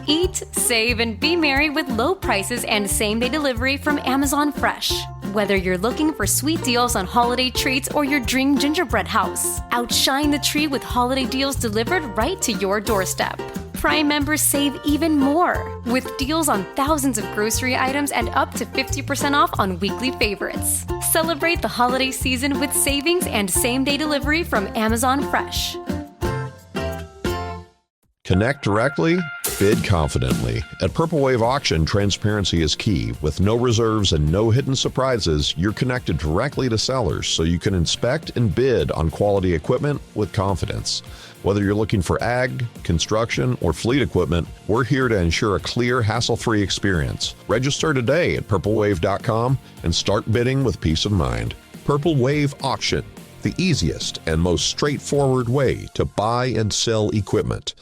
Eat, save, and be merry with low prices and same-day delivery from Amazon Fresh. Whether you're looking for sweet deals on holiday treats or your dream gingerbread house, outshine the tree with holiday deals delivered right to your doorstep. Prime members save even more with deals on thousands of grocery items and up to 50% off on weekly favorites. Celebrate the holiday season with savings and same-day delivery from Amazon Fresh. Connect directly, bid confidently. At Purple Wave Auction, transparency is key. With no reserves and no hidden surprises, you're connected directly to sellers so you can inspect and bid on quality equipment with confidence. Whether you're looking for ag, construction, or fleet equipment, we're here to ensure a clear, hassle-free experience. Register today at purplewave.com and start bidding with peace of mind. Purple Wave Auction, the easiest and most straightforward way to buy and sell equipment.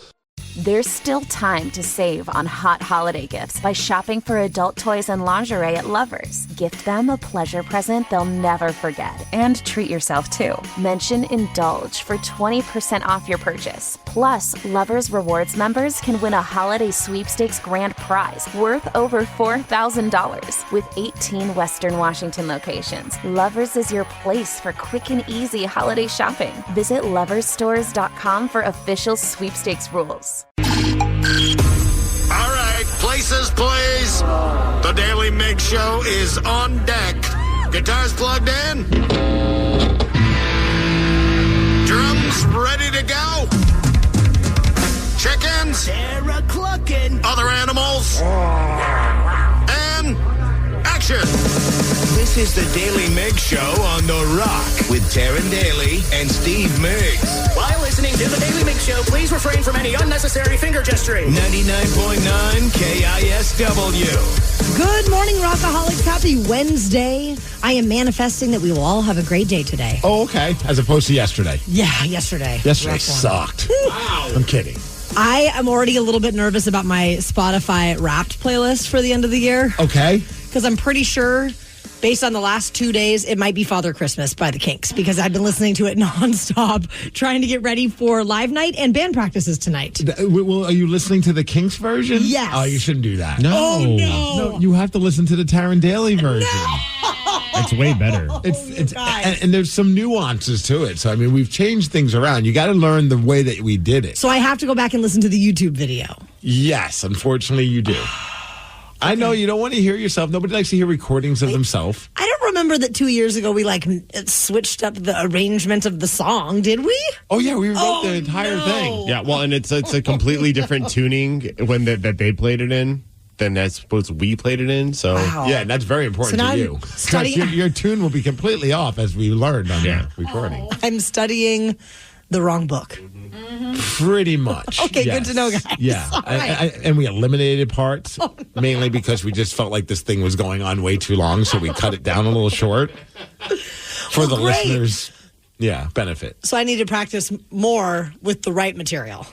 There's still time to save on hot holiday gifts by shopping for adult toys and lingerie at Lovers. Gift them a pleasure present they'll never forget. And treat yourself too. Mention Indulge for 20% off your purchase. Plus, Lovers Rewards members can win a holiday sweepstakes grand prize worth over $4,000 with 18 Western Washington locations. Lovers is your place for quick and easy holiday shopping. Visit loversstores.com for official sweepstakes rules. All right, places, please. The Daily Migs Show is on deck. Guitars plugged in. Drums ready to go. Chickens. They're clucking. Other animals. And action. This is the Daily Migs Show on The Rock with Taryn Daly and Steve Migs. While listening to the Daily Migs Show, please refrain from any unnecessary finger gesturing. 99.9 KISW. Good morning, Rockaholics. Happy Wednesday. I am manifesting that we will all have a great day today. Oh, okay. As opposed to yesterday. Yeah, yesterday. Yesterday sucked. Wow. I'm kidding. I am already a little bit nervous about my Spotify Wrapped playlist for the end of the year. Okay. Because I'm pretty sure, based on the last 2 days, it might be Father Christmas by the Kinks, because I've been listening to it nonstop, trying to get ready for live night and band practices tonight. Well, are you listening to the Kinks version? Yes. Oh, you shouldn't do that. No. Oh, no. No, you have to listen to the Taryn Daly version. No. It's way better. And there's some nuances to it. So, I mean, we've changed things around. You got to learn the way that we did it. So I have to go back and listen to the YouTube video. Yes, unfortunately, you do. I know you don't want to hear yourself. Nobody likes to hear recordings of themselves. I don't remember that 2 years ago we switched up the arrangement of the song, did we? Oh yeah, we wrote the entire thing. Yeah, well, and it's a completely different tuning when that they played it in than that's supposed we played it in. So yeah, and that's very important to you. Because your tune will be completely off, as we learned on the recording. I'm studying the wrong book. Pretty much. Okay, yes. Good to know, guys. Yeah, Right. and we eliminated parts, mainly because we just felt like this thing was going on way too long, so we cut it down a little short for the listeners' benefit. So I need to practice more with the right material.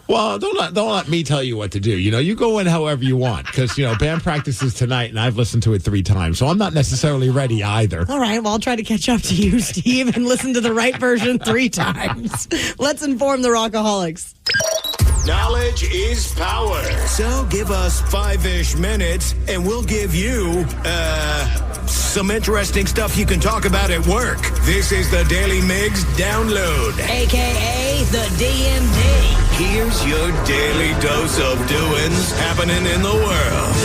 Well, don't let me tell you what to do. You know, you go in however you want, because, you know, band practice is tonight, and I've listened to it 3 times, so I'm not necessarily ready either. All right, well, I'll try to catch up to you, Steve, and listen to the right version 3 times. Let's inform the Rockaholics. Knowledge is power. So give us 5-ish minutes, and we'll give you, some interesting stuff you can talk about at work. This is the Daily Migs Download. A.K.A. the DMD. Here's your daily dose of doings happening in the world.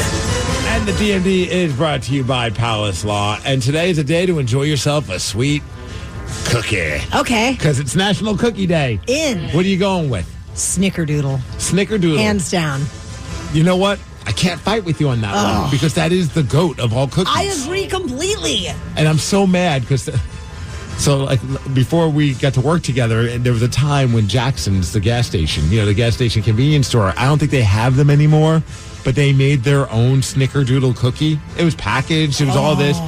And the DMD is brought to you by Palace Law. And today is a day to enjoy yourself a sweet cookie. Okay. Because it's National Cookie Day. What are you going with? Snickerdoodle. Snickerdoodle. Hands down. You know what? I can't fight with you on that one, because that is the GOAT of all cookies. I agree completely. And I'm so mad because... So, like, before we got to work together, and there was a time when Jackson's, the gas station, you know, the gas station convenience store, I don't think they have them anymore, but they made their own Snickerdoodle cookie. It was packaged. It was all this.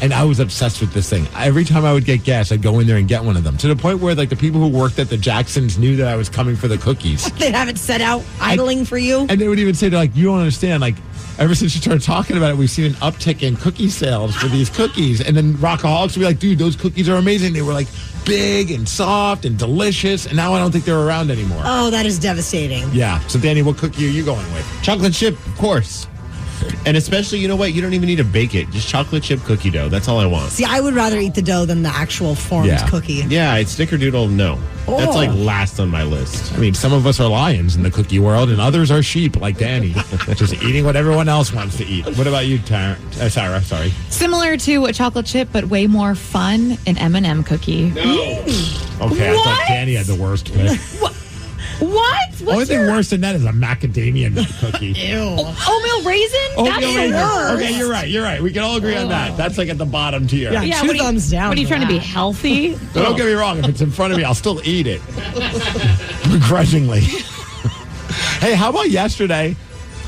And I was obsessed with this thing. Every time I would get gas, I'd go in there and get one of them. To the point where, like, the people who worked at the Jacksons knew that I was coming for the cookies. They'd have it set out idling for you. And they would even say, like, you don't understand, like, ever since she started talking about it, we've seen an uptick in cookie sales for these cookies. And then Rockaholics will be like, dude, those cookies are amazing. They were like big and soft and delicious. And now I don't think they're around anymore. Oh, that is devastating. Yeah. So, Danny, what cookie are you going with? Chocolate chip, of course. And especially, you know what? You don't even need to bake it. Just chocolate chip cookie dough. That's all I want. See, I would rather eat the dough than the actual formed cookie. Yeah, it's snickerdoodle, no. Oh. That's like last on my list. I mean, some of us are lions in the cookie world, and others are sheep, like Danny, just eating what everyone else wants to eat. What about you, Sarah? Sorry. Similar to a chocolate chip, but way more fun, an M&M cookie. No. Okay, I thought Danny had the worst pick. What? Only thing worse than that is a macadamia nut cookie. Ew. Oatmeal raisin? That's Oatmeal the raisin. worst. Okay, you're right. We can all agree on that. That's like at the bottom tier. Yeah, two thumbs down. What are you for trying to be that. healthy? But don't get me wrong. If it's in front of me, I'll still eat it. Begrudgingly. Hey, how about yesterday?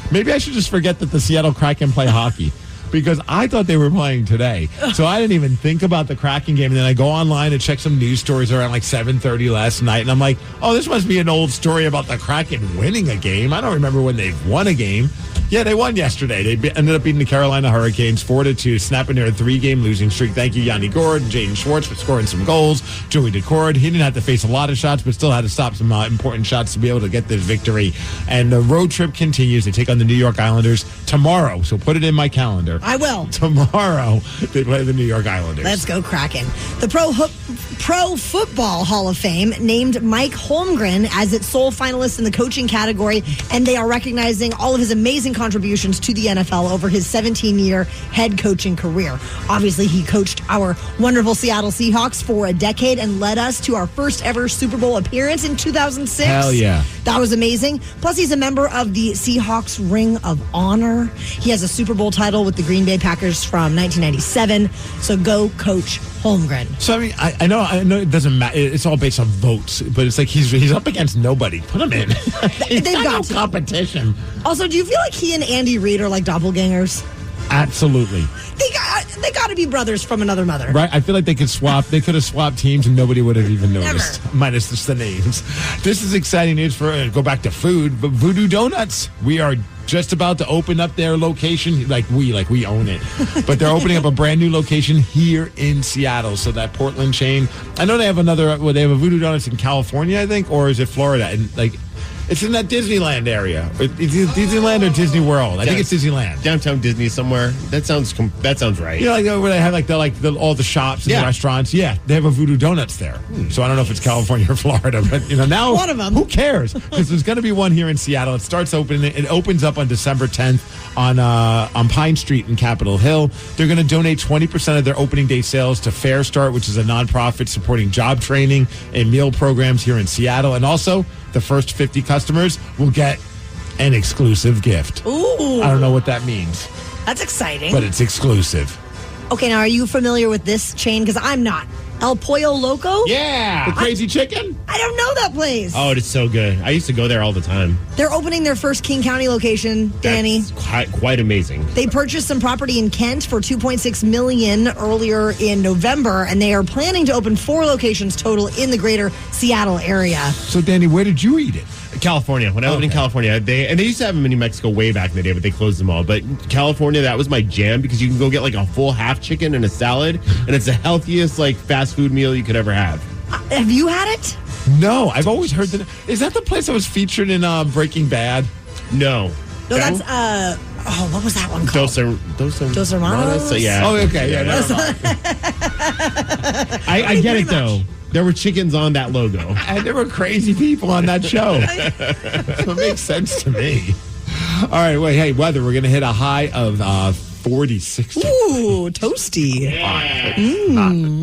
Maybe I should just forget that the Seattle Kraken play hockey. Because I thought they were playing today. So I didn't even think about the Kraken game. And then I go online and check some news stories around like 7:30 last night. And I'm like, oh, this must be an old story about the Kraken winning a game. I don't remember when they've won a game. Yeah, they won yesterday. They ended up beating the Carolina Hurricanes 4-2, snapping their 3-game losing streak. Thank you, Yanni Gord and Jaden Schwartz for scoring some goals. Joey Decord, he didn't have to face a lot of shots, but still had to stop some important shots to be able to get this victory. And the road trip continues. They take on the New York Islanders tomorrow. So put it in my calendar. I will. Tomorrow, they play the New York Islanders. Let's go Kraken. The Pro Football Hall of Fame named Mike Holmgren as its sole finalist in the coaching category, and they are recognizing all of his amazing contributions to the NFL over his 17-year head coaching career. Obviously, he coached our wonderful Seattle Seahawks for a decade and led us to our first ever Super Bowl appearance in 2006. Hell yeah. That was amazing. Plus, he's a member of the Seahawks Ring of Honor. He has a Super Bowl title with the Green Bay Packers from 1997. So go Coach Holmgren. So, I mean, I know it doesn't matter. It's all based on votes, but it's like he's up against nobody. Put him in. They've got no competition. Also, do you feel like he and Andy Reid are like doppelgangers? Absolutely. They got to be brothers from another mother. Right? I feel like they could have swapped teams and nobody would have even noticed. Never. Minus just the names. This is exciting news for, go back to food, but Voodoo Donuts, we are just about to open up their location. Like we own it. But they're opening up a brand new location here in Seattle. So that Portland chain, I know they have they have a Voodoo Donuts in California, I think, or is it Florida? And it's in that Disneyland area. It's Disneyland or Disney World. I think it's Disneyland. Downtown Disney somewhere. That sounds right. You know, where they have all the shops and the restaurants. Yeah, they have a Voodoo Donuts there. So I don't know if it's California or Florida, but now one of them. Who cares? Because there's going to be one here in Seattle. It starts opening. It opens up on December 10th on Pine Street in Capitol Hill. They're going to donate 20% of their opening day sales to Fair Start, which is a nonprofit supporting job training and meal programs here in Seattle, and also the first 50 customers will get an exclusive gift. Ooh. I don't know what that means. That's exciting. But it's exclusive. Okay, now are you familiar with this chain? Because I'm not. El Pollo Loco? Yeah. The Crazy Chicken? I don't know that place. Oh, it's so good. I used to go there all the time. They're opening their first King County location, Danny. That's quite amazing. They purchased some property in Kent for $2.6 million earlier in November, and they are planning to open 4 locations total in the greater Seattle area. So, Danny, where did you eat it? California. When I lived in California, they used to have them in New Mexico way back in the day, but they closed them all. But California, that was my jam because you can go get like a full half chicken and a salad, and it's the healthiest fast food meal you could ever have. Have you had it? No, I've always heard that. Is that the place that was featured in Breaking Bad? No. No, that's what was that one called? Dos Hermanos. So, yeah. Oh, okay. Yeah. Never mind. I get it though. There were chickens on that logo. And there were crazy people on that show. So it makes sense to me. All right, wait, hey, weather. We're going to hit a high of 46. Ooh, toasty. Yeah.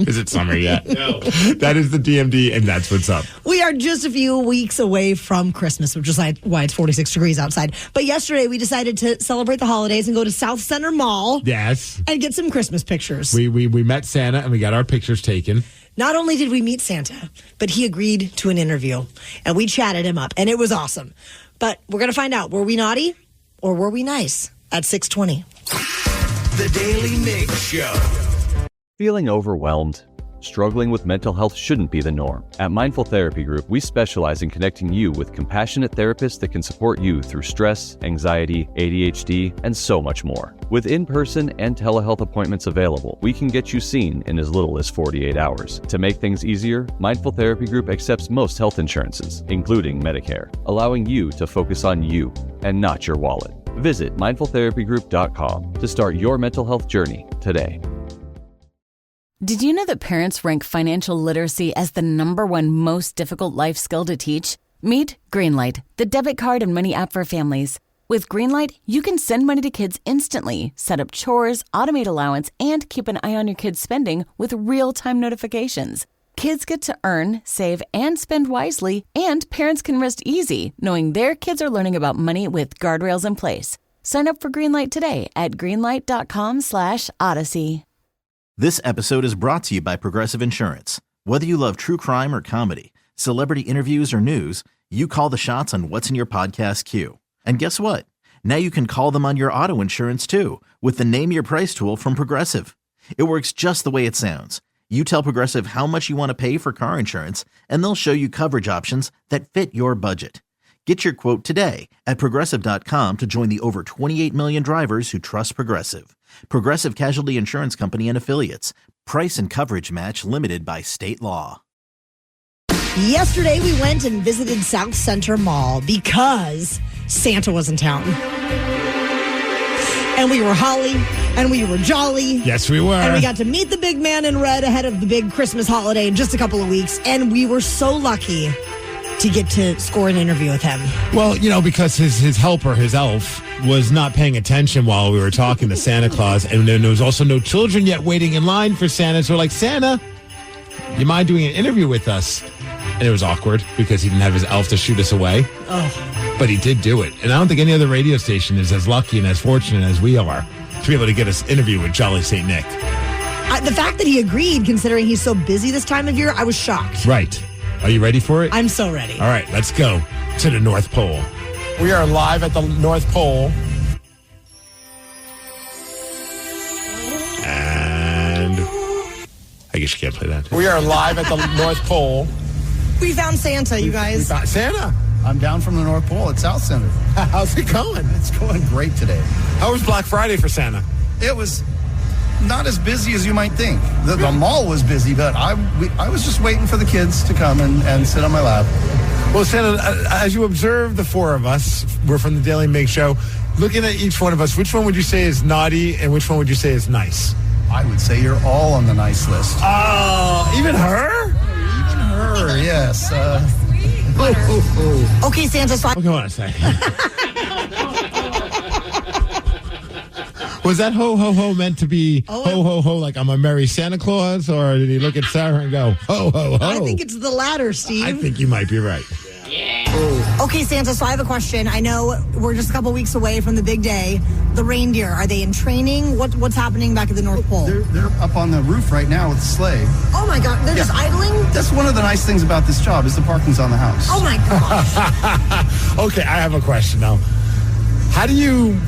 Is it summer yet? No. That is the DMD, and that's what's up. We are just a few weeks away from Christmas, which is why it's 46 degrees outside. But yesterday, we decided to celebrate the holidays and go to South Center Mall. Yes. And get some Christmas pictures. We met Santa, and we got our pictures taken. Not only did we meet Santa, but he agreed to an interview, and we chatted him up, and it was awesome. But we're going to find out, were we naughty or were we nice at 6:20? The Daily Migs Show. Feeling overwhelmed? struggling with mental health shouldn't be the norm. At Mindful Therapy Group, we specialize in connecting you with compassionate therapists that can support you through stress, anxiety, ADHD, and so much more. With in-person and telehealth appointments available, we can get you seen in as little as 48 hours. To make things easier, Mindful Therapy Group accepts most health insurances, including Medicare, allowing you to focus on you and not your wallet. Visit mindfultherapygroup.com to start your mental health journey today. Did you know that parents rank financial literacy as the #1 most difficult life skill to teach? Meet Greenlight, the debit card and money app for families. With Greenlight, you can send money to kids instantly, set up chores, automate allowance, and keep an eye on your kids' spending with real-time notifications. Kids get to earn, save, and spend wisely, and parents can rest easy knowing their kids are learning about money with guardrails in place. Sign up for Greenlight today at greenlight.com/Odyssey. This episode is brought to you by Progressive Insurance. Whether you love true crime or comedy, celebrity interviews or news, you call the shots on what's in your podcast queue. And guess what? Now you can call them on your auto insurance too with the Name Your Price tool from Progressive. It works just the way it sounds. You tell Progressive how much you want to pay for car insurance, and they'll show you coverage options that fit your budget. Get your quote today at Progressive.com to join the over 28 million drivers who trust Progressive. Progressive Casualty Insurance Company and Affiliates. Price and coverage match limited by state law. Yesterday, we went and visited South Center Mall because Santa was in town. And we were holly, and we were jolly. Yes, we were. And we got to meet the big man in red ahead of the big Christmas holiday in just a couple of weeks. And we were so lucky to get to score an interview with him. Well, because his helper, his elf, was not paying attention while we were talking to Santa Claus. And then there was also no children yet waiting in line for Santa. So we're like, Santa, you mind doing an interview with us? And it was awkward because he didn't have his elf to shoot us away. Oh. But he did do it. And I don't think any other radio station is as lucky and as fortunate as we are to be able to get us interview with Jolly St. Nick. The fact that he agreed, considering he's so busy this time of year, I was shocked. Right. Are you ready for it? I'm so ready. All right, let's go to the North Pole. We are live at the North Pole. And I guess you can't play that. We are live at the North Pole. We found Santa, you guys. We found Santa. I'm down from the North Pole at South Center. How's it going? It's going great today. How was Black Friday for Santa? It was not as busy as you might think. The mall was busy, but I was just waiting for the kids to come and sit on my lap. Well, Santa, as you observe the four of us, we're from the Daly Migs show, looking at each one of us, which one would you say is naughty and which one would you say is nice? I would say you're all on the nice list. Oh, even her? Even her, yes. Okay, Santa, so Hold on a second. Was that ho, ho, ho meant to be ho, ho, ho, like I'm a merry Santa Claus? Or did he look at Sarah and go, ho, ho, ho? I think it's the latter, Steve. I think you might be right. Okay, Santa, so I have a question. I know we're just a couple weeks away from the big day. The reindeer, are they in training? What's happening back at the North Pole? They're up on the roof right now with the sleigh. Oh, my God. They're just idling? That's one of the nice things about this job is the parking's on the house. Oh, my gosh. Okay, I have a question now. How do you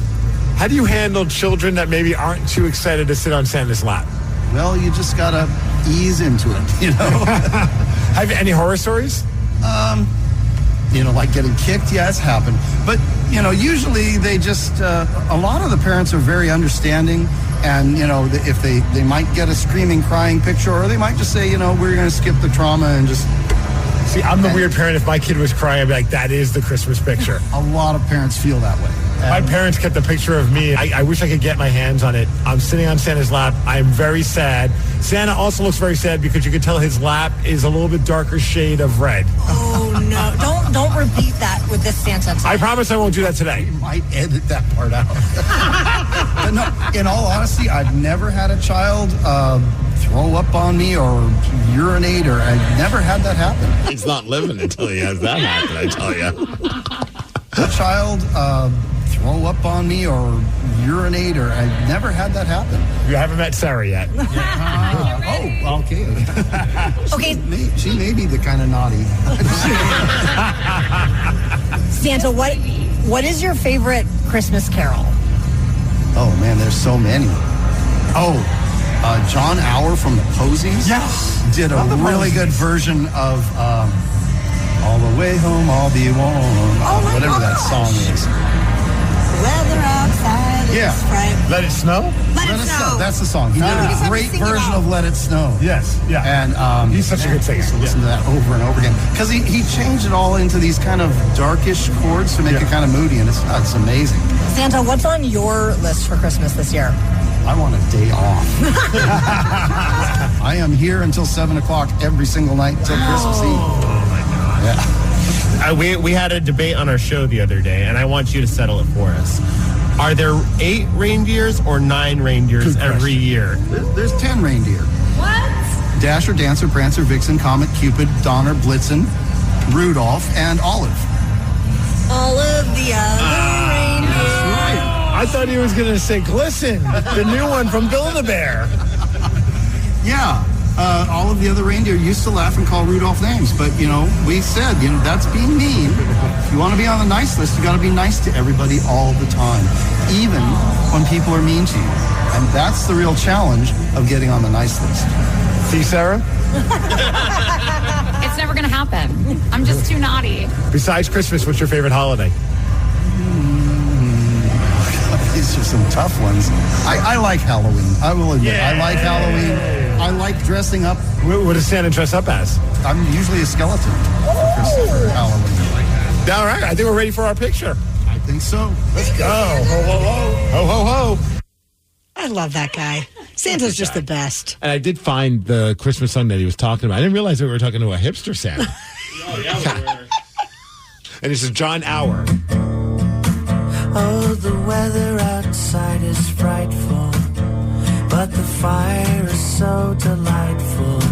handle children that maybe aren't too excited to sit on Santa's lap? Well, you just got to ease into it, Have you any horror stories? Like getting kicked, yeah, it's happened. But, usually they just, a lot of the parents are very understanding. And, if they might get a screaming, crying picture, or they might just say, we're going to skip the trauma and just... See, I'm the weird parent. If my kid was crying, I'd be like, that is the Christmas picture. A lot of parents feel that way. My parents kept a picture of me. I wish I could get my hands on it. I'm sitting on Santa's lap. I'm very sad. Santa also looks very sad because you can tell his lap is a little bit darker shade of red. Oh, no. Don't repeat that with this Santa today. I promise I won't do that today. You might edit that part out. But no, in all honesty, I've never had a child throw up on me or urinate, or I've never had that happen. He's not living until he has that happen, I tell you. A child throw up on me or urinate, or I've never had that happen. You haven't met Sarah yet. Okay. Okay. She may be the kind of naughty. Santa, what is your favorite Christmas carol? Oh, man, there's so many. Oh, John Auer from the Posies did a really good version of All the Way Home, I'll Be Warm, whatever that song is. Weather outside is frightful. Let It Snow? Let It Snow. That's the song. He did a great version of Let It Snow. Yes, yeah. And he's such a good singer. So listen to that over and over again. Because he changed it all into these kind of darkish chords to make it kind of moody, and it's amazing. Santa, what's on your list for Christmas this year? I want a day off. I am here until 7 o'clock every single night until Christmas Eve. Oh, my God. Yeah. We had a debate on our show the other day, and I want you to settle it for us. Are there 8 reindeers or 9 reindeers every year? There's 10 reindeer. What? Dasher, Dancer, Prancer, Vixen, Comet, Cupid, Donner, Blitzen, Rudolph, and Olive. All of the other reindeer. I thought he was going to say Glisten, the new one from Build-A-Bear. Yeah. All of the other reindeer used to laugh and call Rudolph names, but, we said, that's being mean. If you want to be on the nice list, you got to be nice to everybody all the time, even when people are mean to you. And that's the real challenge of getting on the nice list. See, Sarah? It's never going to happen. I'm just too naughty. Besides Christmas, what's your favorite holiday? These are some tough ones. I like Halloween. I will admit, I like Halloween. I like dressing up. What does Santa dress up as? I'm usually a skeleton for Halloween. All right, I think we're ready for our picture. I think so. Let's go. Ho, ho, ho. Ho, ho, ho. I love that guy. Santa's just the best. And I did find the Christmas song that he was talking about. I didn't realize that we were talking to a hipster Santa. Oh, yeah, we were. And this is John Auer. Oh, the weather outside is frightful, but the fire is so delightful.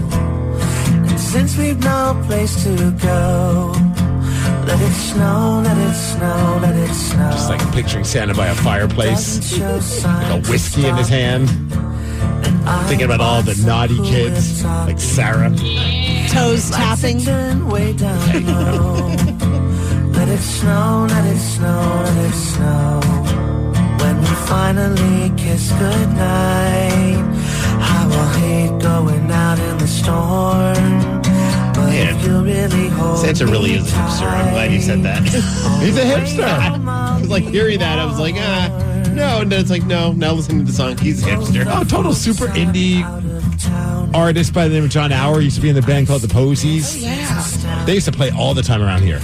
And since we've no place to go, let it snow, let it snow, let it snow. Just like picturing Santa by a fireplace, like a whiskey in his hand. Thinking about all the naughty kids, like Sarah. Toes tapping. Way down low. Let it snow, let it snow, let it snow. When we finally kiss goodnight, I will hate going out in the storm. But if you really hold Santa really is a hipster. I'm glad you said that. He's a hipster. I was like hearing that. I was like, no. And then it's like, no. Now listening to the song, he's a hipster. Oh, total super indie artist by the name of John Auer. Used to be in the band called the Posies. Oh, yeah. They used to play all the time around here.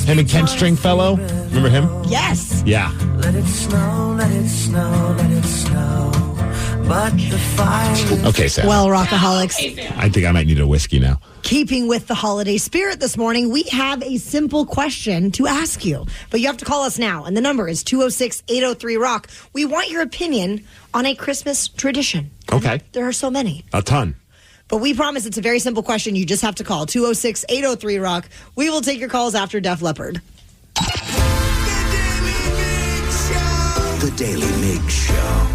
Him and Ken Stringfellow. Remember him? Yes. Yeah. Let it snow, let it snow, let it snow. But the fire. Okay, Sam. Well, Rockaholics. I think I might need a whiskey now. Keeping with the holiday spirit this morning, we have a simple question to ask you. But you have to call us now, and the number is 206-803-ROCK. We want your opinion on a Christmas tradition. Okay. There are so many. A ton. But we promise it's a very simple question. You just have to call 206-803-ROCK. We will take your calls after Def Leppard. The Daily Migs Show.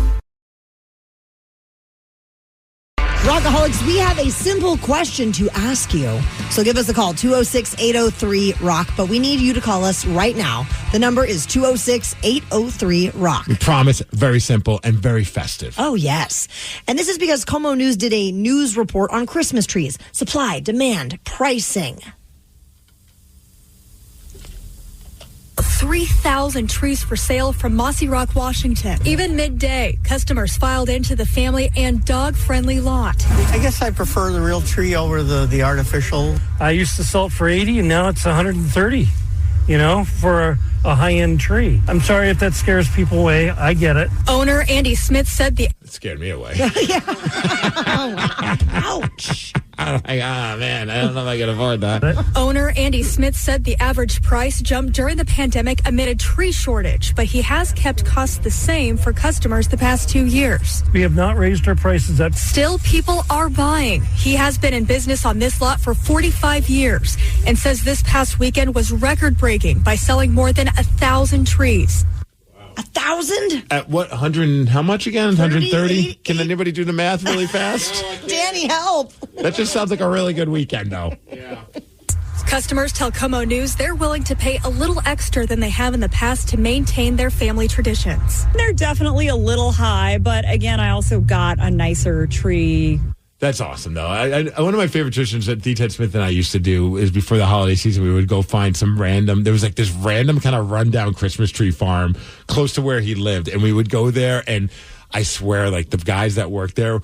Rockaholics, we have a simple question to ask you. So give us a call, 206-803-ROCK. But we need you to call us right now. The number is 206-803-ROCK. We promise, very simple and very festive. Oh, yes. And this is because Como News did a news report on Christmas trees. Supply, demand, pricing. 3,000 trees for sale from Mossy Rock, Washington. Even midday, customers filed into the family and dog-friendly lot. I guess I prefer the real tree over the artificial. I used to sell it for 80 and now it's 130, for a high-end tree. I'm sorry if that scares people away. I get it. Owner Andy Smith said It scared me away. Ouch. I'm like, man, I don't know if I can afford that. Owner Andy Smith said the average price jumped during the pandemic amid a tree shortage, but he has kept costs the same for customers the past 2 years. We have not raised our prices up. Still, people are buying. He has been in business on this lot for 45 years and says this past weekend was record-breaking by selling more than 1,000 trees. 1,000? At what, 100 and how much again? 130? Can anybody do the math really fast? Danny, help. That just sounds like a really good weekend, though. Yeah. Customers tell Como News they're willing to pay a little extra than they have in the past to maintain their family traditions. They're definitely a little high, but again, I also got a nicer tree. That's awesome, though. One of my favorite traditions that D. Ted Smith and I used to do is before the holiday season, we would go find there was like this random kind of rundown Christmas tree farm close to where he lived. And we would go there, and I swear, like, the guys that worked there,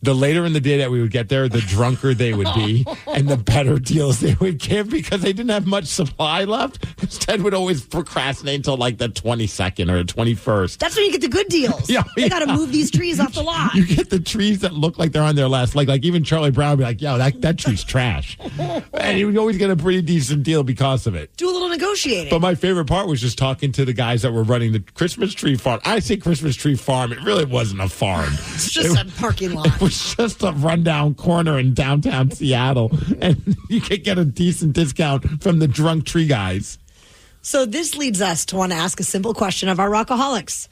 the later in the day that we would get there, the drunker they would be and the better deals they would give because they didn't have much supply left. Because Ted would always procrastinate until like the 22nd or the 21st. That's when you get the good deals. They got to move these trees off the lot. You get the trees that look like they're on their last leg. Like even Charlie Brown would be like, yo, that tree's trash. And he would always get a pretty decent deal because of it. Do a little negotiating. But my favorite part was just talking to the guys that were running the Christmas tree farm. I say Christmas tree farm. It really wasn't a farm. It's just a parking lot. It was just a rundown corner in downtown Seattle, and you could get a decent discount from the drunk tree guys. So this leads us to want to ask a simple question of our Rockaholics.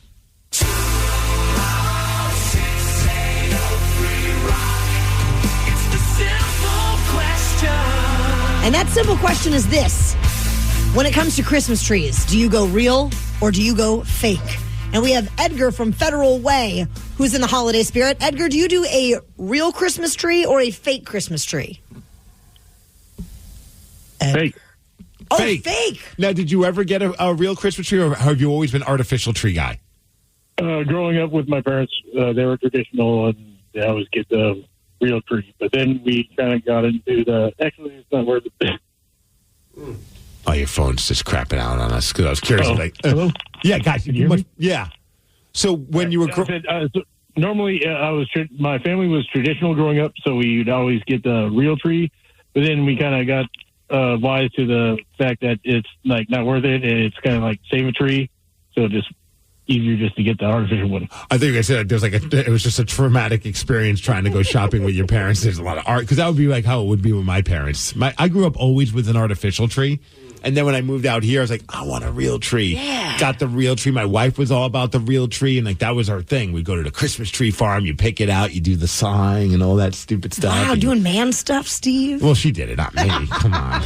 And that simple question is this. When it comes to Christmas trees, do you go real or do you go fake? And we have Edgar from Federal Way, who's in the holiday spirit. Edgar, do you do a real Christmas tree or a fake Christmas tree? Fake. Oh, fake. Now, did you ever get a real Christmas tree, or have you always been artificial tree guy? Growing up with my parents, they were traditional, and they always get the real tree. But then we kind of got into actually, it's not worth it. Oh, your phone's just crapping out on us because I was curious. Hello? Yeah, guys. Can you hear me? Yeah. So when you were... normally, my family was traditional growing up, so we'd always get the real tree. But then we kind of got wise to the fact that it's like not worth it, and it's kind of like save a tree. So just easier just to get the artificial one. I think I said there's it was just a traumatic experience trying to go shopping with your parents. There's a lot of art because that would be like how it would be with my parents. I grew up always with an artificial tree. And then when I moved out here, I was like, I want a real tree. Yeah. Got the real tree. My wife was all about the real tree. And like, that was our thing. We'd go to the Christmas tree farm. You pick it out. You do the sawing and all that stupid stuff. Wow, doing man stuff, Steve? Well, she did it, not me. Come on.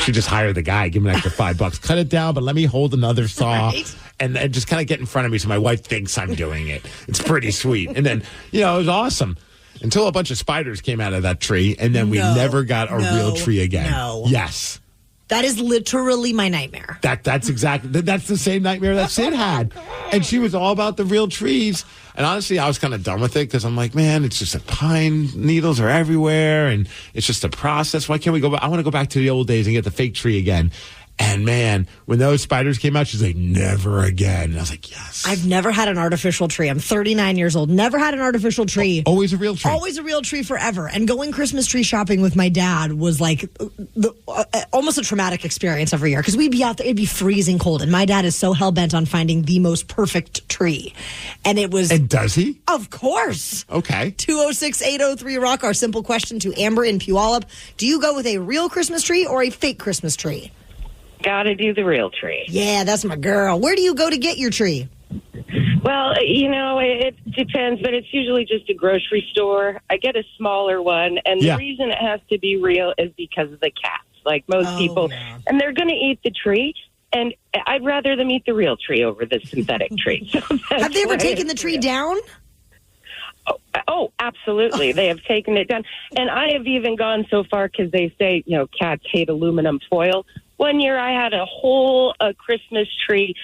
She just hired the guy. Give him an extra $5. Cut it down, but let me hold another saw. Right. And just kind of get in front of me so my wife thinks I'm doing it. It's pretty sweet. And then, it was awesome. Until a bunch of spiders came out of that tree. And then we never got a real tree again. No. Yes. That is literally my nightmare. That's the same nightmare that Sid had. And she was all about the real trees. And honestly, I was kind of done with it because I'm like, man, it's just pine needles are everywhere. And it's just a process. Why can't we go back? I want to go back to the old days and get the fake tree again. And man, when those spiders came out, she's like, never again. And I was like, yes. I've never had an artificial tree. I'm 39 years old. Never had an artificial tree. Always a real tree. Always a real tree forever. And going Christmas tree shopping with my dad was like almost a traumatic experience every year because we'd be out there, it'd be freezing cold. And my dad is so hell-bent on finding the most perfect tree. And it was... And does he? Of course. Okay. 206-803-ROCK, our simple question to Amber in Puyallup. Do you go with a real Christmas tree or a fake Christmas tree? Gotta do the real tree. Yeah, that's my girl. Where do you go to get your tree? Well, it depends, but it's usually just a grocery store. I get a smaller one, and the reason it has to be real is because of the cats, like most people. Yeah. And they're going to eat the tree, and I'd rather them eat the real tree over the synthetic tree. So have they ever taken the tree down? Oh, absolutely. They have taken it down. And I have even gone so far because they say, cats hate aluminum foil. One year I had a whole Christmas tree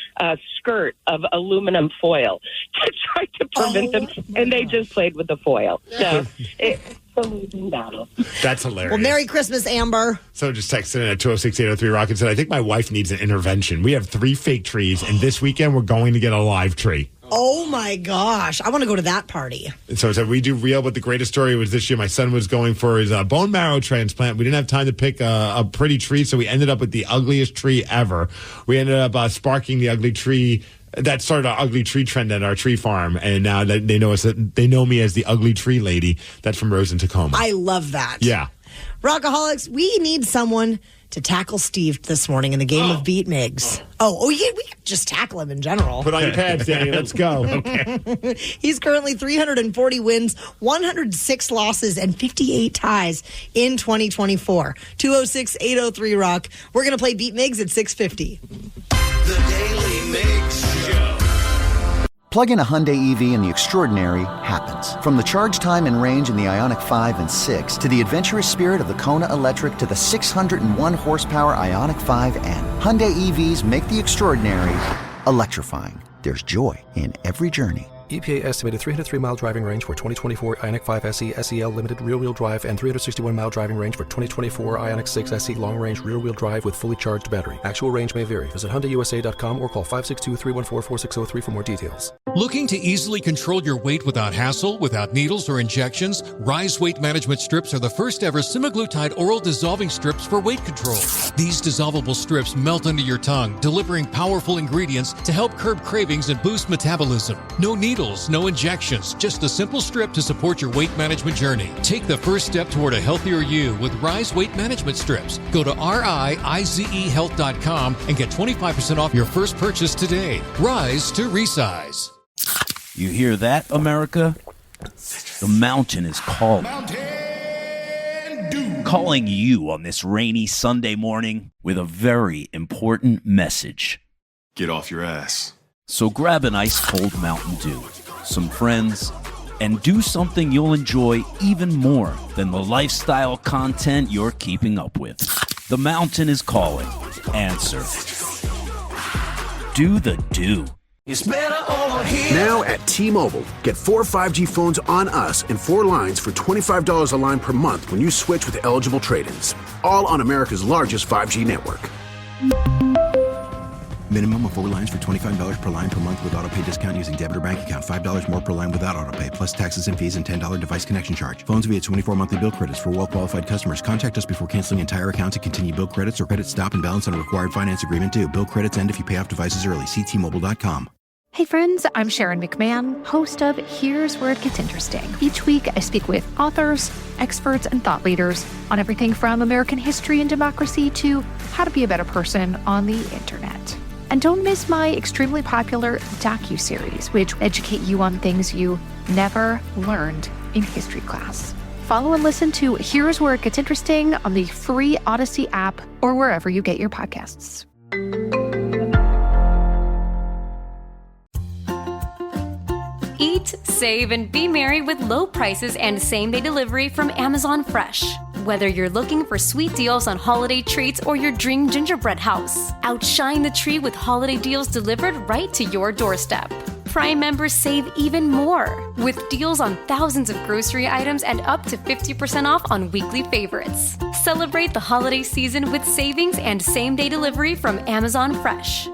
skirt of aluminum foil to try to prevent them, and they just played with the foil. So it's a losing battle. That's hilarious. Well, Merry Christmas, Amber. So just texted in at 206-803-ROCK and said, I think my wife needs an intervention. We have 3 fake trees, and this weekend we're going to get a live tree. Oh, my gosh. I want to go to that party. And so we do real, but the greatest story was this year. My son was going for his bone marrow transplant. We didn't have time to pick a pretty tree, so we ended up with the ugliest tree ever. We ended up sparking the ugly tree. That started our ugly tree trend at our tree farm, and now they know me as the ugly tree lady. That's from Rose in Tacoma. I love that. Yeah. Rockaholics, we need someone to tackle Steve this morning in the game of Beat Migs. We just tackle him in general. Put on your pads, Danny. Let's go. Okay. He's currently 340 wins, 106 losses, and 58 ties in 2024. 206-803-ROCK. We're going to play Beat Migs at 6:50. The Daly Migs Show. Plug in a Hyundai EV and the extraordinary happens. From the charge time and range in the Ioniq 5 and 6 to the adventurous spirit of the Kona Electric to the 601 horsepower Ioniq 5N. Hyundai EVs make the extraordinary electrifying. There's joy in every journey. EPA estimated 303-mile driving range for 2024 Ioniq 5 SE SEL Limited rear-wheel drive and 361-mile driving range for 2024 Ioniq 6 SE long-range rear-wheel drive with fully charged battery. Actual range may vary. Visit HyundaiUSA.com or call 562-314-4603 for more details. Looking to easily control your weight without hassle, without needles or injections? Rise Weight Management Strips are the first ever semaglutide oral dissolving strips for weight control. These dissolvable strips melt under your tongue, delivering powerful ingredients to help curb cravings and boost metabolism. No needles, no injections, just a simple strip to support your weight management journey. Take the first step toward a healthier you with Rise Weight Management Strips. Go to RIZEHealth.com and get 25% off your first purchase today. Rise to resize. You hear that, America? The mountain is calling. Calling you on this rainy Sunday morning with a very important message. Get off your ass. So grab an ice-cold Mountain Dew, some friends, and do something you'll enjoy even more than the lifestyle content you're keeping up with. The mountain is calling. Answer. Do the do. It's better over here. Now at T-Mobile, get 4 5G phones on us and 4 lines for $25 a line per month when you switch with eligible trade-ins. All on America's largest 5G network. Minimum of 4 lines for $25 per line per month with autopay discount using debit or bank account. $5 more per line without autopay, plus taxes and fees and $10 device connection charge. Phones via 24 monthly bill credits for well-qualified customers. Contact us before canceling entire account to continue bill credits or credit stop and balance on a required finance agreement due. Bill credits end if you pay off devices early. See T-Mobile.com. Hey friends, I'm Sharon McMahon, host of Here's Where It Gets Interesting. Each week I speak with authors, experts, and thought leaders on everything from American history and democracy to how to be a better person on the internet. And don't miss my extremely popular docuseries, which educate you on things you never learned in history class. Follow and listen to Here's Where It Gets Interesting on the free Odyssey app or wherever you get your podcasts. Eat, save, and be merry with low prices and same-day delivery from Amazon Fresh. Whether you're looking for sweet deals on holiday treats or your dream gingerbread house, outshine the tree with holiday deals delivered right to your doorstep. Prime members save even more with deals on thousands of grocery items and up to 50% off on weekly favorites. Celebrate the holiday season with savings and same-day delivery from Amazon Fresh.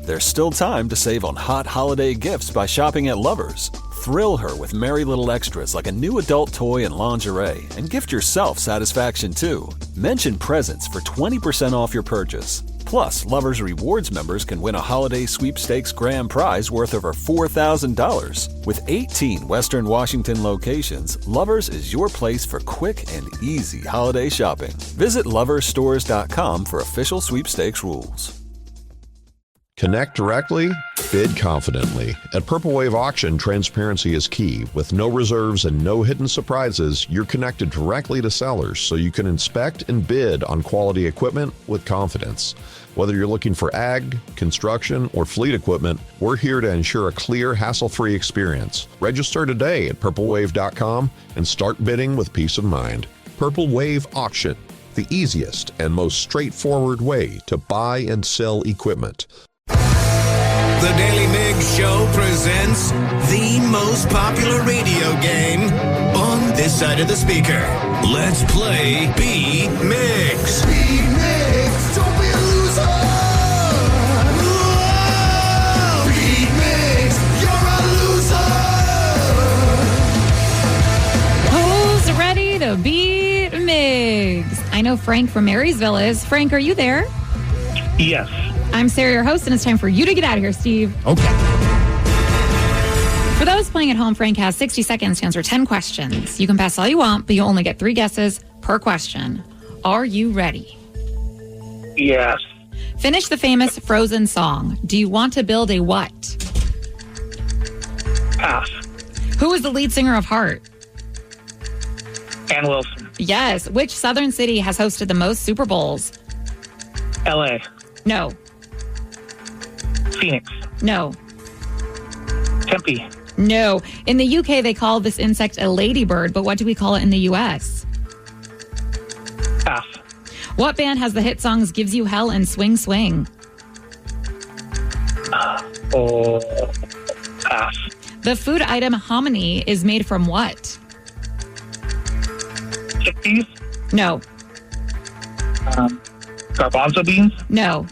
There's still time to save on hot holiday gifts by shopping at Lovers. Thrill her with merry little extras like a new adult toy and lingerie, and gift yourself satisfaction too. Mention presents for 20% off your purchase. Plus, Lovers Rewards members can win a holiday sweepstakes grand prize worth over $4,000. With 18 Western Washington locations, Lovers is your place for quick and easy holiday shopping. Visit loverstores.com for official sweepstakes rules. Connect directly, bid confidently. At Purple Wave Auction, transparency is key. With no reserves and no hidden surprises, you're connected directly to sellers so you can inspect and bid on quality equipment with confidence. Whether you're looking for ag, construction, or fleet equipment, we're here to ensure a clear, hassle-free experience. Register today at purplewave.com and start bidding with peace of mind. Purple Wave Auction, the easiest and most straightforward way to buy and sell equipment. The Daly Migs Show presents the most popular radio game on this side of the speaker. Let's play Be Migs. Be Migs, don't be a loser. Whoa! Be Migs, you're a Who's loser. ready to beat Migs? I know Frank from Marysville is. Frank, are you there? Yes. I'm Sarah, your host, and it's time for you to get out of here, Steve. Okay. For those playing at home, Frank has 60 seconds to answer 10 questions. You can pass all you want, but you'll only get 3 guesses per question. Are you ready? Yes. Finish the famous Frozen song. Do you want to build a what? Pass. Who is the lead singer of Heart? Ann Wilson. Yes. Which southern city has hosted the most Super Bowls? L.A. No. Phoenix. No. Tempe. No. In the UK, they call this insect a ladybird, but what do we call it in the US? Pass. What band has the hit songs Gives You Hell and Swing Swing? Pass. The food item hominy is made from what? Chickpeas. No. Garbanzo beans. No.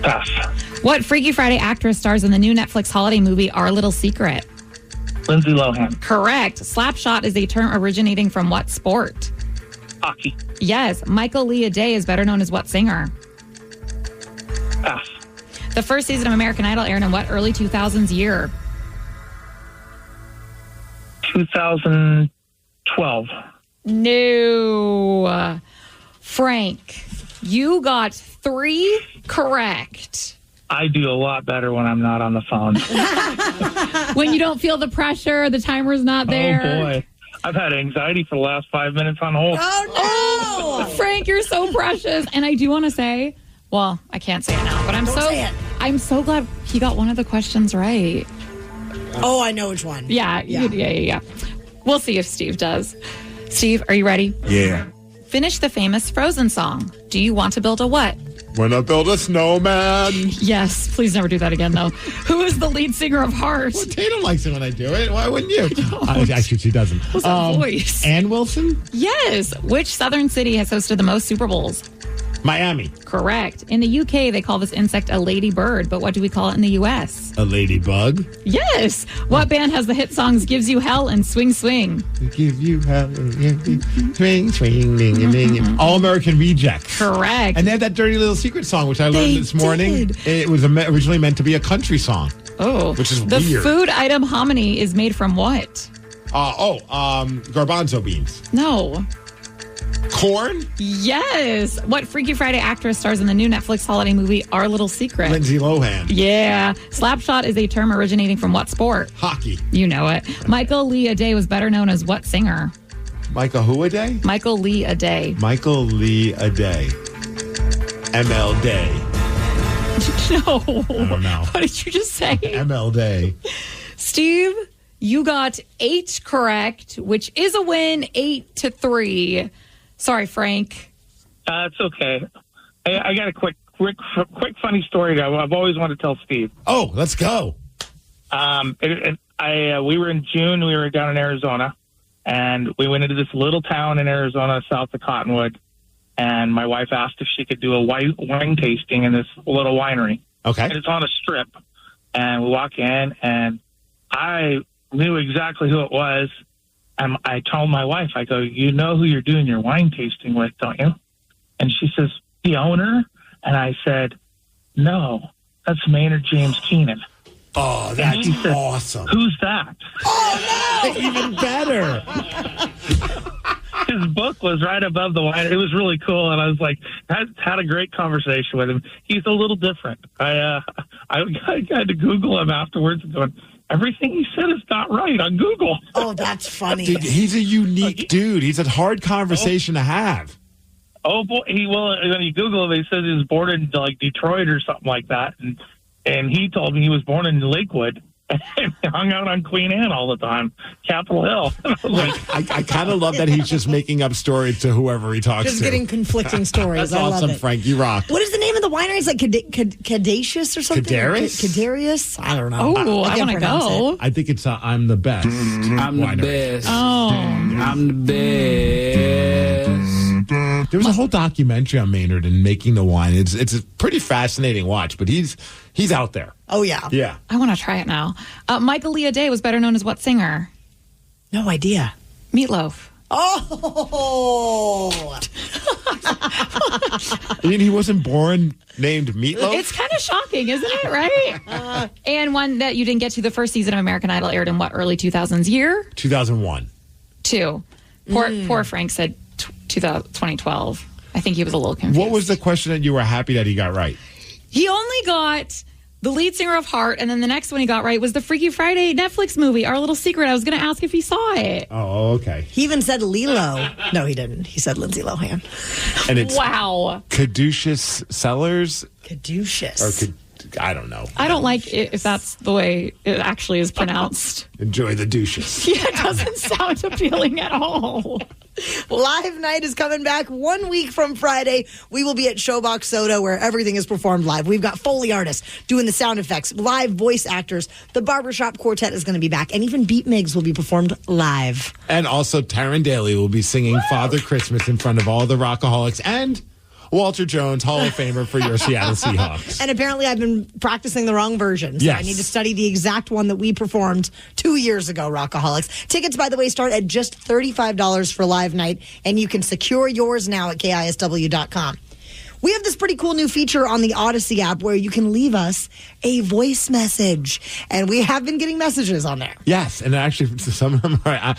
Pass. What Freaky Friday actress stars in the new Netflix holiday movie Our Little Secret? Lindsay Lohan. Correct. Slapshot is a term originating from what sport? Hockey. Yes. Michael Leah Day is better known as what singer? Pass. The first season of American Idol aired in what early 2000s year? 2012. No. Frank, you got 3 correct. I do a lot better when I'm not on the phone. When you don't feel the pressure, the timer's not there. Oh, boy. I've had anxiety for the last 5 minutes on hold. Oh, Frank, you're so precious. And I do want to say, well, I can't say it now, but I'm so glad he got one of the questions right. Oh, I know which one. Yeah. We'll see if Steve does. Steve, are you ready? Yeah. Finish the famous Frozen song. Do you want to build a what? Wanna build a snowman? Yes, please never do that again, though. Who is the lead singer of Heart? Well, Tatum likes it when I do it. Why wouldn't you? Actually, she doesn't. What's that voice? Ann Wilson? Yes. Which southern city has hosted the most Super Bowls? Miami. Correct. In the UK, they call this insect a ladybird, but what do we call it in the US? A ladybug. Yes. What band has the hit songs Gives You Hell and Swing Swing? Give you hell. Swing, swing, ding, ding. All American Reject. Correct. And they had that Dirty Little Secret song, which I learned this morning. It was originally meant to be a country song. Oh. Which is the weird. The food item hominy is made from what? Garbanzo beans. No. Corn? Yes. What Freaky Friday actress stars in the new Netflix holiday movie Our Little Secret? Lindsay Lohan. Yeah. Slapshot is a term originating from what sport? Hockey. You know it. Michael Leah Day was better known as what singer? Michael who a day? Michael Lee a Day. Michael Lee a Day. ML Day. No. I don't know. What did you just say? ML Day. Steve, you got 8 correct, which is a win, 8-3. Sorry, Frank. It's okay. I got a quick, funny story that I've always wanted to tell Steve. Oh, let's go. We were in June. We were down in Arizona, and we went into this little town in Arizona, south of Cottonwood. And my wife asked if she could do a wine tasting in this little winery. Okay. And it's on a strip. And we walk in, and I knew exactly who it was. And I told my wife, I go, you know who you're doing your wine tasting with, don't you? And she says, the owner? And I said, no, that's Maynard James Keenan. Oh, that's awesome. Who's that? Oh, no! Even better. His book was right above the wine. It was really cool. And I was like, I had a great conversation with him. He's a little different. I had to Google him afterwards and going, everything he said is not right on Google. Oh, that's funny. Dude, he's a unique dude. He's a hard conversation to have. Oh, boy. When you Google him, he says he was born in like Detroit or something like that. And he told me he was born in Lakewood and hung out on Queen Anne all the time, Capitol Hill. I kind of love that he's just making up stories to whoever he talks to. Just getting conflicting stories. That's I awesome, love it. Frank. You rock. What is the name of the winery? It's like Cadacious or something? Cadarius? I don't know. Oh, I want to go. I think it's I'm the best. I'm the best. Oh. I'm the best. There was a whole documentary on Maynard and making the wine. It's a pretty fascinating watch, but he's out there. Oh, yeah. Yeah. I want to try it now. Michael Leah Day was better known as what singer? No idea. Meatloaf. Oh! I mean, he wasn't born named Meatloaf? It's kind of shocking, isn't it? Right? And one that you didn't get to, the first season of American Idol aired in what, early 2000s year? 2001. 2. Poor Frank said 2012. I think he was a little confused. What was the question that you were happy that he got right? He only got the lead singer of Heart, and then the next one he got right was the Freaky Friday Netflix movie, Our Little Secret. I was going to ask if he saw it. Oh, okay. He even said Lilo. No, he didn't. He said Lindsay Lohan. And it's wow. Caduceus Cellars? Caduceus. I don't know. I don't like it if that's the way it actually is pronounced. Enjoy the douches. Yeah, it doesn't sound appealing at all. Live Night is coming back 1 week from Friday. We will be at Showbox Soda where everything is performed live. We've got Foley artists doing the sound effects, live voice actors. The Barbershop Quartet is going to be back, and even Beat Migs will be performed live. And also Taryn Daly will be singing Father Christmas in front of all the Rockaholics and Walter Jones, Hall of Famer for your Seattle Seahawks. And apparently I've been practicing the wrong version. So yes. I need to study the exact one that we performed 2 years ago, Rockaholics. Tickets, by the way, start at just $35 for Live Night, and you can secure yours now at KISW.com. We have this pretty cool new feature on the Odyssey app where you can leave us a voice message. And we have been getting messages on there. Yes, and actually some of them I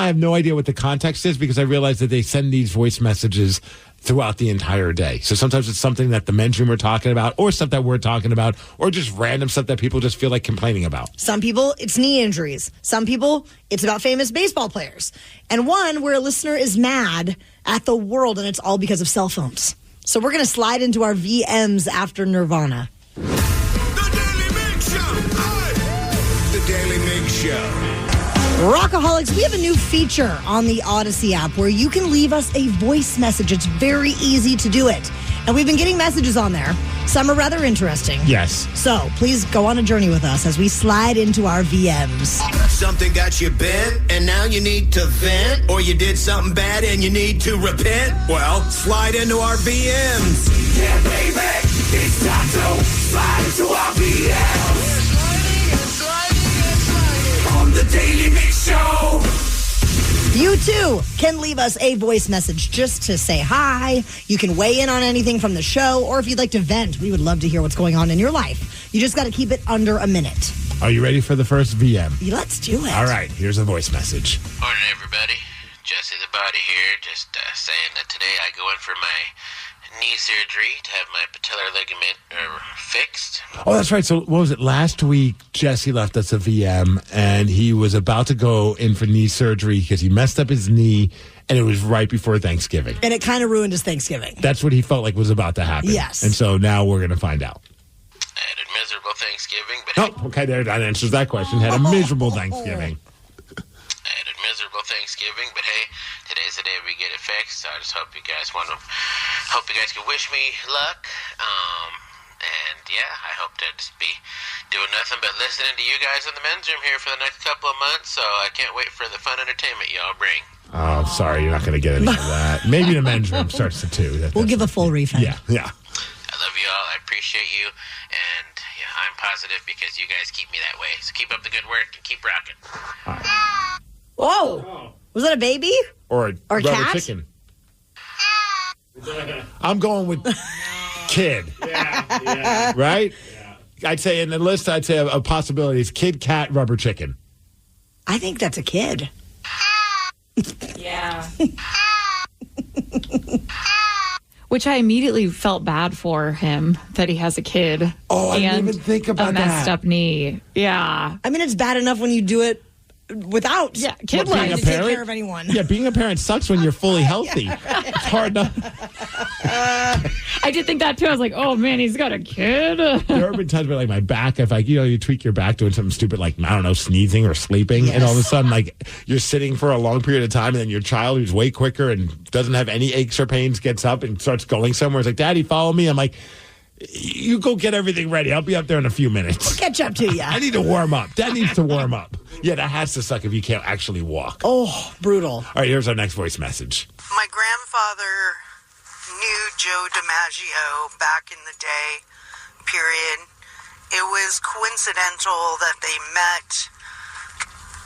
have no idea what the context is because I realize that they send these voice messages throughout the entire day. So sometimes it's something that the men's room are talking about or stuff that we're talking about or just random stuff that people just feel like complaining about. Some people, it's knee injuries. Some people, it's about famous baseball players. And one where a listener is mad at the world and it's all because of cell phones. So we're going to slide into our VMs after Nirvana. The Daily Migs Show. Rockaholics, we have a new feature on the Odyssey app where you can leave us a voice message. It's very easy to do it. And we've been getting messages on there. Some are rather interesting. Yes. So please go on a journey with us as we slide into our VMs. Something got you bent and now you need to vent, or you did something bad and you need to repent? Well, slide into our VMs. Yeah, baby, it's time to slide into our VMs. On the Daily Mix Show. You too can leave us a voice message just to say hi. You can weigh in on anything from the show, or if you'd like to vent, we would love to hear what's going on in your life. You just got to keep it under a minute. Are you ready for the first VM? Let's do it. All right, here's a voice message. Morning, everybody. Jesse the Body here. Just saying that today I go in for my knee surgery to have my patellar ligament fixed. Oh, that's right. So what was it? Last week, Jesse left us a VM, and he was about to go in for knee surgery because he messed up his knee, and it was right before Thanksgiving. And it kind of ruined his Thanksgiving. That's what he felt like was about to happen. Yes. And so now we're going to find out. I had a miserable Thanksgiving, but Oh, okay, there, that answers that question. Had a miserable Thanksgiving. I had a miserable Thanksgiving, but hey, today's the day we get it fixed. So I just hope you guys can wish me luck. And yeah, I hope to just be doing nothing but listening to you guys in the men's room here for the next couple of months. So I can't wait for the fun entertainment y'all bring. Oh, sorry, you're not going to get any of that. Maybe the men's room starts at 2. We'll give a full refund. Yeah. I love you all. I appreciate you. And yeah, I'm positive because you guys keep me that way. So keep up the good work and keep rocking. Whoa. Was that a baby? Or rubber cat? chicken. I'm going with kid. Yeah. Right? Yeah. I'd say in the list, a possibility is kid, cat, rubber chicken. I think that's a kid. Yeah. Which I immediately felt bad for him that he has a kid. Oh, I didn't and even think about a messed that. up knee. Yeah. I mean, it's bad enough when you do it without kid Being to a take parent? care of anyone. Yeah, being a parent sucks when you're fully healthy. It's hard enough. I did think that too. I was like, oh man, he's got a kid. There have been times where, like, my back, if you tweak your back doing something stupid, like, I don't know, sneezing or sleeping, and all of a sudden, like, you're sitting for a long period of time, and then your child, who's way quicker and doesn't have any aches or pains, gets up and starts going somewhere. It's like, Daddy, follow me. I'm like, you go get everything ready. I'll be up there in a few minutes. We'll catch up to you. I need to warm up. Dad needs to warm up. Yeah, that has to suck if you can't actually walk. Oh, brutal. All right, here's our next voice message. My grandfather knew Joe DiMaggio back in the day, period. It was coincidental that they met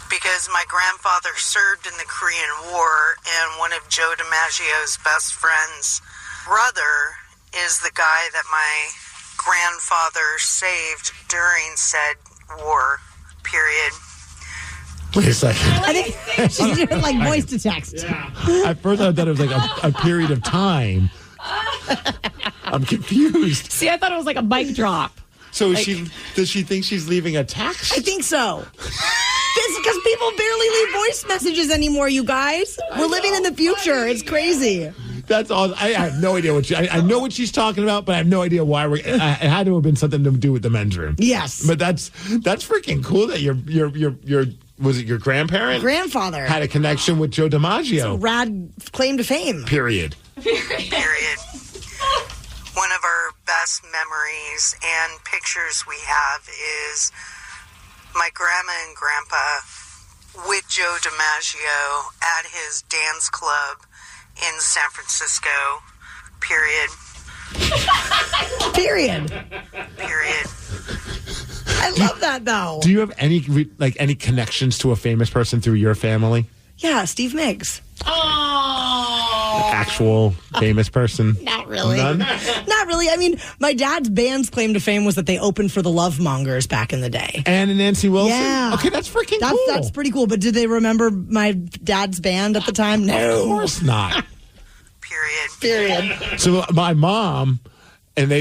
because my grandfather served in the Korean War, and one of Joe DiMaggio's best friends' brother is the guy that my grandfather saved during said war, period. Wait a second. I think she's doing like voice to text. At first, I thought it was like a period of time. I'm confused. See, I thought it was like a mic drop. So Like- does she think she's leaving a text? I think so. This because people barely leave voice messages anymore, you guys. We're living in the future. It's crazy. That's all. I have no idea what I know what she's talking about, but I have no idea why it had to have been something to do with the men's room. Yes. But that's freaking cool that your was it your grandfather had a connection with Joe DiMaggio. Rad claim to fame. Period. Period. One of our best memories and pictures we have is my grandma and grandpa with Joe DiMaggio at his dance club in San Francisco. Period. Period. Period. I love that though. Do you have any connections to a famous person through your family? Yeah, Steve Migs. Actual famous person? Not really. None? Not really. I mean, my dad's band's claim to fame was that they opened for the Love Mongers back in the day. Ann and Nancy Wilson? Yeah. Okay, that's freaking cool. That's pretty cool. But did they remember my dad's band at the time? No. Of course not. Period. So my mom, and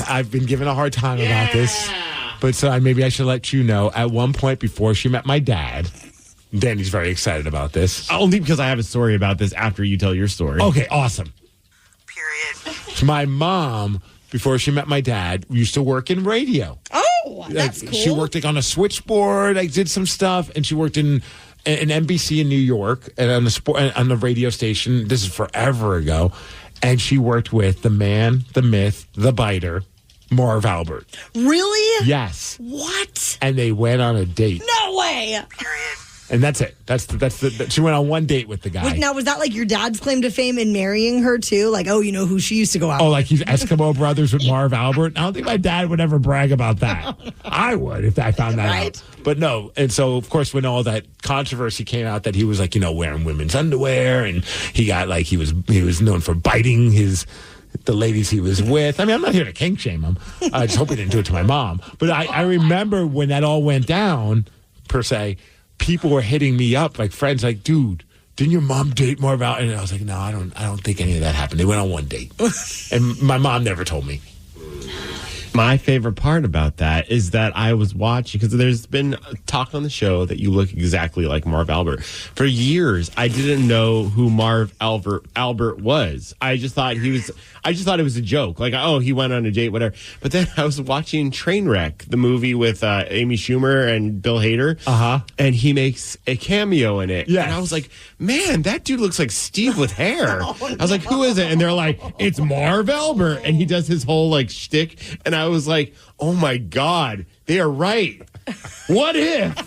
I've been given a hard time about this, but so maybe I should let you know, at one point before she met my dad, Danny's very excited about this. Only because I have a story about this after you tell your story. Okay, awesome. Period. So my mom, before she met my dad, used to work in radio. Oh, that's cool. She worked on a switchboard. I did some stuff, and she worked in an NBC in New York and on the radio station. This is forever ago, and she worked with the man, the myth, the biter, Marv Albert. Really? Yes. What? And they went on a date. No way. Period. And that's it. She went on one date with the guy. Now, was that like your dad's claim to fame in marrying her too? Like, oh, you know who she used to go out with? Oh, like he's Eskimo Brothers with Marv Albert? I don't think my dad would ever brag about that. I would if I found that out. But no. And so, of course, when all that controversy came out that he was like, wearing women's underwear, and he got like, he was known for biting the ladies he was with. I mean, I'm not here to kink shame him. I just hope he didn't do it to my mom. But I remember when that all went down, per se, people were hitting me up, like friends, like, dude, didn't your mom date Marv Albert? And I was like, no, I don't think any of that happened. They went on one date. And my mom never told me. My favorite part about that is that I was watching, because there's been talk on the show that you look exactly like Marv Albert. For years, I didn't know who Marv Albert was. I just thought it was a joke. Like, oh, he went on a date, whatever. But then I was watching Trainwreck, the movie with Amy Schumer and Bill Hader. Uh-huh. And he makes a cameo in it. Yes. And I was like, man, that dude looks like Steve with hair. I was like, who is it? And they're like, it's Marv Albert. And he does his whole like shtick. And I was like, oh my God, they are right. What if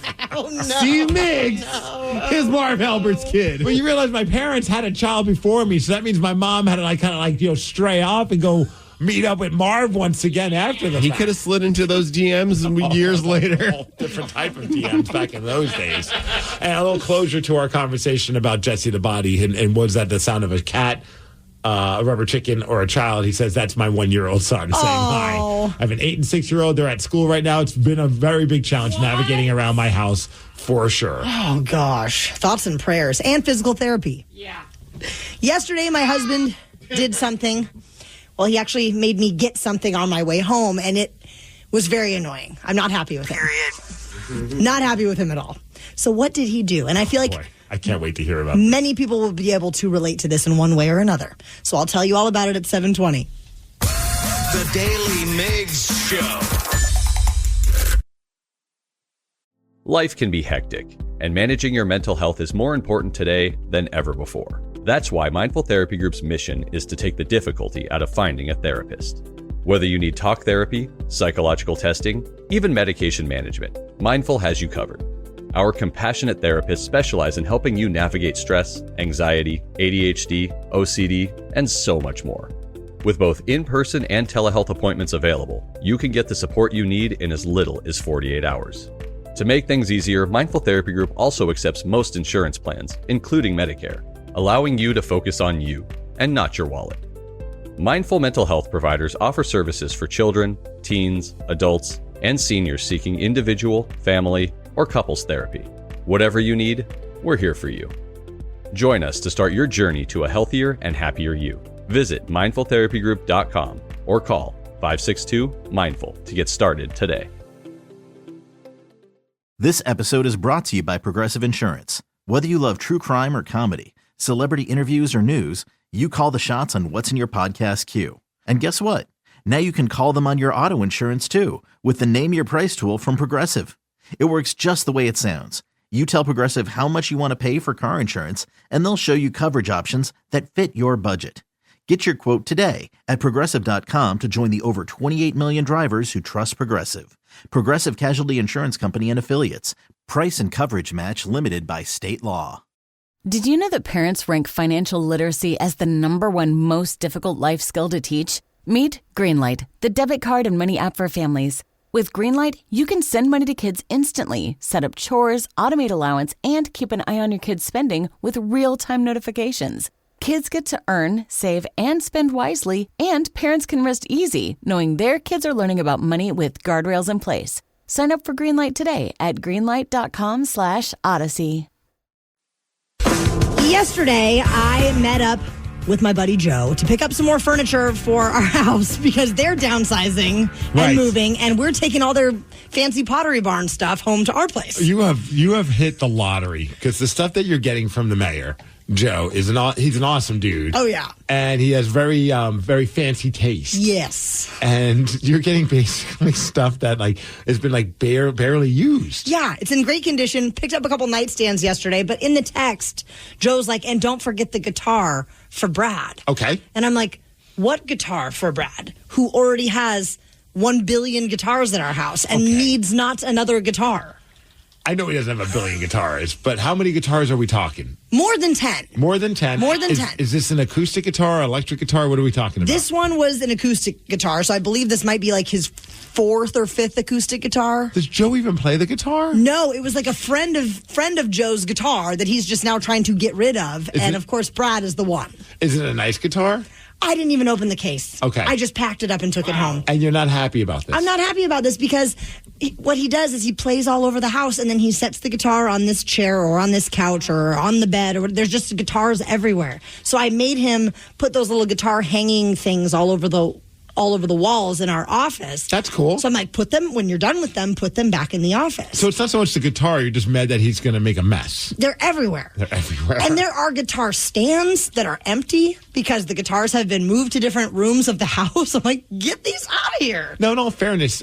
Steve Migs is Marv Albert's kid? Well, you realize my parents had a child before me, so that means my mom had to stray off and go meet up with Marv once again after the He fact. could have slid into those DMs years later. Different type of DMs back in those days. And a little closure to our conversation about Jesse the Body, and was that the sound of a cat, a rubber chicken, or a child? He says, that's my 1-year-old son saying hi. I have an 8 and 6-year-old. They're at school right now. It's been a very big challenge navigating around my house for sure. Oh, gosh. Thoughts and prayers and physical therapy. Yeah. Yesterday, my husband did something. Well, he actually made me get something on my way home, and it was very annoying. I'm not happy with him. Period. Not happy with him at all. So what did he do? And I feel like I can't wait to hear about it. many people will be able to relate to this in one way or another. So I'll tell you all about it at 7:20. The Daily Migs Show. Life can be hectic, and managing your mental health is more important today than ever before. That's why Mindful Therapy Group's mission is to take the difficulty out of finding a therapist. Whether you need talk therapy, psychological testing, even medication management, Mindful has you covered. Our compassionate therapists specialize in helping you navigate stress, anxiety, ADHD, OCD, and so much more. With both in-person and telehealth appointments available, you can get the support you need in as little as 48 hours. To make things easier, Mindful Therapy Group also accepts most insurance plans, including Medicare, allowing you to focus on you and not your wallet. Mindful mental health providers offer services for children, teens, adults, and seniors seeking individual, family, or couples therapy. Whatever you need, we're here for you. Join us to start your journey to a healthier and happier you. Visit mindfultherapygroup.com or call 562-MINDFUL to get started today. This episode is brought to you by Progressive Insurance. Whether you love true crime or comedy, celebrity interviews or news, you call the shots on what's in your podcast queue. And guess what? Now you can call them on your auto insurance too with the Name Your Price tool from Progressive. It works just the way it sounds. You tell Progressive how much you want to pay for car insurance, and they'll show you coverage options that fit your budget. Get your quote today at Progressive.com to join the over 28 million drivers who trust Progressive. Progressive Casualty Insurance Company and Affiliates. Price and coverage match limited by state law. Did you know that parents rank financial literacy as the #1 most difficult life skill to teach? Meet Greenlight, the debit card and money app for families. With Greenlight, you can send money to kids instantly, set up chores, automate allowance, and keep an eye on your kids' spending with real-time notifications. Kids get to earn, save, and spend wisely, and parents can rest easy knowing their kids are learning about money with guardrails in place. Sign up for Greenlight today at greenlight.com/Odyssey. Yesterday, I met up with my buddy Joe to pick up some more furniture for our house because they're downsizing and moving, and we're taking all their fancy Pottery Barn stuff home to our place. You have hit the lottery because the stuff that you're getting from the mayor, Joe, he's an awesome dude. Oh, yeah. And he has very fancy taste. Yes. And you're getting basically stuff that has been barely used. Yeah, it's in great condition. Picked up a couple nightstands yesterday, but in the text, Joe's like, and don't forget the guitar for Brad. Okay. And I'm like, what guitar for Brad, who already has 1 billion guitars at our house and needs not another guitar? I know he doesn't have 1 billion guitars, but how many guitars are we talking? More than 10. More than 10? More than 10. Is this an acoustic guitar, electric guitar? What are we talking about? This one was an acoustic guitar, so I believe this might be like his 4th or 5th acoustic guitar. Does Joe even play the guitar? No, it was like a friend of Joe's guitar that he's just now trying to get rid of, of course, Brad is the one. Is it a nice guitar? I didn't even open the case. Okay. I just packed it up and took it home. And you're not happy about this? I'm not happy about this because what he does is he plays all over the house and then he sets the guitar on this chair or on this couch or on the bed, or there's just guitars everywhere. So I made him put those little guitar hanging things all over the walls in our office. That's cool. So I'm like, when you're done with them, put them back in the office. So it's not so much the guitar, you're just mad that he's going to make a mess. They're everywhere. And there are guitar stands that are empty because the guitars have been moved to different rooms of the house. I'm like, get these out of here. No, in all fairness,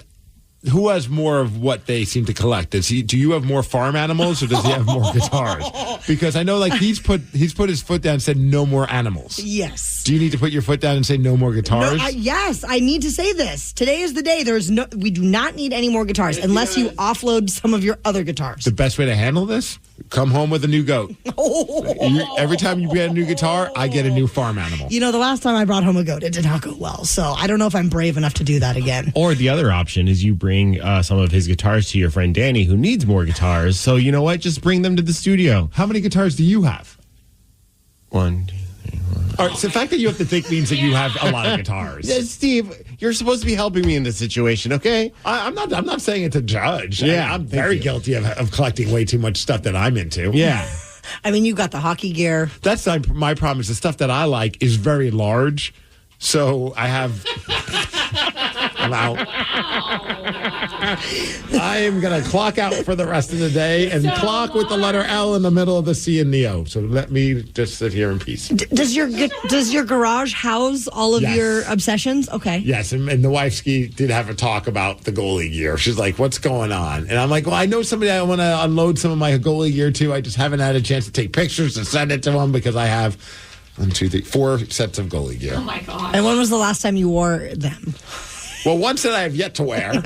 who has more of what they seem to collect? Do you have more farm animals or does he have more guitars? Because I know he's put his foot down and said no more animals. Yes. Do you need to put your foot down and say no more guitars? No, yes, I need to say this. Today is the day. We do not need any more guitars unless you offload some of your other guitars. The best way to handle this? Come home with a new goat. Every time you get a new guitar, I get a new farm animal. You know, the last time I brought home a goat, it did not go well. So I don't know if I'm brave enough to do that again. Or the other option is you bring some of his guitars to your friend Danny, who needs more guitars. So you know what? Just bring them to the studio. How many guitars do you have? 1, 2, 3, 4. All right, so the fact that you have to think means that you have a lot of guitars. Yeah, Steve, you're supposed to be helping me in this situation, okay? I'm not saying it to judge. Yeah, I'm very guilty of collecting way too much stuff that I'm into. Yeah. I mean, you got the hockey gear. That's my problem is the stuff that I like is very large. So I have... I'm out. I am going to clock out for the rest of the day and clock with the letter L in the middle of the C and the O. So let me just sit here in peace. Does your garage house all of your obsessions? Okay. Yes, and the wife did have a talk about the goalie gear. She's like, what's going on? And I'm like, well, I know somebody I want to unload some of my goalie gear to. I just haven't had a chance to take pictures and send it to them because I have 1, 2, 3, 4 sets of goalie gear. Oh, my God. And when was the last time you wore them? Well, one set I have yet to wear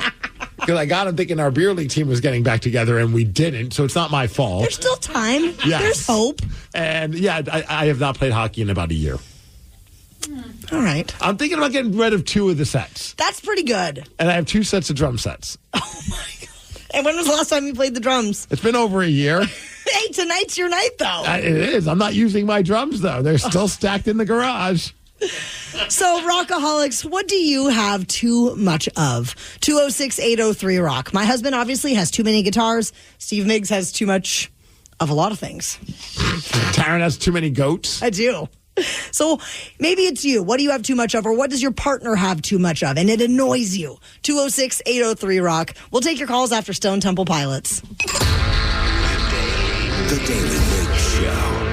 because I got him thinking our beer league team was getting back together and we didn't, so it's not my fault. There's still time. Yes. There's hope. And yeah, I have not played hockey in about a year. All right. I'm thinking about getting rid of 2 of the sets. That's pretty good. And I have 2 sets of drum sets. Oh, my God. And when was the last time you played the drums? It's been over a year. Hey, tonight's your night, though. It is. I'm not using my drums, though. They're still stacked in the garage. So, Rockaholics, what do you have too much of? 206-803-ROCK. My husband obviously has too many guitars. Steve Migs has too much of a lot of things. Taryn has too many goats. I do. So maybe it's you. What do you have too much of, or what does your partner have too much of? And it annoys you. 206-803-ROCK. We'll take your calls after Stone Temple Pilots. The Daily Migs Show.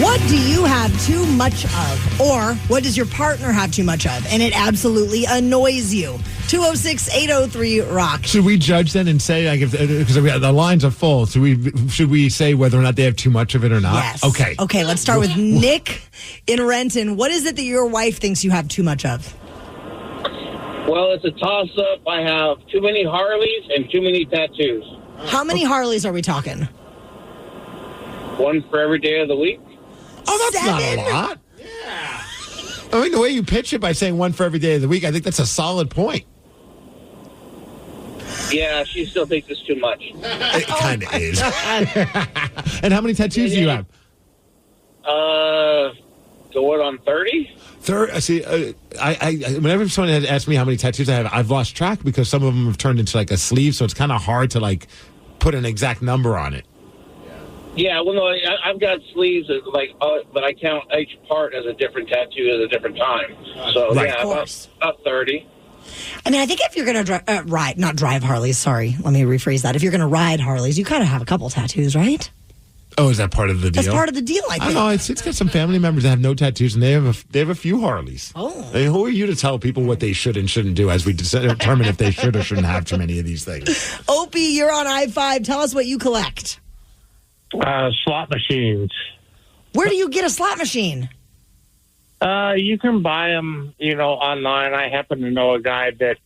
What do you have too much of? Or what does your partner have too much of? And it absolutely annoys you. 206-803-ROCK. Should we judge then and say, like, because the lines are full, so should we say whether or not they have too much of it or not? Yes. Okay. Okay, let's start with Nick in Renton. What is it that your wife thinks you have too much of? Well, it's a toss-up. I have too many Harleys and too many tattoos. How many Harleys are we talking? One for every day of the week. Oh, that's not a lot. Yeah. I mean, the way you pitch it by saying one for every day of the week, I think that's a solid point. Yeah, she still thinks it's too much. It kind of is. And how many tattoos do you have? Going on 30. See, whenever someone had asked me how many tattoos I have, I've lost track because some of them have turned into like a sleeve, so it's kind of hard to like put an exact number on it. Yeah, well, no, I've got sleeves that, but I count each part as a different tattoo at a different time. So Right. yeah, about 30. I mean, I think if you're going to not drive Harleys, sorry, let me rephrase that. If you're going to ride Harleys, you kind of have a couple tattoos, right? Oh, is that part of the deal? That's part of the deal, I I think. know it's got some family members that have no tattoos, and they have a few Harleys. Oh, I mean, who are you to tell people what they should and shouldn't do as we determine if they should or shouldn't have too many of these things? Opie, you're on I-5. Tell us what you collect. Slot machines. Where do you get a slot machine? You can buy them, online. I happen to know a guy that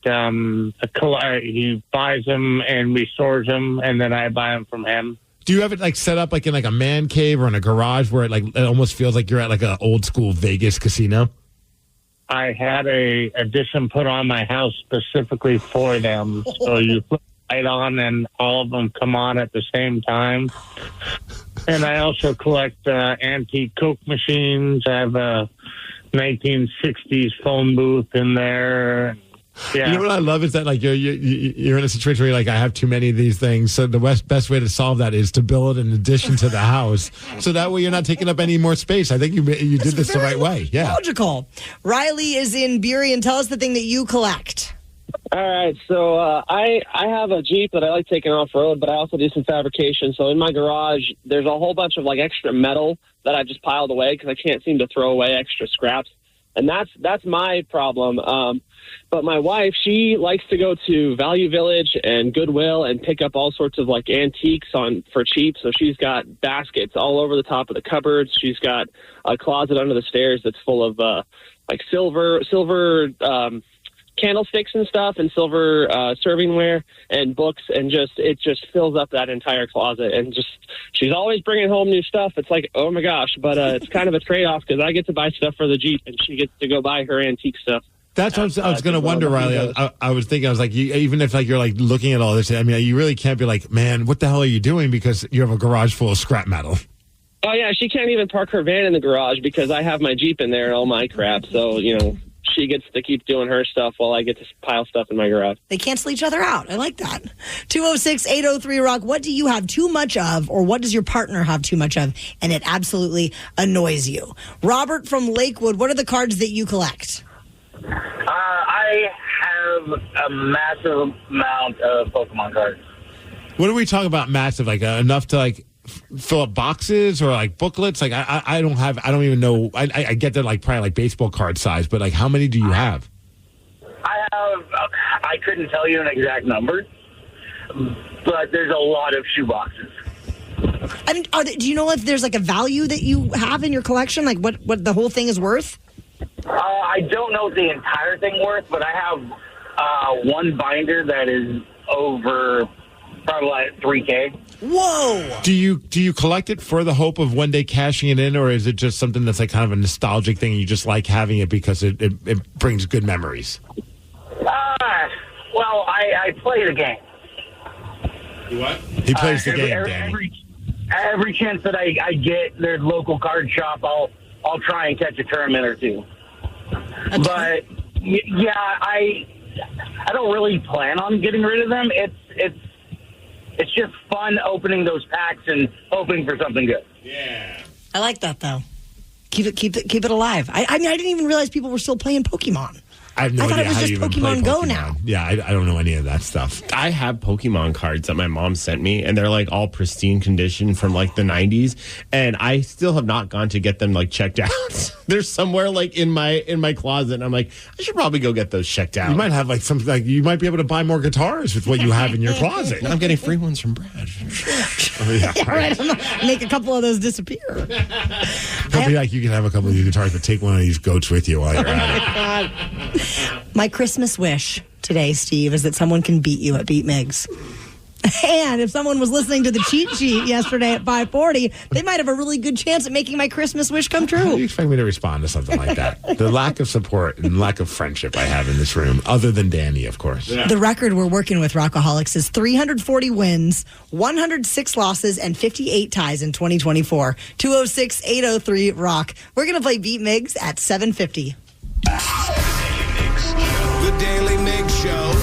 he buys them and restores them, and then I buy them from him. Do you have it like set up like in like a man cave or in a garage where it almost feels like you're at like an old school Vegas casino? I had a addition put on my house specifically for them, so you put the light on and all of them come on at the same time. And I also collect antique Coke machines. I have a 1960s phone booth in there. Yeah. You know what I love is that like you're in a situation where you're like, I have too many of these things. So the best way to solve that is to build an addition to the house, so that way you're not taking up any more space. I think you did this the right way. Yeah, logical. Riley is in Bury, and tell us the thing that you collect. All right, so I have a Jeep that I like taking off road, but I also do some fabrication. So in my garage, there's a whole bunch of like extra metal that I've just piled away because I can't seem to throw away extra scraps, and that's my problem. But my wife, she likes to go to Value Village and Goodwill and pick up all sorts of like antiques for cheap. So she's got baskets all over the top of the cupboards. She's got a closet under the stairs that's full of like silver candlesticks and stuff, and silver servingware and books, and it just fills up that entire closet. And just she's always bringing home new stuff. It's like, oh my gosh, but it's kind of a trade-off because I get to buy stuff for the Jeep and she gets to go buy her antique stuff. That's what I was going to wonder, Riley. I was thinking, I was like, even if like you're like looking at all this, I mean, you really can't be like, man, what the hell are you doing? Because you have a garage full of scrap metal. Oh yeah, she can't even park her van in the garage because I have my Jeep in there and all my crap. So she gets to keep doing her stuff while I get to pile stuff in my garage. They cancel each other out. I like that. 206-803-ROCK. What do you have too much of, or what does your partner have too much of, and it absolutely annoys you? Robert from Lakewood, what are the cards that you collect? I have a massive amount of Pokemon cards. What are we talking about massive? Like enough to like fill up boxes or like booklets? Like I don't even know. I get that like probably like baseball card size, but like how many do you have? I couldn't tell you an exact number, but there's a lot of shoe boxes. I mean, do you know if there's like a value that you have in your collection? Like what the whole thing is worth? I don't know the entire thing worth, but I have one binder that is over probably like $3,000. Whoa! Do you collect it for the hope of one day cashing it in, or is it just something that's like kind of a nostalgic thing and you just like having it because it brings good memories? Well, I play the game. You what? He plays the game, Danny. Every chance that I get their local card shop, I'll try and catch a tournament or two. But yeah, I don't really plan on getting rid of them. It's just fun opening those packs and hoping for something good. Yeah. I like that though. Keep it alive. I mean, I didn't even realize people were still playing Pokemon. I have no idea thought it was how just you even play Pokemon Go now. Yeah, I don't know any of that stuff. I have Pokemon cards that my mom sent me, and they're like all pristine condition from like the 90s, and I still have not gone to get them like checked out. They're somewhere like in my closet, and I'm like, I should probably go get those checked out. You might have like something like you might be able to buy more guitars with what you have in your closet. I'm getting free ones from Brad. Oh, yeah, All right, make a couple of those disappear. Probably like you can have a couple of your guitars, but take one of these goats with you while you're at it. My Christmas wish today, Steve, is that someone can beat you at Beat Migs. And if someone was listening to the cheat sheet yesterday at 5:40, they might have a really good chance at making my Christmas wish come true. How do you expect me to respond to something like that? The lack of support and lack of friendship I have in this room, other than Danny, of course. Yeah. The record we're working with, Rockaholics, is 340 wins, 106 losses, and 58 ties in 2024. 206-803-ROCK. We're going to play Beat Migs at 7:50. The Daily Migs Show.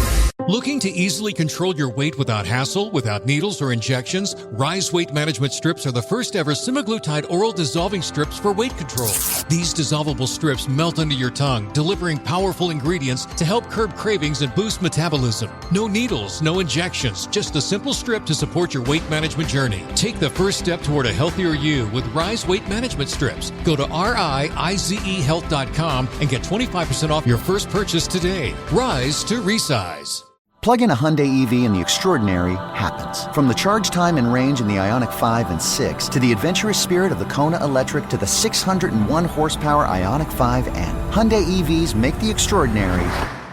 Looking to easily control your weight without hassle, without needles or injections? Rise Weight Management Strips are the first ever semaglutide oral dissolving strips for weight control. These dissolvable strips melt under your tongue, delivering powerful ingredients to help curb cravings and boost metabolism. No needles, no injections, just a simple strip to support your weight management journey. Take the first step toward a healthier you with Rise Weight Management Strips. Go to rizehealth.com and get 25% off your first purchase today. Rise to resize. Plug in a Hyundai EV and the extraordinary happens. From the charge time and range in the Ioniq 5 and 6 to the adventurous spirit of the Kona Electric to the 601 horsepower Ioniq 5N. Hyundai EVs make the extraordinary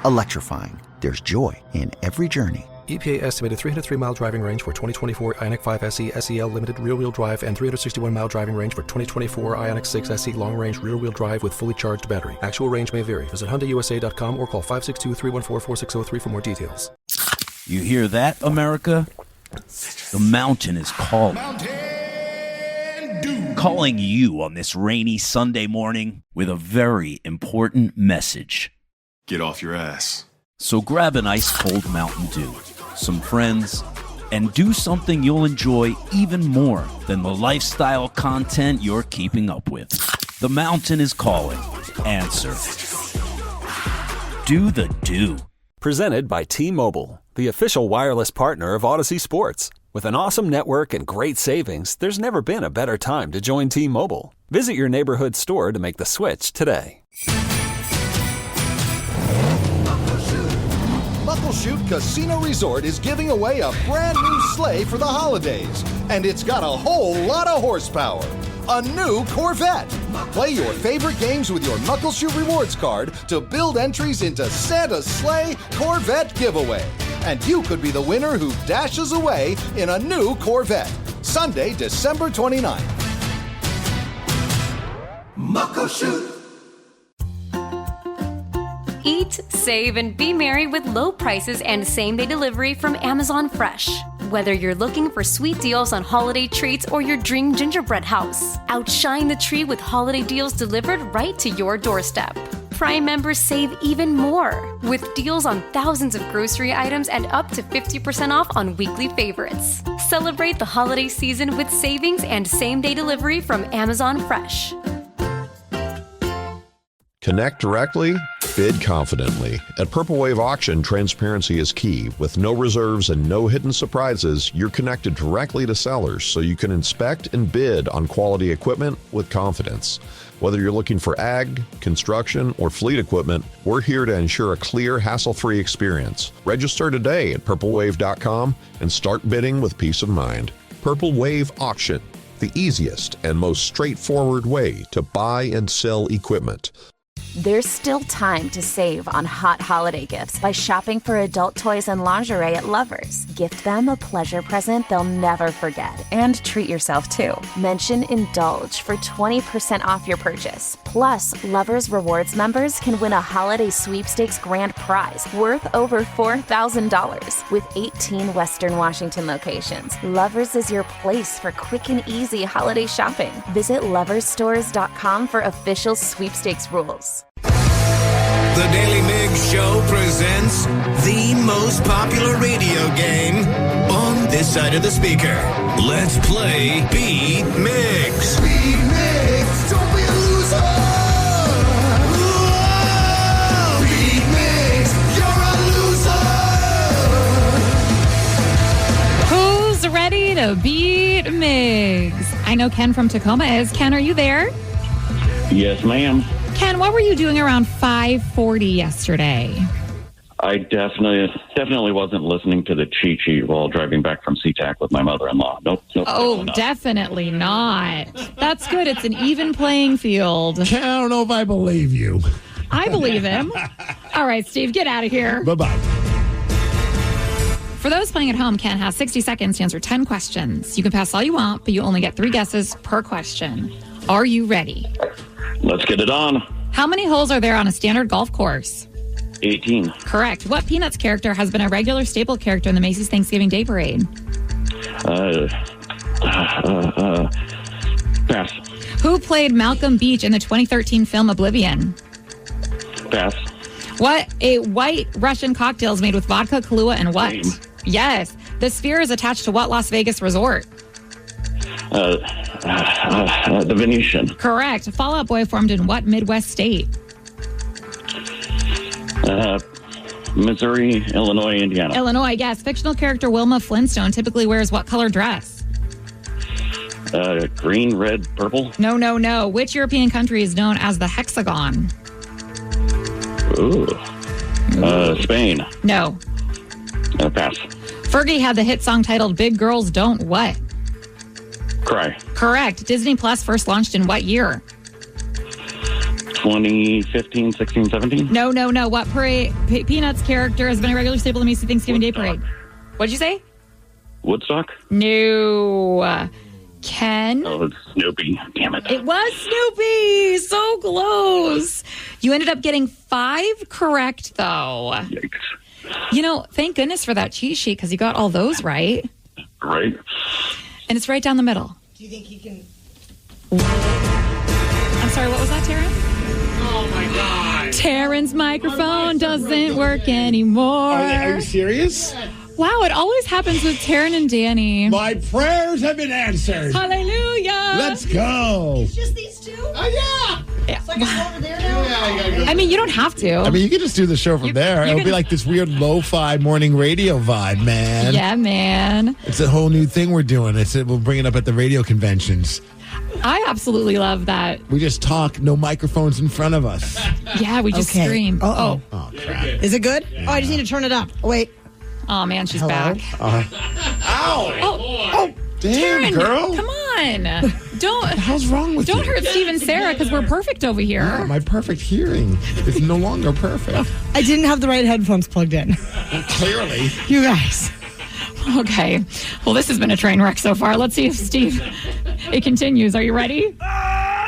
electrifying. There's joy in every journey. EPA estimated 303-mile driving range for 2024 Ioniq 5 SE SEL Limited rear-wheel drive and 361-mile driving range for 2024 Ioniq 6 SE long-range rear-wheel drive with fully charged battery. Actual range may vary. Visit HyundaiUSA.com or call 562-314-4603 for more details. You hear that, America? The mountain is calling. Calling you on this rainy Sunday morning with a very important message. Get off your ass. So grab an ice-cold Mountain Dew, some friends, and do something you'll enjoy even more than the lifestyle content you're keeping up with. The mountain is calling. Answer. Do the do. Presented by T-Mobile, the official wireless partner of Odyssey Sports. With an awesome network and great savings, there's never been a better time to join T-Mobile. Visit your neighborhood store to make the switch today. Muckleshoot Casino Resort is giving away a brand new sleigh for the holidays, and it's got a whole lot of horsepower. A new Corvette. Play your favorite games with your Muckleshoot Rewards card to build entries into Santa's Sleigh Corvette giveaway. And you could be the winner who dashes away in a new Corvette. Sunday, December 29th. Muckleshoot. Eat, save, and be merry with low prices and same-day delivery from Amazon Fresh. Whether you're looking for sweet deals on holiday treats or your dream gingerbread house, outshine the tree with holiday deals delivered right to your doorstep. Prime members save even more with deals on thousands of grocery items and up to 50% off on weekly favorites. Celebrate the holiday season with savings and same-day delivery from Amazon Fresh. Connect directly, bid confidently. At Purple Wave Auction, transparency is key. With no reserves and no hidden surprises, you're connected directly to sellers so you can inspect and bid on quality equipment with confidence. Whether you're looking for ag, construction, or fleet equipment, we're here to ensure a clear, hassle-free experience. Register today at purplewave.com and start bidding with peace of mind. Purple Wave Auction, the easiest and most straightforward way to buy and sell equipment. There's still time to save on hot holiday gifts by shopping for adult toys and lingerie at Lovers. Gift them a pleasure present they'll never forget. And treat yourself too. Mention Indulge for 20% off your purchase. Plus, Lovers Rewards members can win a holiday sweepstakes grand prize worth over $4,000 with 18 Western Washington locations. Lovers is your place for quick and easy holiday shopping. Visit loversstores.com for official sweepstakes rules. The Daily Migs Show presents the most popular radio game on this side of the speaker. Let's play Beat Migs. Beat Migs, don't be a loser. I know Ken from Tacoma is. Ken, are you there? Yes, ma'am. Ken, what were you doing around 5:40 yesterday? I definitely wasn't listening to the cheat sheet while driving back from SeaTac with my mother-in-law. Nope. Oh, definitely not. That's good. It's an even playing field. Ken, I don't know if I believe you. I believe him. All right, Steve, get out of here. Bye-bye. For those playing at home, Ken has 60 seconds to answer 10 questions. You can pass all you want, but you only get 3 guesses per question. Are you ready? Let's get it on. How many holes are there on a standard golf course? 18. Correct. What Peanuts character has been a regular staple character in the Macy's Thanksgiving Day Parade? Pass. Who played Malcolm Beach in the 2013 film Oblivion? Pass. What a white Russian cocktail is made with vodka, Kahlua, and what? Cream. Yes. The Sphere is attached to what Las Vegas resort? The Venetian. Correct. Fall Out Boy formed in what Midwest state? Missouri, Illinois, Indiana. Illinois, yes. Fictional character Wilma Flintstone typically wears what color dress? Green, red, purple. No. Which European country is known as the hexagon? Ooh. Spain. No. Pass. Fergie had the hit song titled Big Girls Don't What? Cry. Correct. Disney Plus first launched in what year? 2015, 16, 17. No. What Peanuts character has been a regular staple of the Macy's Thanksgiving Day Parade? What'd you say? Woodstock. No. Ken? Oh, it's Snoopy. Damn it. It was Snoopy. So close. You ended up getting 5 correct, though. Yikes. You know, thank goodness for that cheat sheet because you got all those right. Right. And it's right down the middle. Do you think he can... I'm sorry, what was that, Taryn? Oh, my God. Taryn's microphone doesn't work anymore. Are you serious? Wow, it always happens with Taryn and Danny. My prayers have been answered. Hallelujah. Let's go. It's just these two? Oh, yeah. So I can go over there now? I mean, you don't have to. I mean, you can just do the show from there. It'll be like this weird lo-fi morning radio vibe, man. Yeah, man. It's a whole new thing we're doing. We'll bring it up at the radio conventions. I absolutely love that. We just talk, no microphones in front of us. Yeah, we just scream. Uh-oh. Oh, crap. Is it good? Oh, I just need to turn it up. Oh, wait. Oh, man, she's Hello? back. Ow! Oh, damn, Taryn, girl. come on. Don't. What the hell's wrong with you? Don't hurt Steve and Sarah because we're perfect over here. Yeah, my perfect hearing is no longer perfect. I didn't have the right headphones plugged in. Clearly. You guys. Okay. Well, this has been a train wreck so far. Let's see if it continues. Are you ready?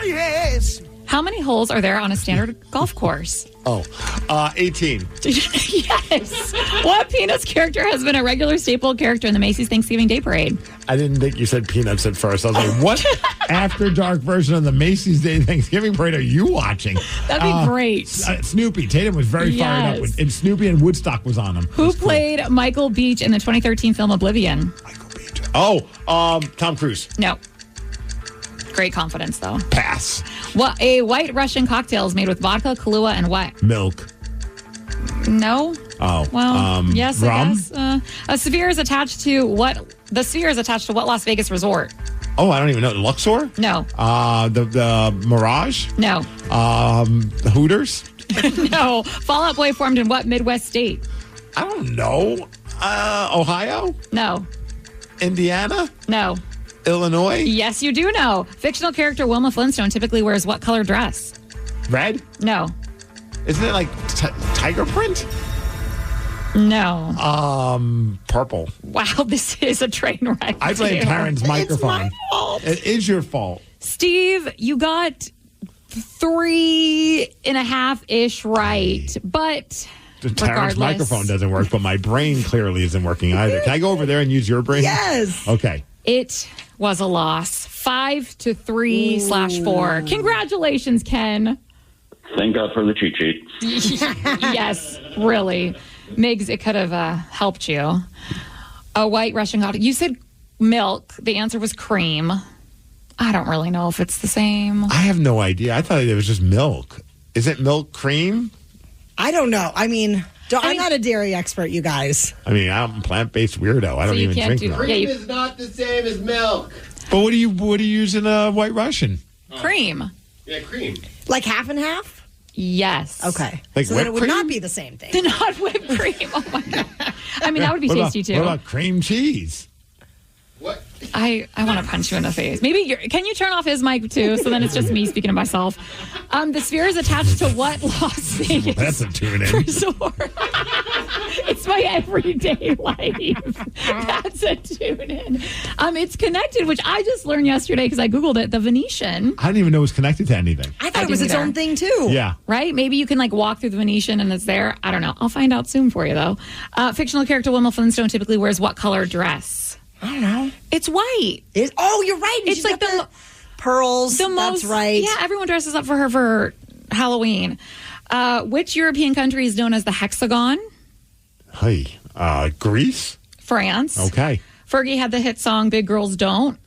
Yes. How many holes are there on a standard golf course? 18. Yes. What Peanuts character has been a regular staple character in the Macy's Thanksgiving Day Parade? I didn't think you said Peanuts at first. I was like, what after dark version of the Macy's Day Thanksgiving Parade are you watching? That'd be great. Snoopy. Tatum was very fired up. And Snoopy and Woodstock was on him. Who played Michael Beach in the 2013 film Oblivion? Michael Beach. Tom Cruise. No. Great confidence, though. Pass. What a white Russian cocktail is made with vodka, Kahlua, and what? Milk. No. Oh. Well, yes, rum? I guess. A sphere is attached to what? The sphere is attached to what Las Vegas resort? Oh, I don't even know. Luxor? No. The Mirage? No. Hooters? No. Fall Out Boy formed in what Midwest state? I don't know. Ohio? No. Indiana? No. Illinois? Yes, you do know. Fictional character Wilma Flintstone typically wears what color dress? Red? No. Isn't it like tiger print? No. Purple. Wow, this is a train wreck. I blame Taryn's microphone. It's my fault. It is your fault. Steve, you got 3.5-ish right, but Taryn's microphone doesn't work, but my brain clearly isn't working either. Can I go over there and use your brain? Yes. Okay. It was a loss. 5-3/4. Congratulations, Ken. Thank God for the cheat sheet. Yes, really. Migs, it could have helped you. A white Russian cocktail. You said milk. The answer was cream. I don't really know if it's the same. I have no idea. I thought it was just milk. Is it milk cream? I don't know. I mean, I'm not a dairy expert, you guys. I mean, I'm a plant-based weirdo. I don't even drink milk. Cream is not the same as milk. But what are you using a White Russian? Cream. Yeah, cream. Like half and half? Yes. Okay. Like so then it whipped would cream? not be the same thing. Not whipped cream. Oh my God. I mean, that would be What tasty about, too. What about cream cheese? I want to punch you in the face. Maybe can you turn off his mic too? So then it's just me speaking to myself. The sphere is attached to what Las Vegas? Well, that's a tune in. Resort. It's my everyday life. That's a tune in. It's connected, which I just learned yesterday because I Googled it. The Venetian. I didn't even know it was connected to anything. I thought it was its own thing too. Yeah. Right? Maybe you can like walk through the Venetian and it's there. I don't know. I'll find out soon for you though. Fictional character Wilma Flintstone typically wears what color dress? I don't know. It's white. Oh, you're right. It's like the pearls. That's right. Yeah, everyone dresses up for her for Halloween. Which European country is known as the hexagon? Hey, Greece? France. Okay. Fergie had the hit song Big Girls Don't.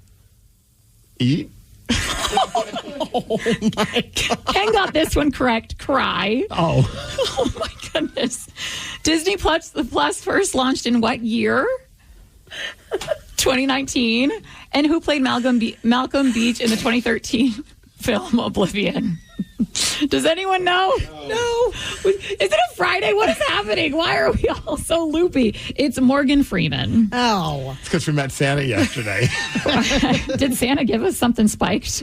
Eat? Oh, my God. Ken got this one correct. Cry. Oh. Oh, my goodness. Disney Plus first launched in what year? 2019. And who played Malcolm Beach in the 2013 film Oblivion? Does anyone know? No. Is it a Friday? What is happening? Why are we all so loopy? It's Morgan Freeman. Oh. It's because we met Santa yesterday. Did Santa give us something spiked?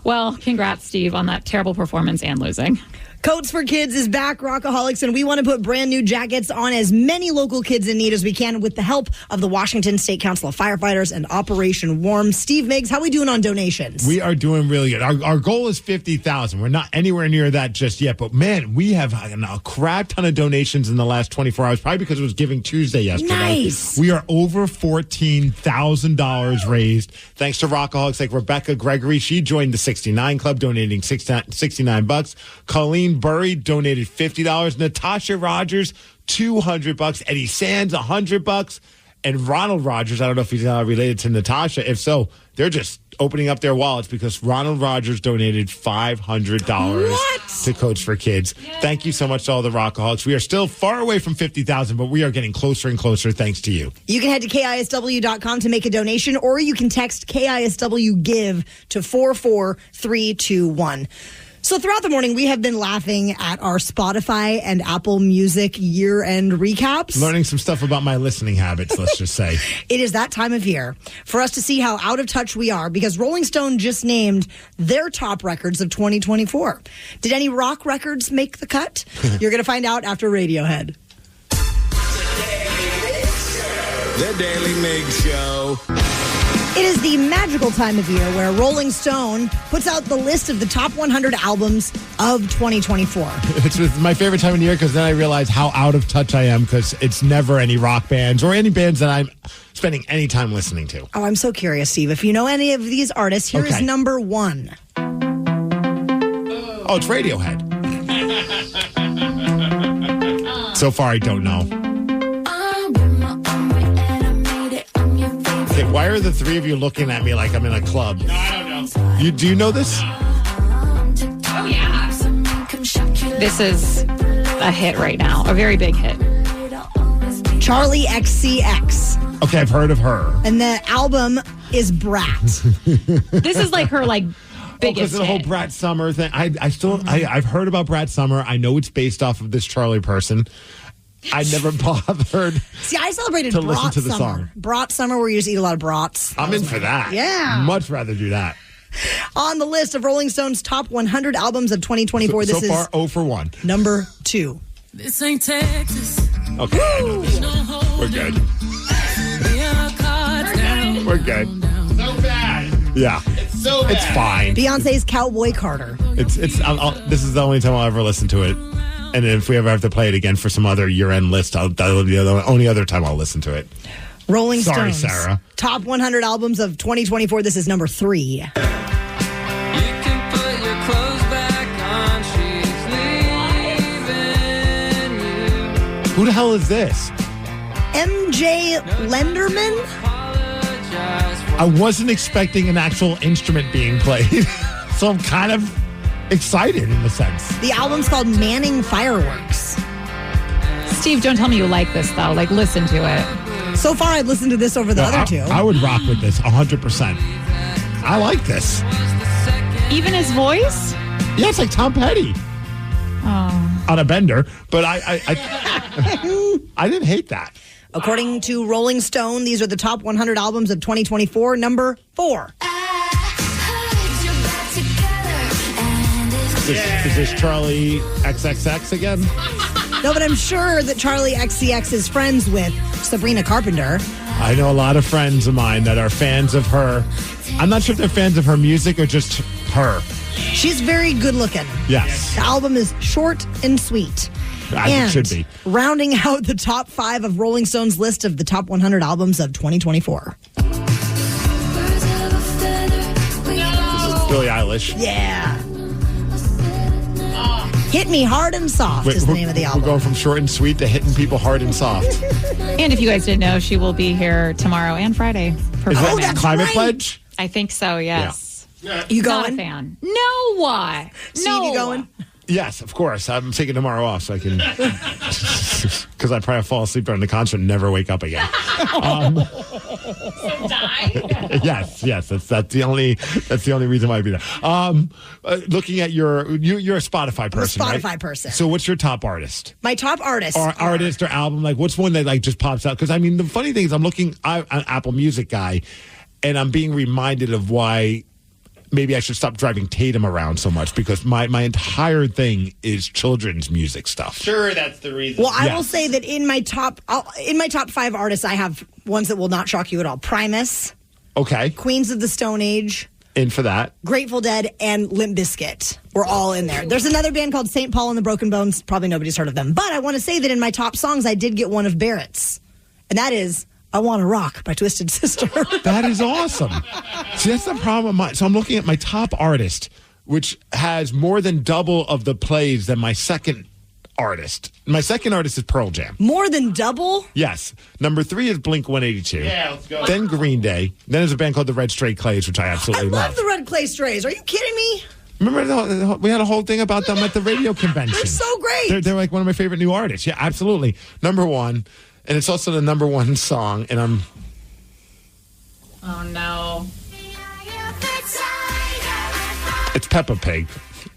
Well, congrats, Steve, on that terrible performance and losing. Coats for Kids is back, Rockaholics, and we want to put brand new jackets on as many local kids in need as we can with the help of the Washington State Council of Firefighters and Operation Warm. Steve Migs, how are we doing on donations? We are doing really good. Our goal is 50,000. We're not anywhere near that just yet, but man, we have a crap ton of donations in the last 24 hours, probably because it was Giving Tuesday yesterday. Nice. We are over $14,000 raised thanks to Rockaholics like Rebecca Gregory. She joined the 69 Club, donating $69. Colleen Burry donated $50. Natasha Rogers, $200. Eddie Sands, $100. And Ronald Rogers, I don't know if he's related to Natasha. If so, they're just opening up their wallets because Ronald Rogers donated $500 to Coach for Kids. Yay. Thank you so much to all the Rockaholics. We are still far away from 50,000, but we are getting closer and closer thanks to you. You can head to KISW.com to make a donation, or you can text KISW GIVE to 44321. So throughout the morning, we have been laughing at our Spotify and Apple Music year-end recaps. Learning some stuff about my listening habits, let's just say. It is that time of year for us to see how out of touch we are because Rolling Stone just named their top records of 2024. Did any rock records make the cut? You're going to find out after Radiohead. The Daily Migs Show. It is the magical time of year where Rolling Stone puts out the list of the top 100 albums of 2024. It's my favorite time of the year because then I realize how out of touch I am because it's never any rock bands or any bands that I'm spending any time listening to. Oh, I'm so curious, Steve. If you know any of these artists, here is number one. Oh, it's Radiohead. So far, I don't know. Okay, why are the three of you looking at me like I'm in a club? No, I don't know. Do you know this? Oh, yeah. This is a hit right now. A very big hit. Charlie XCX. Okay, I've heard of her. And the album is Brat. This is like her biggest because of the whole Brat Summer thing. I've heard about Brat Summer. I know it's based off of this Charlie person. I never bothered. See, I celebrated to Brat listen to the Summer. song. Brat Summer, where you just eat a lot of brats. I'm in for that. Yeah. Much rather do that. On the list of Rolling Stone's top 100 albums of 2024, this so far, is 0 for 1. Number 2. This ain't Texas. Okay, I know this one. We're good. We're good. So bad. Yeah. It's so bad. It's fine. Beyonce's Cowboy Carter. This is the only time I'll ever listen to it. And if we ever have to play it again for some other year-end list, that'll be the only other time I'll listen to it. Rolling Sorry, Stones. Sarah. Top 100 albums of 2024. This is number 3. Who the hell is this? MJ Lenderman? I wasn't expecting an actual instrument being played. So I'm kind of excited in a sense. The album's called Manning Fireworks. Steve, don't tell me you like this, though. Listen to it. So far, I've listened to this over the other two. I would rock with this 100%. I like this. Even his voice? Yeah, it's like Tom Petty Oh. on a bender, but I didn't hate that. According to Rolling Stone, these are the top 100 albums of 2024. Number 4. Is this Charlie XXX again? No, but I'm sure that Charlie XCX is friends with Sabrina Carpenter. I know a lot of friends of mine that are fans of her. I'm not sure if they're fans of her music or just her. She's very good looking. Yes. The album is short and sweet. As it should be. Rounding out the top 5 of Rolling Stone's list of the top 100 albums of 2024. This is Billie Eilish. Yeah. Hit Me Hard and Soft is the name of the album. We're going from short and sweet to hitting people hard and soft. And if you guys didn't know, she will be here tomorrow and Friday. Is that Climate Pledge? I think so, yes. Yeah. You going? Not a fan. No, why? Steve, you going? Yes, of course. I'm taking tomorrow off so I can, because I probably fall asleep during the concert and never wake up again. Yes. That's the only reason why I'd be there. Looking at you're a Spotify person. I'm a Spotify right? person. So what's your top artist? My top artist. Or artist or album? Like what's one that like just pops out? Because I mean the funny thing is I'm an Apple Music guy, and I'm being reminded of why. Maybe I should stop driving Tatum around so much because my entire thing is children's music stuff. Sure, that's the reason. Well, I will say that in my top 5 artists, I have ones that will not shock you at all. Primus. Okay. Queens of the Stone Age. In for that. Grateful Dead and Limp Bizkit. We're all in there. There's another band called St. Paul and the Broken Bones. Probably nobody's heard of them. But I want to say that in my top songs, I did get one of Barrett's. And that is I Want to Rock by Twisted Sister. That is awesome. See, that's the problem. So I'm looking at my top artist, which has more than double of the plays than my second artist. My second artist is Pearl Jam. More than double? Yes. Number 3 is Blink-182. Yeah, let's go. Then Green Day. Then there's a band called the Red Stray Clays, which I absolutely I love the Red Clay Strays. Are you kidding me? Remember, we had a whole thing about them at the radio convention. They're so great. They're like one of my favorite new artists. Yeah, absolutely. Number 1. And it's also the number 1 song. And I'm... Oh, no. It's Peppa Pig.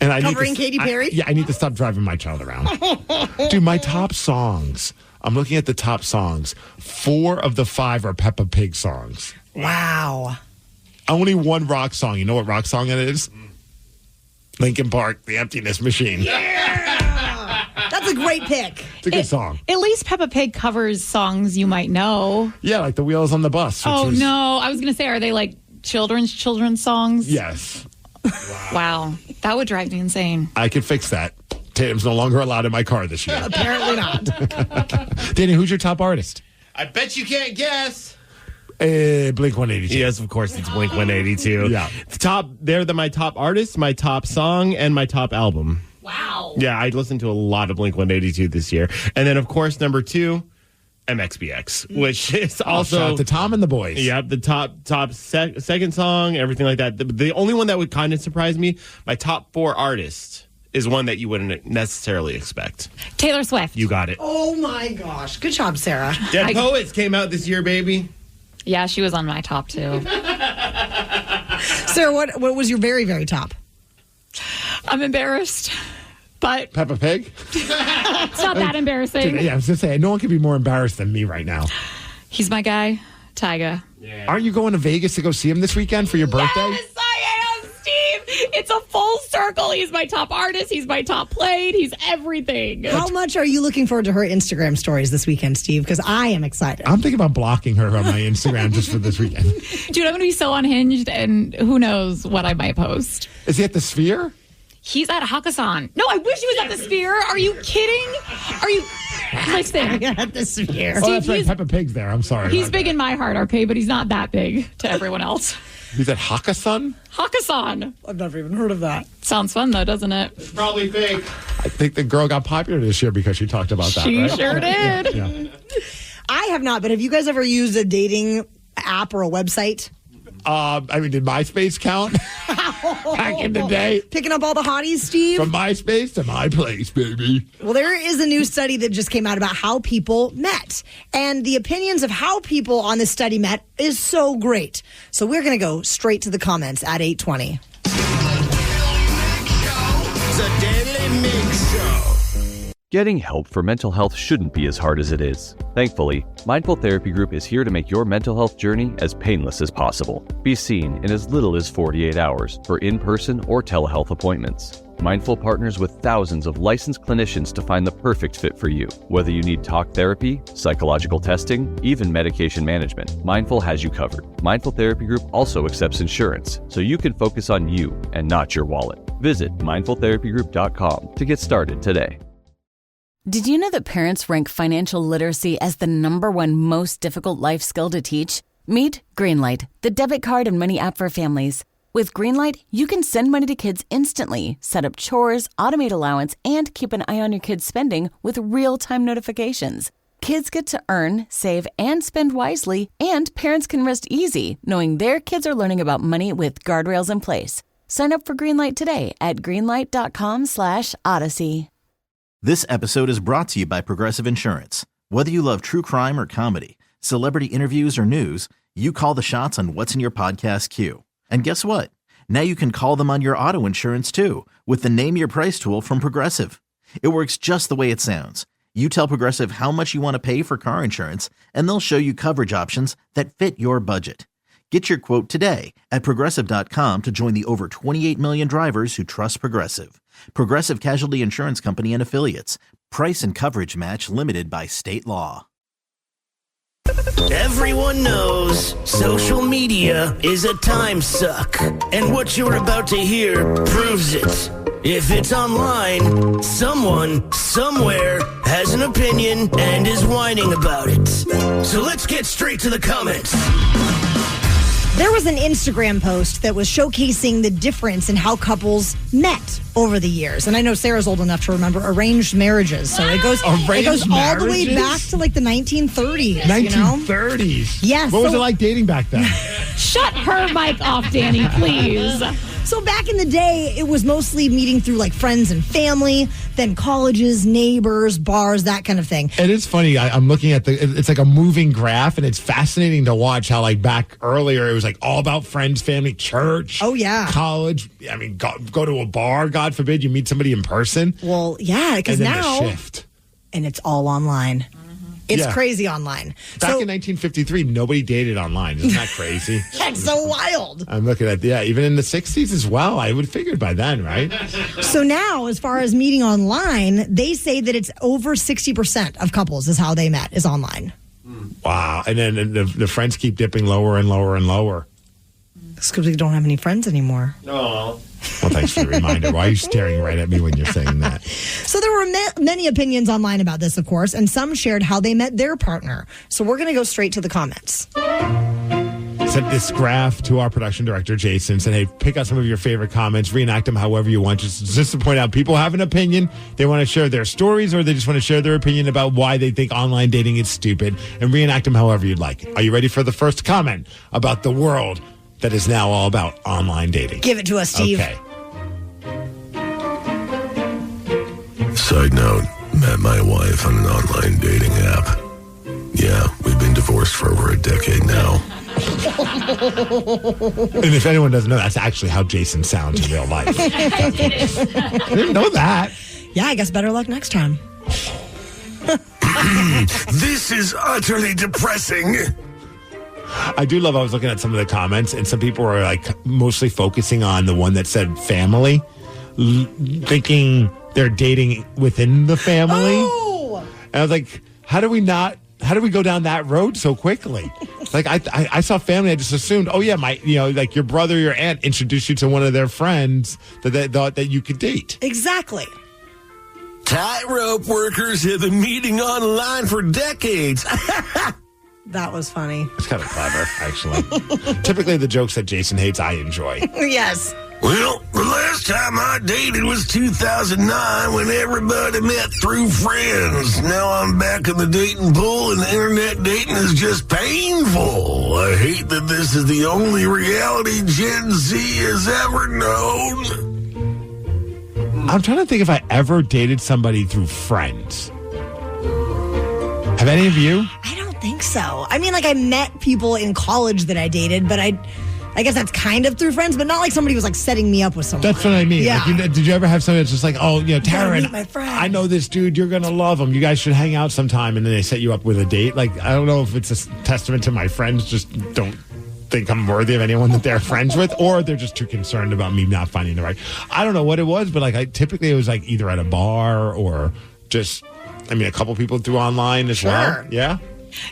And I Covering need to, Katy Perry? I need to stop driving my child around. Dude, my top songs. I'm looking at the top songs. 4 of the 5 are Peppa Pig songs. Wow. Only 1 rock song. You know what rock song it is? Linkin Park, The Emptiness Machine. That's a great pick. It's a good song. At least Peppa Pig covers songs you might know. Yeah, like The Wheels on the Bus. Oh, no. I was going to say, are they like children's songs? Yes. Wow. That would drive me insane. I can fix that. Tatum's no longer allowed in my car this year. Apparently not. Danny, who's your top artist? I bet you can't guess. Blink-182. Yes, of course, it's Blink-182. Yeah. They're my top artist, my top song, and my top album. Wow. Yeah, I listened to a lot of Blink-182 this year. And then, of course, number 2, MXPX, which is also... Shout out to Tom and the boys. Yep, the top second song, everything like that. The only one that would kind of surprise me, my top 4 artists, is one that you wouldn't necessarily expect. Taylor Swift. You got it. Oh, my gosh. Good job, Sarah. Dead Poets came out this year, baby. Yeah, she was on my top 2. Sarah, what was your very, very top? I'm embarrassed, but... Peppa Pig? It's not that embarrassing. Yeah, I was going to say, no one can be more embarrassed than me right now. He's my guy, Tyga. Yeah. Aren't you going to Vegas to go see him this weekend for your birthday? Yes, I am, Steve. It's a full circle. He's my top artist. He's my top played. He's everything. How much are you looking forward to her Instagram stories this weekend, Steve? Because I am excited. I'm thinking about blocking her on my Instagram just for this weekend. Dude, I'm going to be so unhinged, and who knows what I might post. Is he at the Sphere? He's at Hakkasan. No, I wish he was at the Sphere. Are you kidding? Are you... Listen. At the Sphere. Oh, that's right. Peppa Pig's there. I'm sorry. He's big in my heart, okay? But he's not that big to everyone else. He's at Hakkasan? Hakkasan. I've never even heard of that. Sounds fun, though, doesn't it? It's probably fake. I think the girl got popular this year because she talked about that, She right? sure did. Yeah. I have not, but have you guys ever used a dating app or a website? I mean, did MySpace count? Back in the day. Picking up all the hotties, Steve? From MySpace to my place, baby. Well, there is a new study that just came out about how people met. And the opinions of how people on this study met is so great. So we're going to go straight to the comments at 8:20. The Daly Migs Show. Getting help for mental health shouldn't be as hard as it is. Thankfully, Mindful Therapy Group is here to make your mental health journey as painless as possible. Be seen in as little as 48 hours for in-person or telehealth appointments. Mindful partners with thousands of licensed clinicians to find the perfect fit for you. Whether you need talk therapy, psychological testing, even medication management, Mindful has you covered. Mindful Therapy Group also accepts insurance, so you can focus on you and not your wallet. Visit mindfultherapygroup.com to get started today. Did you know that parents rank financial literacy as the #1 most difficult life skill to teach? Meet Greenlight, the debit card and money app for families. With Greenlight, you can send money to kids instantly, set up chores, automate allowance, and keep an eye on your kids' spending with real-time notifications. Kids get to earn, save, and spend wisely, and parents can rest easy knowing their kids are learning about money with guardrails in place. Sign up for Greenlight today at greenlight.com/Odyssey. This episode is brought to you by Progressive Insurance. Whether you love true crime or comedy, celebrity interviews or news, you call the shots on what's in your podcast queue. And guess what? Now you can call them on your auto insurance too with the Name Your Price tool from Progressive. It works just the way it sounds. You tell Progressive how much you want to pay for car insurance, and they'll show you coverage options that fit your budget. Get your quote today at Progressive.com to join the over 28 million drivers who trust Progressive. Progressive Casualty Insurance Company and Affiliates. Price and coverage match limited by state law. Everyone knows social media is a time suck. And what you're about to hear proves it. If it's online, someone, somewhere, has an opinion and is whining about it. So let's get straight to the comments. There was an Instagram post that was showcasing the difference in how couples met over the years. And I know Sarah's old enough to remember arranged marriages. So it goes all the way back to like the 1930s. 1930s? Yes. What was it like dating back then? Shut her mic off, Danny, please. So back in the day, it was mostly meeting through like friends and family, then colleges, neighbors, bars, that kind of thing. It is funny. I'm looking at it's like a moving graph, and it's fascinating to watch how like back earlier it was like all about friends, family, church. Oh, yeah. College. I mean, go to a bar, God forbid you meet somebody in person. Well, yeah, because now. The shift. And it's all online. It's crazy online. Back in 1953, nobody dated online. Isn't that crazy? That's so wild. I'm looking at, even in the 60s as well. I would have figured by then, right? So now, as far as meeting online, they say that it's over 60% of couples is how they met, is online. Wow. And then the friends keep dipping lower and lower and lower. It's because we don't have any friends anymore. No. Well, thanks for the reminder. Why are you staring right at me when you're saying that? So there were many opinions online about this, of course, and some shared how they met their partner. So we're going to go straight to the comments. Sent this graph to our production director, Jason, said, hey, pick out some of your favorite comments, reenact them however you want. Just to point out, people have an opinion. They want to share their stories, or they just want to share their opinion about why they think online dating is stupid, and reenact them however you'd like. Are you ready for the first comment about the world that is now all about online dating? Give it to us, Steve. Okay. Side note, met my wife on an online dating app. Yeah, we've been divorced for over a decade now. And if anyone doesn't know, that's actually how Jason sounds in real life. I didn't know that. Yeah, I guess better luck next time. This is utterly depressing. I do love, I was looking at some of the comments, and some people were like mostly focusing on the one that said family, thinking they're dating within the family. Oh! And I was like, how do we go down that road so quickly? Like I saw family, I just assumed, oh yeah, like your brother, your aunt introduced you to one of their friends that they thought that you could date. Exactly. Tightrope workers have been meeting online for decades. That was funny. It's kind of clever, actually. Typically, the jokes that Jason hates, I enjoy. Yes. Well, the last time I dated was 2009 when everybody met through friends. Now I'm back in the dating pool and internet dating is just painful. I hate that this is the only reality Gen Z has ever known. I'm trying to think if I ever dated somebody through friends. Have any of you? I don't think so. I mean, like, I met people in college that I dated, but I guess that's kind of through friends, but not like somebody was like setting me up with someone. That's what I mean. Yeah. Like, did you ever have somebody that's just like, oh, you know, Tara, meet my friend. I know this dude, you're going to love him. You guys should hang out sometime. And then they set you up with a date. Like, I don't know if it's a testament to my friends just don't think I'm worthy of anyone that they're friends with, or they're just too concerned about me not finding the right. I don't know what it was, but like typically it was like either at a bar or just, I mean, a couple people through online as well. Yeah.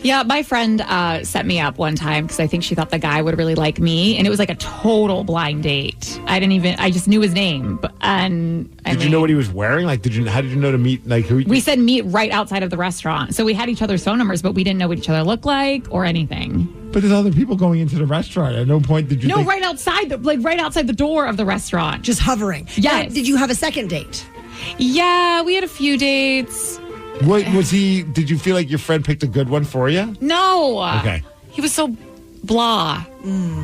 Yeah, my friend set me up one time because I think she thought the guy would really like me, and it was like a total blind date. I just knew his name. Did you know what he was wearing? Like, how did you know to meet? Like, who? We said meet right outside of the restaurant. So we had each other's phone numbers, but we didn't know what each other looked like or anything. But there's other people going into the restaurant. At no point did you think... right outside the door of the restaurant. Just hovering. Yes. Now, did you have a second date? Yeah, we had a few dates. What was he? Did you feel like your friend picked a good one for you? No. Okay. He was so blah.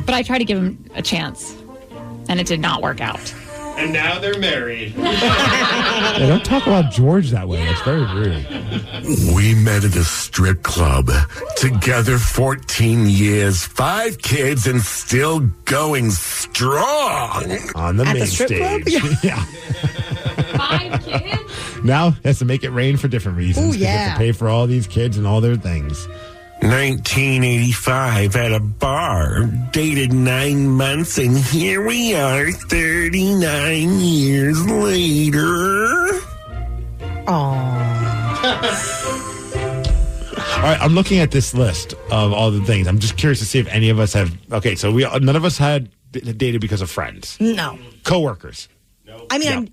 But I tried to give him a chance, and it did not work out. And now they're married. Yeah, don't talk about George that way. That's very rude. We met at a strip club. Together 14 years, 5 kids, and still going strong. On the At main the strip stage. club? Yeah. 5 kids? Now has to make it rain for different reasons. Ooh, 'cause you have yeah. to pay for all these kids and all their things. 1985 at a bar. Dated 9 months, and here we are 39 years later. All right, I'm looking at this list of all the things. I'm just curious to see if any of us have. Okay, so none of us had dated because of friends. No. Coworkers. I mean,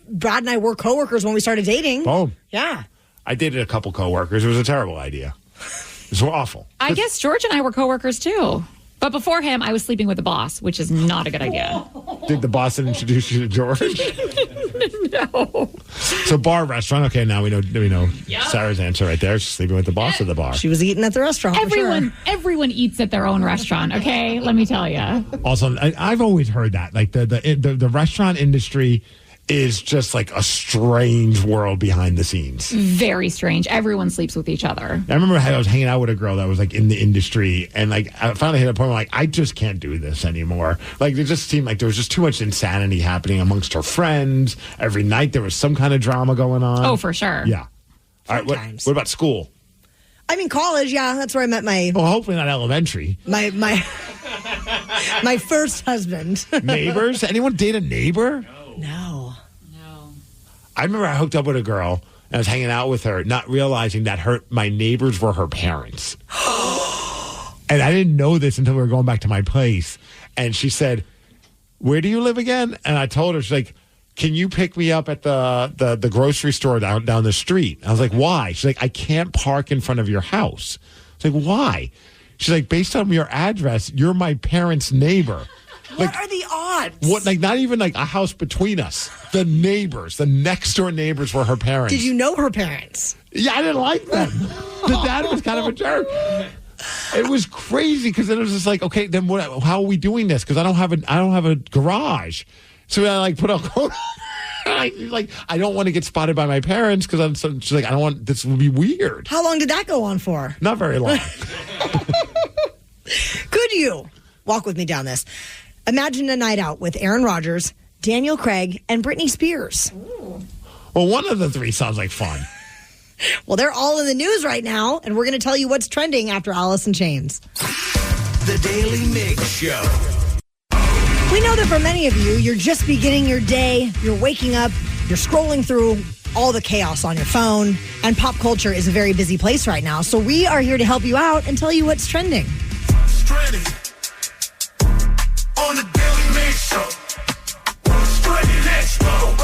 Brad and I were coworkers when we started dating. Boom. Yeah. I dated a couple coworkers. It was a terrible idea. It was awful. I guess George and I were coworkers too. But before him, I was sleeping with the boss, which is not a good idea. Did the boss introduce you to George? No. So bar, restaurant. Okay, now we know Yeah. Sarah's answer right there. She's sleeping with the boss at the bar. She was eating at the restaurant. Everyone eats at their own restaurant, okay? Let me tell you. Also, I've always heard that like the restaurant industry is just like a strange world behind the scenes. Very strange. Everyone sleeps with each other. I remember I was hanging out with a girl that was like in the industry, and like I finally hit a point where like I just can't do this anymore. Like it just seemed like there was just too much insanity happening amongst her friends. Every night there was some kind of drama going on. Oh, for sure. Yeah. All right. What about school? I mean, college. Yeah, that's where I met my. Well, hopefully not elementary. My first husband. Neighbors? Anyone date a neighbor? No. I remember I hooked up with a girl and I was hanging out with her, not realizing that my neighbors were her parents. And I didn't know this until we were going back to my place. And she said, "Where do you live again?" And I told her, she's like, "Can you pick me up at the grocery store down the street?" I was like, "Why?" She's like, "I can't park in front of your house." I was like, "Why?" She's like, "Based on your address, you're my parents' neighbor." What are the odds? What, like, not even like a house between us. The neighbors, the next door neighbors were her parents. Did you know her parents? Yeah, I didn't like them. The dad was kind of a jerk. It was crazy because then it was just like, okay, then what? How are we doing this? Because I don't have a garage. So I like put up. Like I don't want to get spotted by my parents because she's like, I don't want, this would be weird. How long did that go on for? Not very long. Could you walk with me down this? Imagine a night out with Aaron Rodgers, Daniel Craig, and Britney Spears. Well, one of the three sounds like fun. Well, they're all in the news right now, and we're going to tell you what's trending after Alice in Chains. The Daily Migs Show. We know that for many of you, you're just beginning your day, you're waking up, you're scrolling through all the chaos on your phone, and pop culture is a very busy place right now. So we are here to help you out and tell you what's trending. Stranded on the Daily Migs Show. Stranded, let's go.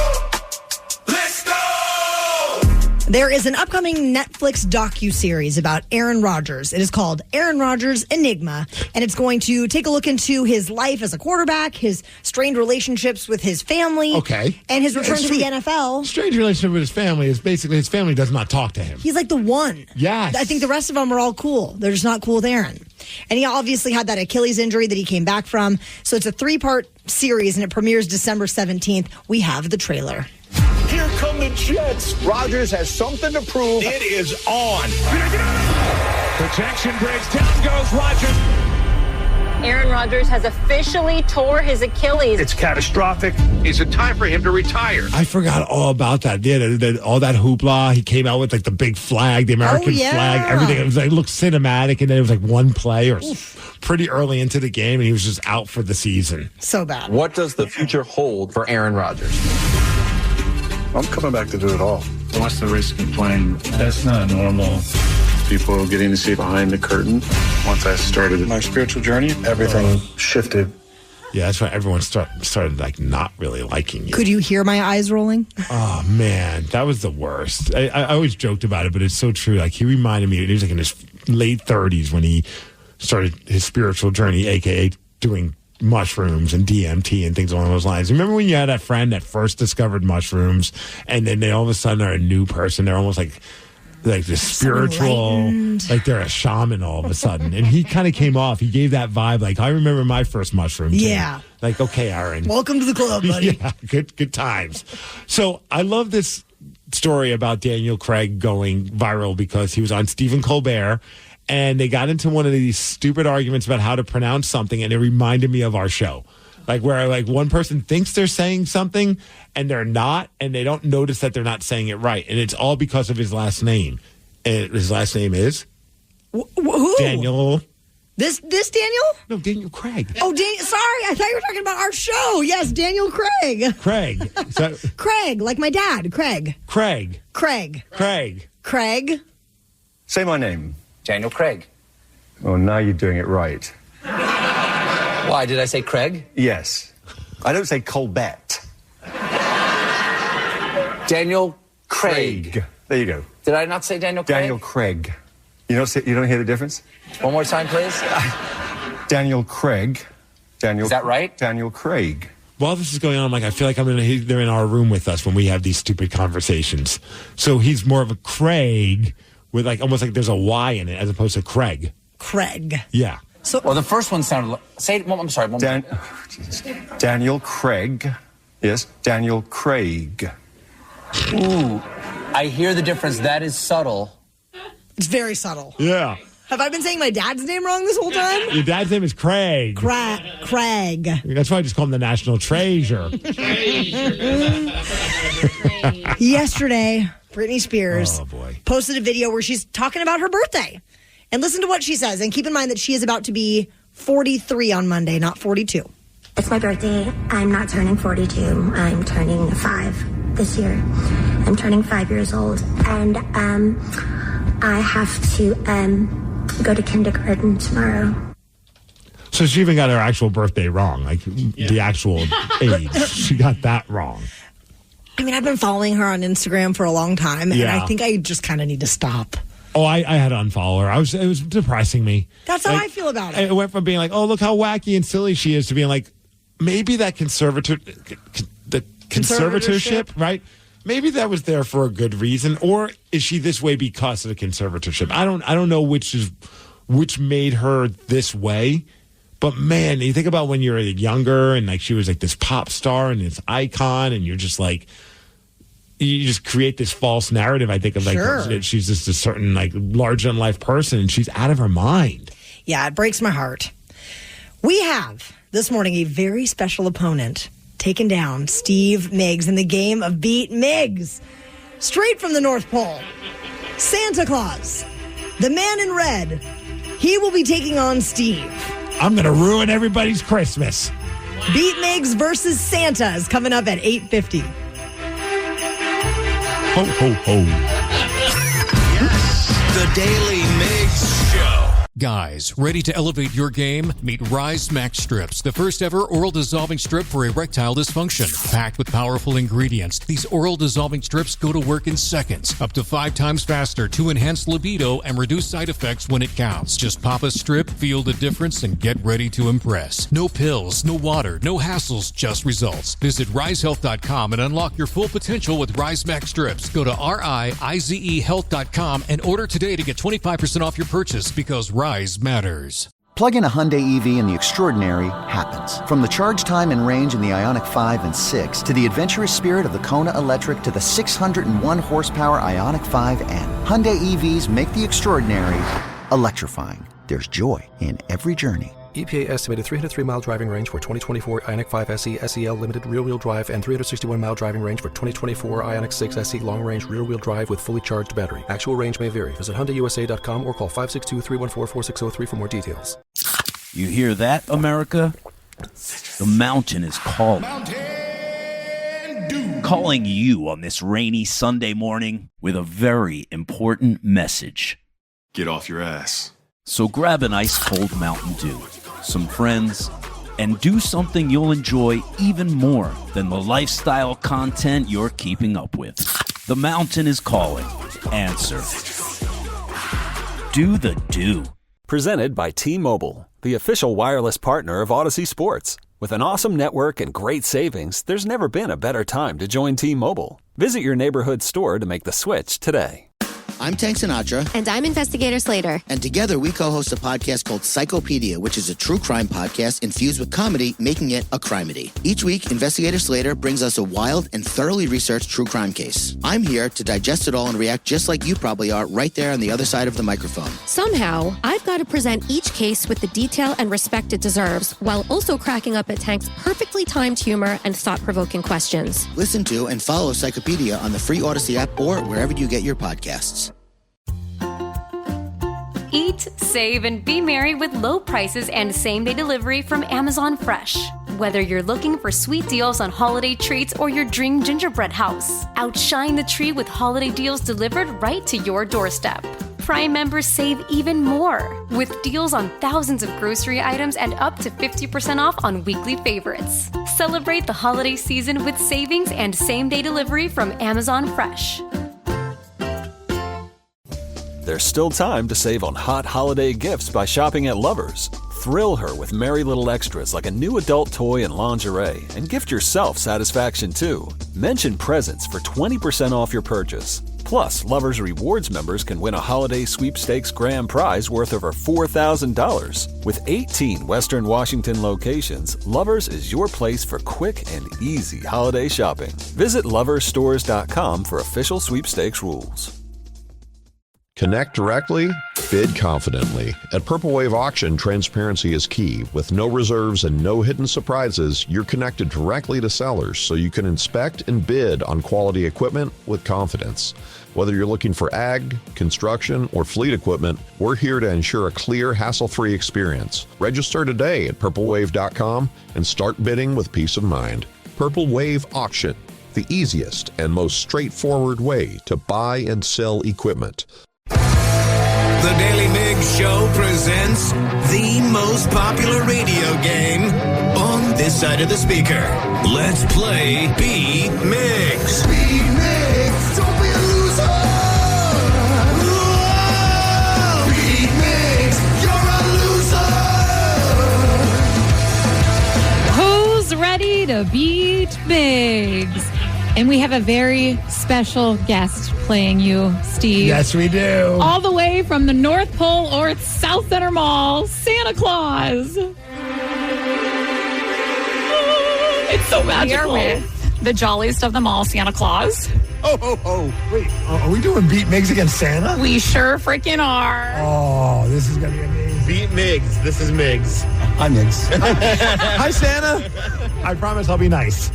Let's go. There is an upcoming Netflix docuseries about Aaron Rodgers. It is called Aaron Rodgers Enigma, and it's going to take a look into his life as a quarterback, his strained relationships with his family, and his return to the NFL. Strange relationship with his family is basically his family does not talk to him. He's like the one. Yes. I think the rest of them are all cool. They're just not cool with Aaron. And he obviously had that Achilles injury that he came back from. So it's a 3-part series, and it premieres December 17th. We have the trailer. Here come the Jets. Rodgers has something to prove. It is on. Protection breaks down, goes Rodgers. Aaron Rodgers has officially tore his Achilles. It's catastrophic. Is it time for him to retire? I forgot all about that. Yeah, all that hoopla. He came out with like the big flag, the American flag, everything. It was like, it looked cinematic, and then it was like one play or pretty early into the game, and he was just out for the season. So bad. What does the future hold for Aaron Rodgers? I'm coming back to do it all. What's the risk in playing? That's not normal. People getting to see behind the curtain. Once I started my spiritual journey, everything shifted. Yeah, that's why everyone started like not really liking you. Could you hear my eyes rolling? Oh, man, that was the worst. I always joked about it, but it's so true. Like, he reminded me, he was like in his late 30s when he started his spiritual journey, a.k.a. doing mushrooms and DMT and things along those lines. Remember when you had that friend that first discovered mushrooms, and then they all of a sudden are a new person? They're almost like this spiritual, like they're a shaman all of a sudden. And he kind of came off. He gave that vibe. Like, I remember my first mushroom. Yeah. Like, okay, Aaron. Welcome to the club, buddy. Yeah, good times. So I love this story about Daniel Craig going viral because he was on Stephen Colbert, and they got into one of these stupid arguments about how to pronounce something, and it reminded me of our show. Like, where like one person thinks they're saying something and they're not, and they don't notice that they're not saying it right. And it's all because of his last name. And his last name is? Who? Daniel. This Daniel? No, Daniel Craig. Oh, sorry. I thought you were talking about our show. Yes, Daniel Craig. Craig. Craig, like my dad. Craig. Craig. Craig. Craig. Craig. Say my name. Daniel Craig. Oh, now you're doing it right. Why, did I say Craig? Yes. I don't say Colbert. Daniel Craig. There you go. Did I not say Daniel Craig? Daniel Craig. You don't hear the difference? One more time, please. Daniel Craig. Is that right? Daniel Craig. While this is going on, like, I feel like they're in our room with us when we have these stupid conversations. So he's more of a Craig with like almost like there's a Y in it as opposed to Craig. Craig. Yeah. So, well, the first one sounded. I'm sorry. Daniel Craig. Yes, Daniel Craig. Ooh, I hear the difference. That is subtle. It's very subtle. Yeah. Have I been saying my dad's name wrong this whole time? Your dad's name is Craig. Craig. That's why I just call him the National Treasure. Yesterday, Britney Spears boy. posted a video where she's talking about her birthday. And listen to what she says. And keep in mind that she is about to be 43 on Monday, not 42. It's my birthday. I'm not turning 42. I'm turning 5 this year. I'm turning 5 years old. And I have to go to kindergarten tomorrow. So she even got her actual birthday wrong, like the actual age. She got that wrong. I mean, I've been following her on Instagram for a long time, and Yeah. I think I just kind of need to stop. Oh, I had to unfollow her. It was depressing me. That's how I feel about it. It went from being like, oh, look how wacky and silly she is, to being like, maybe that conservatorship, right? Maybe that was there for a good reason, or is she this way because of the conservatorship? I don't know which made her this way. But man, you think about when you're younger and like she was like this pop star and this icon, and you're just like, you just create this false narrative, I think, of like that she's just a certain like larger than life person, and she's out of her mind. Yeah, it breaks my heart. We have this morning a very special opponent taking down Steve Migs in the game of Beat Migs. Straight from the North Pole, Santa Claus, the man in red, he will be taking on Steve. I'm going to ruin everybody's Christmas. Beat Migs versus Santa is coming up at 8:50. Ho, ho, ho. Yes, the Daily Migs Show. Guys, ready to elevate your game? Meet Rise Max Strips, the first ever oral dissolving strip for erectile dysfunction. Packed with powerful ingredients, these oral dissolving strips go to work in seconds, up to 5 times faster to enhance libido and reduce side effects when it counts. Just pop a strip, feel the difference, and get ready to impress. No pills, no water, no hassles, just results. Visit risehealth.com and unlock your full potential with Rise Max Strips. Go to rizehealth.com and order today to get 25% off your purchase, because Rise matters. Plug in a Hyundai EV and the extraordinary happens. From the charge time and range in the Ioniq 5 and 6 to the adventurous spirit of the Kona Electric to the 601 horsepower Ioniq 5N. Hyundai EVs make the extraordinary electrifying. There's joy in every journey. EPA estimated 303-mile driving range for 2024 Ioniq 5 SE SEL limited rear-wheel drive and 361-mile driving range for 2024 Ioniq 6 SE long-range rear-wheel drive with fully charged battery. Actual range may vary. Visit HyundaiUSA.com or call 562-314-4603 for more details. You hear that, America? The mountain is calling. Calling you on this rainy Sunday morning with a very important message. Get off your ass. So grab an ice-cold Mountain Dew, some friends, and do something you'll enjoy even more than the lifestyle content you're keeping up with. The mountain is calling. Answer. Do the do. Presented by T-Mobile, the official wireless partner of Odyssey Sports. With an awesome network and great savings, there's never been a better time to join T-Mobile. Visit your neighborhood store to make the switch today. I'm Tank Sinatra. And I'm Investigator Slater. And together we co-host a podcast called Psychopedia, which is a true crime podcast infused with comedy, making it a crimedy. Each week, Investigator Slater brings us a wild and thoroughly researched true crime case. I'm here to digest it all and react just like you probably are right there on the other side of the microphone. Somehow, I've got to present each case with the detail and respect it deserves, while also cracking up at Tank's perfectly timed humor and thought-provoking questions. Listen to and follow Psychopedia on the free Odyssey app or wherever you get your podcasts. Eat, save, and be merry with low prices and same-day delivery from Amazon Fresh. Whether you're looking for sweet deals on holiday treats or your dream gingerbread house, outshine the tree with holiday deals delivered right to your doorstep. Prime members save even more with deals on thousands of grocery items and up to 50% off on weekly favorites. Celebrate the holiday season with savings and same-day delivery from Amazon Fresh. There's still time to save on hot holiday gifts by shopping at Lovers. Thrill her with merry little extras like a new adult toy and lingerie, and gift yourself satisfaction too. Mention presents for 20% off your purchase. Plus, Lovers Rewards members can win a holiday sweepstakes grand prize worth over $4,000. With 18 Western Washington locations, Lovers is your place for quick and easy holiday shopping. Visit loversstores.com for official sweepstakes rules. Connect directly, bid confidently. At Purple Wave Auction, transparency is key. With no reserves and no hidden surprises, you're connected directly to sellers so you can inspect and bid on quality equipment with confidence. Whether you're looking for ag, construction, or fleet equipment, we're here to ensure a clear, hassle-free experience. Register today at purplewave.com and start bidding with peace of mind. Purple Wave Auction, the easiest and most straightforward way to buy and sell equipment. The Daly Migs Show presents the most popular radio game on this side of the speaker. Let's play Be Migs. Be Migs, don't be a loser. Whoa! Be Migs, you're a loser. Who's ready to beat Migs? And we have a very special guest playing you, Steve. Yes, we do. All the way from the North Pole or South Center Mall, Santa Claus. It's so magical. Here with the jolliest of them all, Santa Claus. Oh. Wait, are we doing Beat Migs against Santa? We sure freaking are. Oh, this is going to be amazing. Beat Migs. This is Migs. Hi, Migs. Hi, Santa. I promise I'll be nice.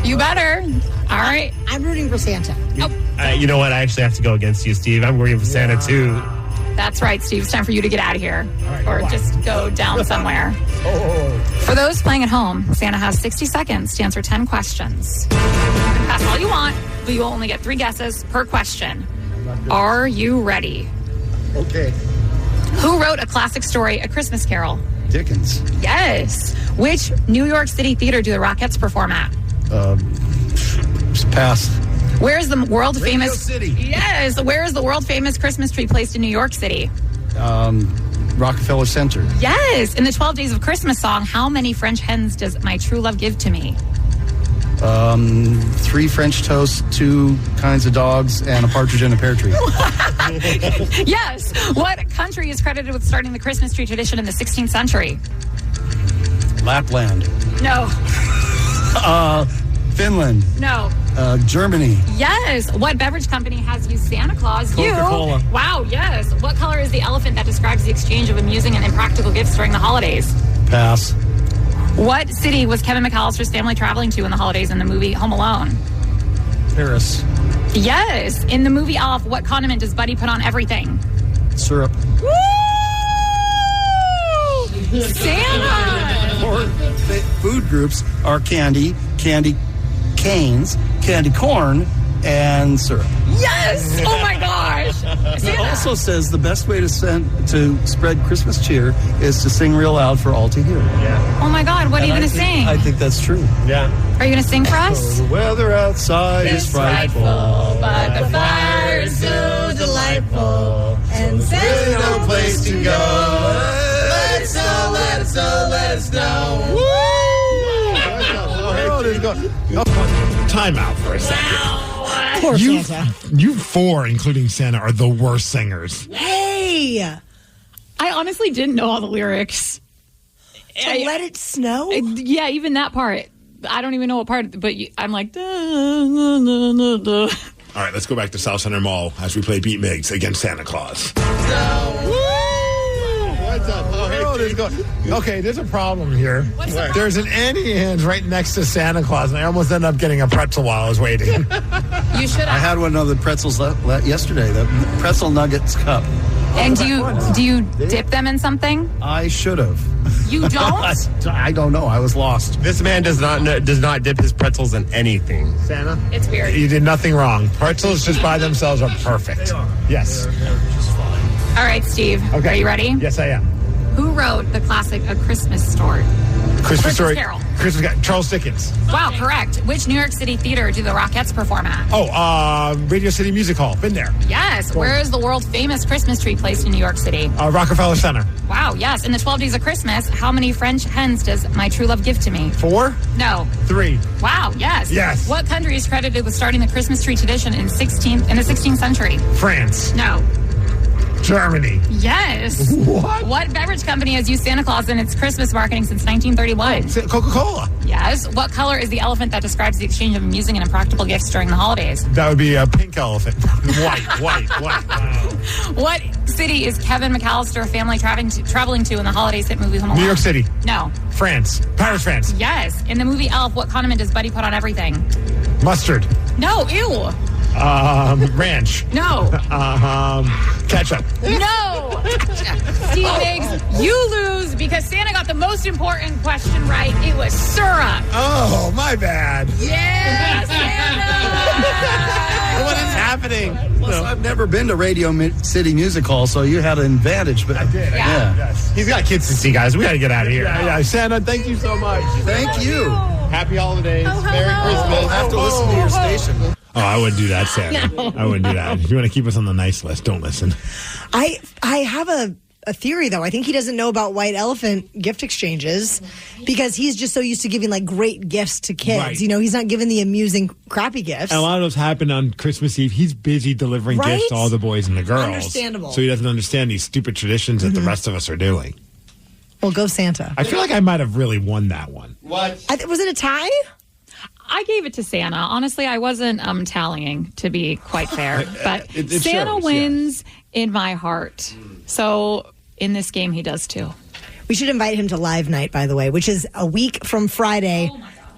You better. All right. I'm rooting for Santa. You know what? I actually have to go against you, Steve. I'm rooting for Santa, too. That's right, Steve. It's time for you to get out of here. Right, or just go down somewhere. For those playing at home, Santa has 60 seconds to answer 10 questions. That's all you want, but you will only get 3 guesses per question. Are you ready? Okay. Who wrote a classic story, A Christmas Carol? Dickens. Yes. Which New York City theater do the Rockettes perform at? Pass. Where is the world famous City. Yes. Where is the world famous Christmas tree placed in New York City? Rockefeller Center. Yes. In the 12 Days of Christmas song, how many French hens does my true love give to me? 3 French toasts, 2 kinds of dogs, and a partridge in a pear tree. Yes. What country is credited with starting the Christmas tree tradition in the 16th century? Lapland. No. Finland. No. Germany. Yes. What beverage company has used Santa Claus? Coca-Cola. You. Wow, yes. What color is the elephant that describes the exchange of amusing and impractical gifts during the holidays? Pass. What city was Kevin McAllister's family traveling to in the holidays in the movie Home Alone? Paris. Yes. In the movie Elf, what condiment does Buddy put on everything? Syrup. Woo! Santa! Or food groups are candy canes, candy corn, and syrup. Yes! Oh my gosh! It Santa. also says the best way to spread Christmas cheer is to sing real loud for all to hear. Yeah. Oh my God! What are you going to sing? I think that's true. Yeah. Are you going to sing for us? The weather outside is frightful, but the fire is so delightful, and there's no place to go. Let us know. Woo! Time out for a second. Poor Santa. You 4, including Santa, are the worst singers. Hey! I honestly didn't know all the lyrics. Let it snow? Yeah, even that part. I don't even know what part, but I'm like, duh, duh, duh, duh, duh. All right, let's go back to South Center Mall as we play Beat Migs against Santa Claus. What's up? Okay, there's a problem here. What's the There's an Annie Ann's right next to Santa Claus, and I almost ended up getting a pretzel while I was waiting. You should have. I had one of the pretzels yesterday, the pretzel nuggets cup. And do you dip them in something? I should have. You don't? I don't know. I was lost. This man does not dip his pretzels in anything. Santa? It's weird. You did nothing wrong. Pretzels just by themselves are perfect. Yes. All right, Steve. Okay. Are you ready? Yes, I am. Who wrote the classic A Christmas Story? Christmas Story. Carol. Charles Dickens. Wow, correct. Which New York City theater do the Rockettes perform at? Radio City Music Hall. Been there. Yes. Where is the world famous Christmas tree placed in New York City? Rockefeller Center. Wow, yes. In the 12 Days of Christmas, how many French hens does my true love give to me? 4? No. 3. Wow, yes. Yes. What country is credited with starting the Christmas tree tradition in the 16th century? France. No. Germany. Yes. What beverage company has used Santa Claus in its Christmas marketing since 1931? Coca-Cola. Yes. What color is the elephant that describes the exchange of amusing and impractical gifts during the holidays? That would be a pink elephant. White. Wow. What city is Kevin McAllister family traveling to in the holidays hit movie Home Alone? New York City. No. France. Paris, France. Yes. In the movie Elf, what condiment does Buddy put on everything? Mustard. No. Ew. Ranch. No. Ketchup. No. Steve Migs, you lose because Santa got the most important question right. It was syrup. Oh, my bad. Yeah, Santa. What is happening? Plus, I've never been to Radio City Music Hall, so you had an advantage. But I did. Yeah. Yes. He's got kids to see, guys. We got to get out of here. Yeah. Santa, thank you so much. Thank you. Happy holidays. Merry Christmas. I'll have to listen to your station. Oh, I wouldn't do that, Santa. No. I wouldn't do that. If you want to keep us on the nice list, don't listen. I have a theory, though. I think he doesn't know about white elephant gift exchanges because he's just so used to giving like great gifts to kids. Right. You know, he's not giving the amusing, crappy gifts. And a lot of those happen on Christmas Eve. He's busy delivering Right? gifts to all the boys and the girls. Understandable. So he doesn't understand these stupid traditions that the rest of us are doing. Well, go Santa. I feel like I might have really won that one. What? Was it a tie? I gave it to Santa. Honestly, I wasn't tallying, to be quite fair. But It Santa shows, wins in my heart. So in this game, he does too. We should invite him to Live Night, by the way, which is a week from Friday.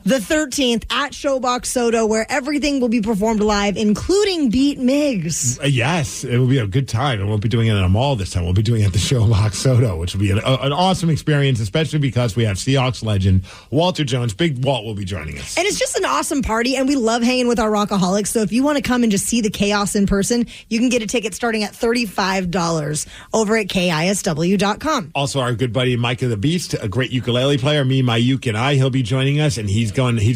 The 13th at Showbox Soto, where everything will be performed live, including Beat Migs. Yes, it will be a good time. And we'll be doing it in a mall this time. We'll be doing it at the Showbox Soto, which will be an awesome experience, especially because we have Seahawks legend Walter Jones. Big Walt will be joining us. And it's just an awesome party, and we love hanging with our Rockaholics. So if you want to come and just see the chaos in person, you can get a ticket starting at $35 over at KISW.com. Also, our good buddy Micah the Beast, a great ukulele player, me, my uke, and I, he'll be joining us, and he's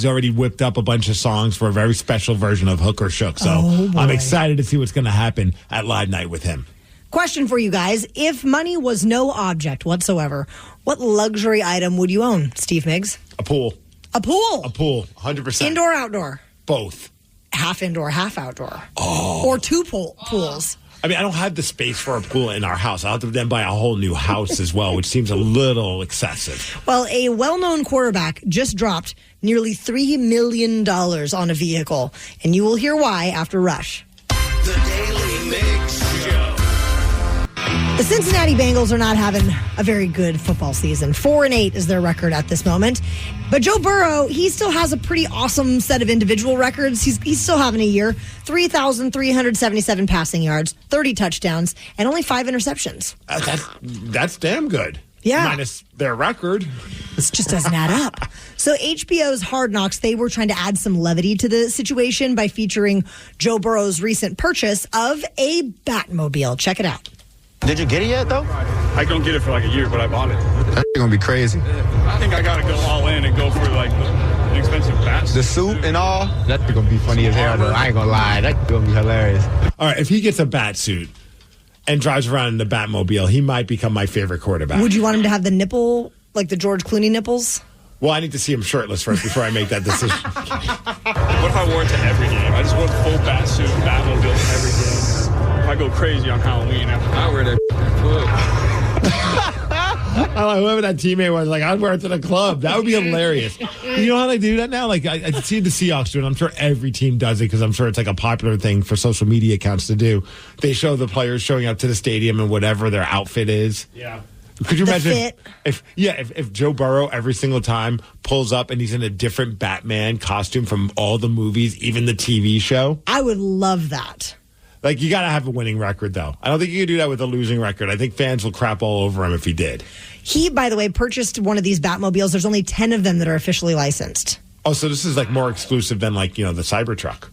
already whipped up a bunch of songs for a very special version of Hook or Shook. So I'm excited to see what's going to happen at Live Night with him. Question for you guys. If money was no object whatsoever, what luxury item would you own, Steve Migs? A pool. A pool? A pool, 100%. Indoor, outdoor? Both. Half indoor, half outdoor. Oh. Or two pools. I mean, I don't have the space for a pool in our house. I'll have to then buy a whole new house as well, which seems a little excessive. Well, a well-known quarterback just dropped nearly $3 million on a vehicle, and you will hear why after Rush. The Daily Migs Show. The Cincinnati Bengals are not having a very good football season. 4-8 is their record at this moment. But Joe Burrow, he still has a pretty awesome set of individual records. He's still having a year. 3,377 passing yards, 30 touchdowns, and only 5 interceptions. That's damn good. Yeah. Minus their record. This just doesn't add up. So HBO's Hard Knocks, they were trying to add some levity to the situation by featuring Joe Burrow's recent purchase of a Batmobile. Check it out. Did you get it yet, though? I don't get it for like a year, but I bought it. That's gonna be crazy. I think I gotta go all in and go for like the expensive bats. The suit and all, that's gonna be funny as hell, though. I ain't gonna lie. That's gonna be hilarious. All right, if he gets a bat suit and drives around in the Batmobile, he might become my favorite quarterback. Would you want him to have the nipple, like the George Clooney nipples? Well, I need to see him shirtless first before I make that decision. What if I wore it to every game? I just wore the full bat suit, Batmobile to every game. If I go crazy on Halloween, I wear that I like whoever that teammate was, like, I'd wear it to the club. That would be hilarious. You know how they do that now? Like, I see the Seahawks do it. I'm sure every team does it because I'm sure it's like a popular thing for social media accounts to do. They show the players showing up to the stadium in whatever their outfit is. Yeah. Could you imagine fit. if Joe Burrow every single time pulls up and he's in a different Batman costume from all the movies, even the TV show? I would love that. Like, you got to have a winning record, though. I don't think you can do that with a losing record. I think fans will crap all over him if he did. He, by the way, purchased one of these Batmobiles. There's only 10 of them that are officially licensed. Oh, so this is like more exclusive than like, the Cybertruck.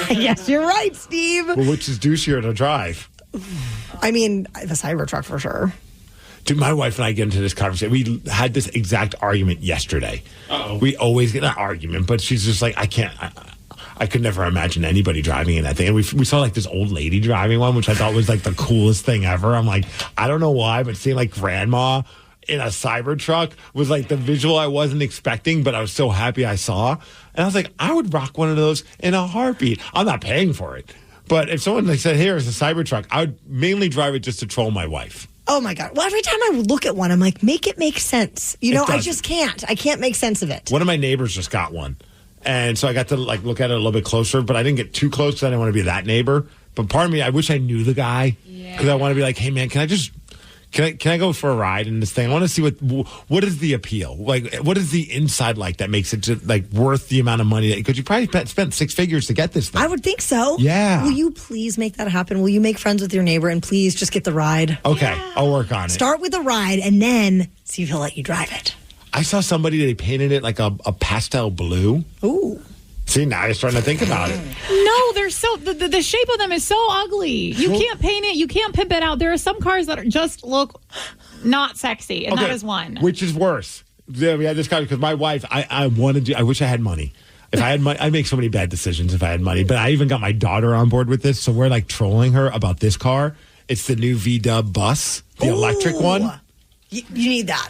Yes, you're right, Steve. Well, which is douchier to drive? I mean, the Cybertruck for sure. Dude, my wife and I get into this conversation. We had this exact argument yesterday. Uh-oh. We always get an argument, but she's just like, I could never imagine anybody driving in that thing. And we saw like this old lady driving one, which I thought was like the coolest thing ever. I'm like, I don't know why, but seeing like grandma in a Cybertruck was like the visual I wasn't expecting, but I was so happy I saw. And I was like, I would rock one of those in a heartbeat. I'm not paying for it. But if someone like said, here's a Cybertruck, I would mainly drive it just to troll my wife. Oh, my God. Well, every time I look at one, I'm like, make it make sense. I just can't. I can't make sense of it. One of my neighbors just got one. And so I got to like look at it a little bit closer, but I didn't get too close because I didn't want to be that neighbor. But part of me, I wish I knew the guy because I want to be like, hey man, can I go for a ride in this thing? I want to see what is the appeal? Like, what is the inside like that makes it just, like worth the amount of money? Because you probably spent 6 figures to get this thing. I would think so. Yeah. Will you please make that happen? Will you make friends with your neighbor and please just get the ride? Okay, yeah. I'll work on it. Start with the ride and then see if he'll let you drive it. I saw somebody, they painted it like a pastel blue. Ooh. See, now you're starting to think about it. No, they're so the shape of them is so ugly. You can't paint it. You can't pimp it out. There are some cars that just look not sexy, and that is one. Which is worse? Yeah, we had this car because my wife, I wish I had money. If I had money, I'd make so many bad decisions if I had money. But I even got my daughter on board with this, so we're like trolling her about this car. It's the new V-Dub bus, the electric one. You need that.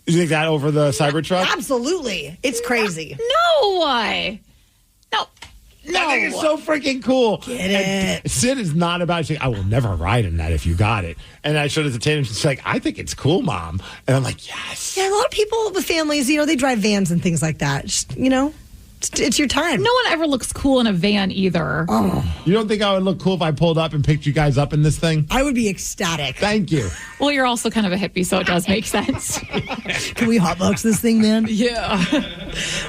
You think that over the Cybertruck? Absolutely. It's crazy. No. I think it's so freaking cool. Get it. And Sid is not about saying, I will never ride in that if you got it. And I showed it to Tatum. She's like, I think it's cool, Mom. And I'm like, yes. Yeah, a lot of people with families, they drive vans and things like that. Just, It's your time. No one ever looks cool in a van either. You don't think I would look cool if I pulled up and picked you guys up in this thing? I would be ecstatic. Thank you. Well, you're also kind of a hippie, so it does make sense. Can we hotbox this thing, man? Yeah.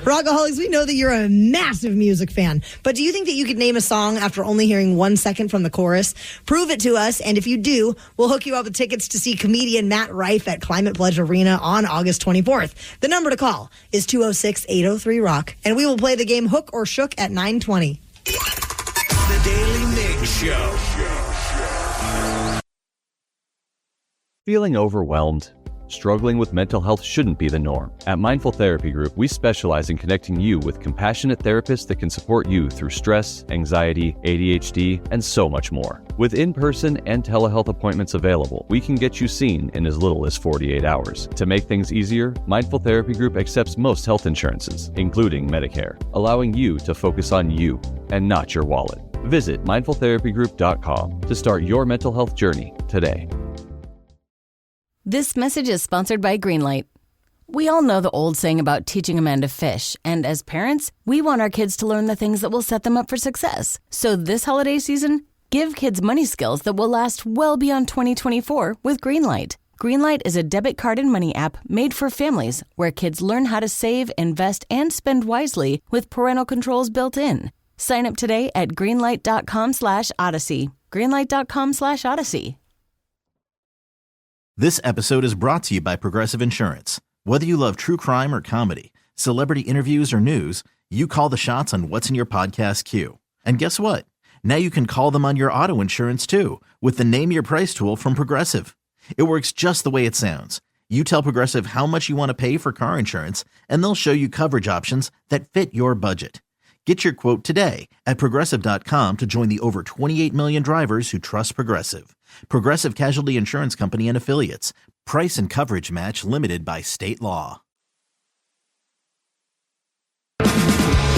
Rockaholics, we know that you're a massive music fan, but do you think that you could name a song after only hearing 1 second from the chorus? Prove it to us, and if you do, we'll hook you up with tickets to see comedian Matt Rife at Climate Pledge Arena on August 24th. The number to call is 206-803-ROCK, and we will play the game Hook or Shook at 9:20. The Daily Migs Show. Feeling overwhelmed? Struggling with mental health shouldn't be the norm. At Mindful Therapy Group, we specialize in connecting you with compassionate therapists that can support you through stress, anxiety, ADHD, and so much more. With in-person and telehealth appointments available, we can get you seen in as little as 48 hours. To make things easier, Mindful Therapy Group accepts most health insurances, including Medicare, allowing you to focus on you and not your wallet. Visit mindfultherapygroup.com to start your mental health journey today. This message is sponsored by Greenlight. We all know the old saying about teaching a man to fish, and as parents, we want our kids to learn the things that will set them up for success. So this holiday season, give kids money skills that will last well beyond 2024 with Greenlight. Greenlight is a debit card and money app made for families where kids learn how to save, invest, and spend wisely with parental controls built in. Sign up today at greenlight.com/Odyssey. Greenlight.com/Odyssey. This episode is brought to you by Progressive Insurance. Whether you love true crime or comedy, celebrity interviews or news, you call the shots on what's in your podcast queue. And guess what? Now you can call them on your auto insurance too with the Name Your Price tool from Progressive. It works just the way it sounds. You tell Progressive how much you want to pay for car insurance, and they'll show you coverage options that fit your budget. Get your quote today at Progressive.com to join the over 28 million drivers who trust Progressive. Progressive Casualty Insurance Company and Affiliates. Price and coverage match limited by state law.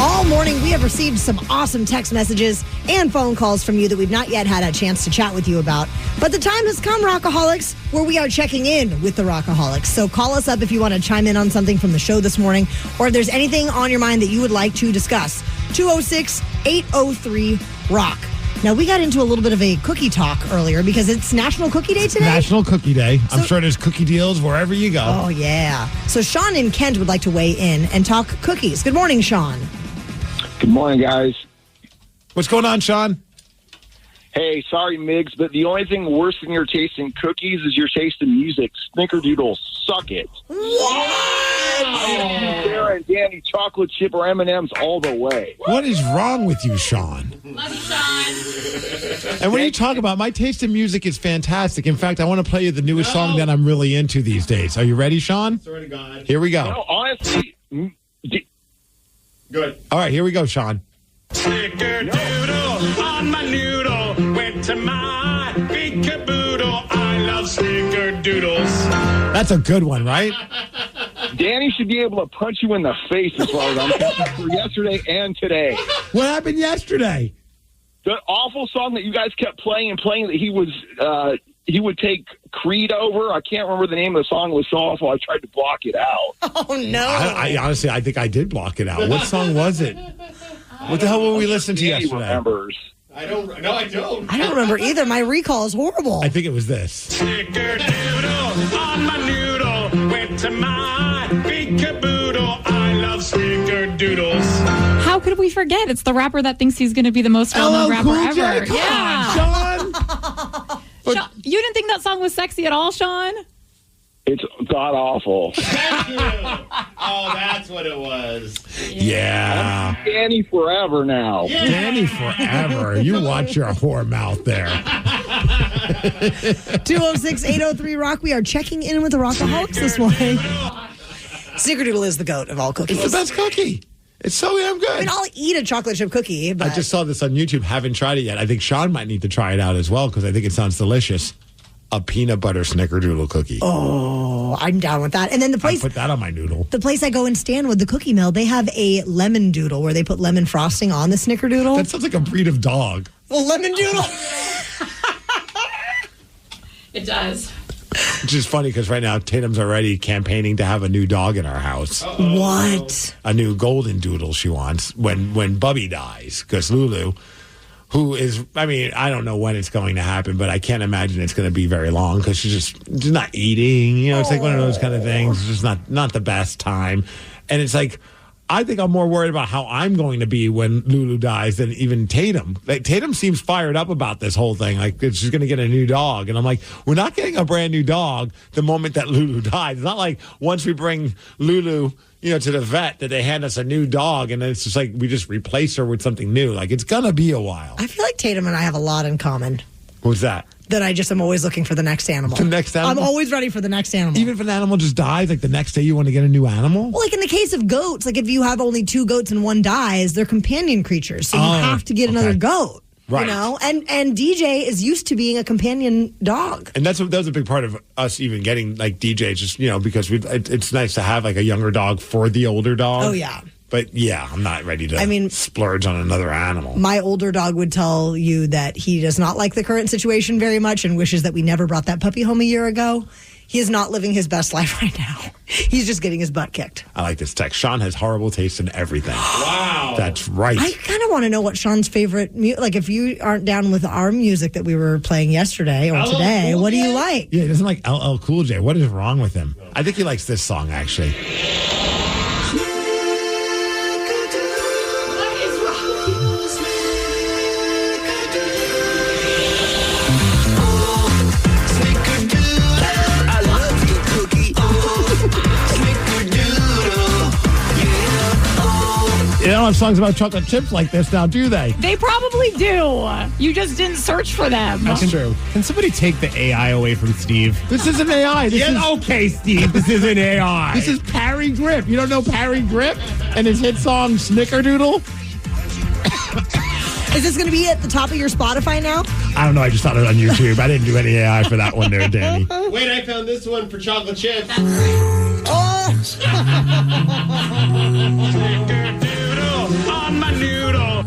All morning, we have received some awesome text messages and phone calls from you that we've not yet had a chance to chat with you about. But the time has come, Rockaholics, where we are checking in with the Rockaholics. So call us up if you want to chime in on something from the show this morning, or if there's anything on your mind that you would like to discuss. 206-803-ROCK. Now, we got into a little bit of a cookie talk earlier because it's National Cookie Day today. National Cookie Day. I'm sure there's cookie deals wherever you go. Oh, yeah. So Sean and Kent would like to weigh in and talk cookies. Good morning, Sean. Good morning, guys. What's going on, Sean? Hey, sorry, Migs, but the only thing worse than your taste in cookies is your taste in music. Snickerdoodles, suck it. Sarah and Danny, chocolate chip or M&M's all the way. What is wrong with you, Sean? Love you, Sean. And when you talk about my taste in music is fantastic. In fact, I want to play you the newest song that I'm really into these days. Are you ready, Sean? Swear to God. Here we go. No, honestly, good. All right, here we go, Sean. Snickerdoodle on my noodle went to my big caboodle. I love snickerdoodles. That's a good one, right? Danny should be able to punch you in the face as far as I'm concerned for yesterday and today. What happened yesterday? The awful song that you guys kept playing that he would take Creed over. I can't remember the name of the song. It was so awful I tried to block it out. Oh, no. I honestly, I think I did block it out. What song was it? What the hell were we listening to yesterday? Remembers. I don't. No, I don't. I don't remember either. My recall is horrible. I think it was this. Snickerdoodle on my noodle went to my big caboodle. I love snickerdoodles. How could we forget? It's the rapper that thinks he's going to be the most well-known rapper Cool J. ever. Come on, Sean. Sean, you didn't think that song was sexy at all, Sean? It's god awful. Thank you. Oh, that's what it was. Yeah. I'm Danny forever now. Yeah. Danny forever. You watch your whore mouth there. 206-803-ROCK. We are checking in with the Rockaholics this morning. Snickerdoodle is the goat of all cookies. It's the best cookie. It's so damn good. I mean, I'll eat a chocolate chip cookie, but I just saw this on YouTube. Haven't tried it yet. I think Sean might need to try it out as well because I think it sounds delicious. A peanut butter snickerdoodle cookie. Oh, I'm down with that. And then the place, I put that on my noodle. The place I go and stand with, the Cookie Mill, they have a lemon doodle where they put lemon frosting on the snickerdoodle. That sounds like a breed of dog. A lemon doodle. It does. Which is funny because right now Tatum's already campaigning to have a new dog in our house. What? A new golden doodle she wants when Bubby dies. Because Lulu, who is, I mean, I don't know when it's going to happen, but I can't imagine it's going to be very long because she's just not eating. You know, it's like one of those kind of things. It's just not the best time. And it's like, I think I'm more worried about how I'm going to be when Lulu dies than even Tatum. Like, Tatum seems fired up about this whole thing. Like, she's going to get a new dog. And I'm like, we're not getting a brand new dog the moment that Lulu dies. It's not like once we bring Lulu, to the vet that they hand us a new dog and then it's just like we just replace her with something new. Like, it's going to be a while. I feel like Tatum and I have a lot in common. What's that? That I just am always looking for the next animal. The next animal? I'm always ready for the next animal. Even if an animal just dies, like the next day you want to get a new animal? Well, like in the case of goats, like if you have only 2 goats and one dies, they're companion creatures. So you have to get another goat. Right. And DJ is used to being a companion dog. And that was a big part of us even getting like DJ, just, because it's nice to have like a younger dog for the older dog. Oh, yeah. But yeah, I'm not ready to splurge on another animal. My older dog would tell you that he does not like the current situation very much and wishes that we never brought that puppy home a year ago. He is not living his best life right now. He's just getting his butt kicked. I like this text. Sean has horrible taste in everything. Wow. That's right. I kind of want to know what Sean's favorite, like if you aren't down with our music that we were playing yesterday or today, what do you like? Yeah, he doesn't like LL Cool J. What is wrong with him? I think he likes this song, actually. They don't have songs about chocolate chips like this now, do they? They probably do. You just didn't search for them. That's true. Can somebody take the AI away from Steve? This isn't AI. Okay, Steve. This isn't AI. This is Parry Grip. You don't know Parry Grip and his hit song Snickerdoodle? Is this going to be at the top of your Spotify now? I don't know. I just found it on YouTube. I didn't do any AI for that one there, Danny. Wait, I found this one for chocolate chips. On my noodle.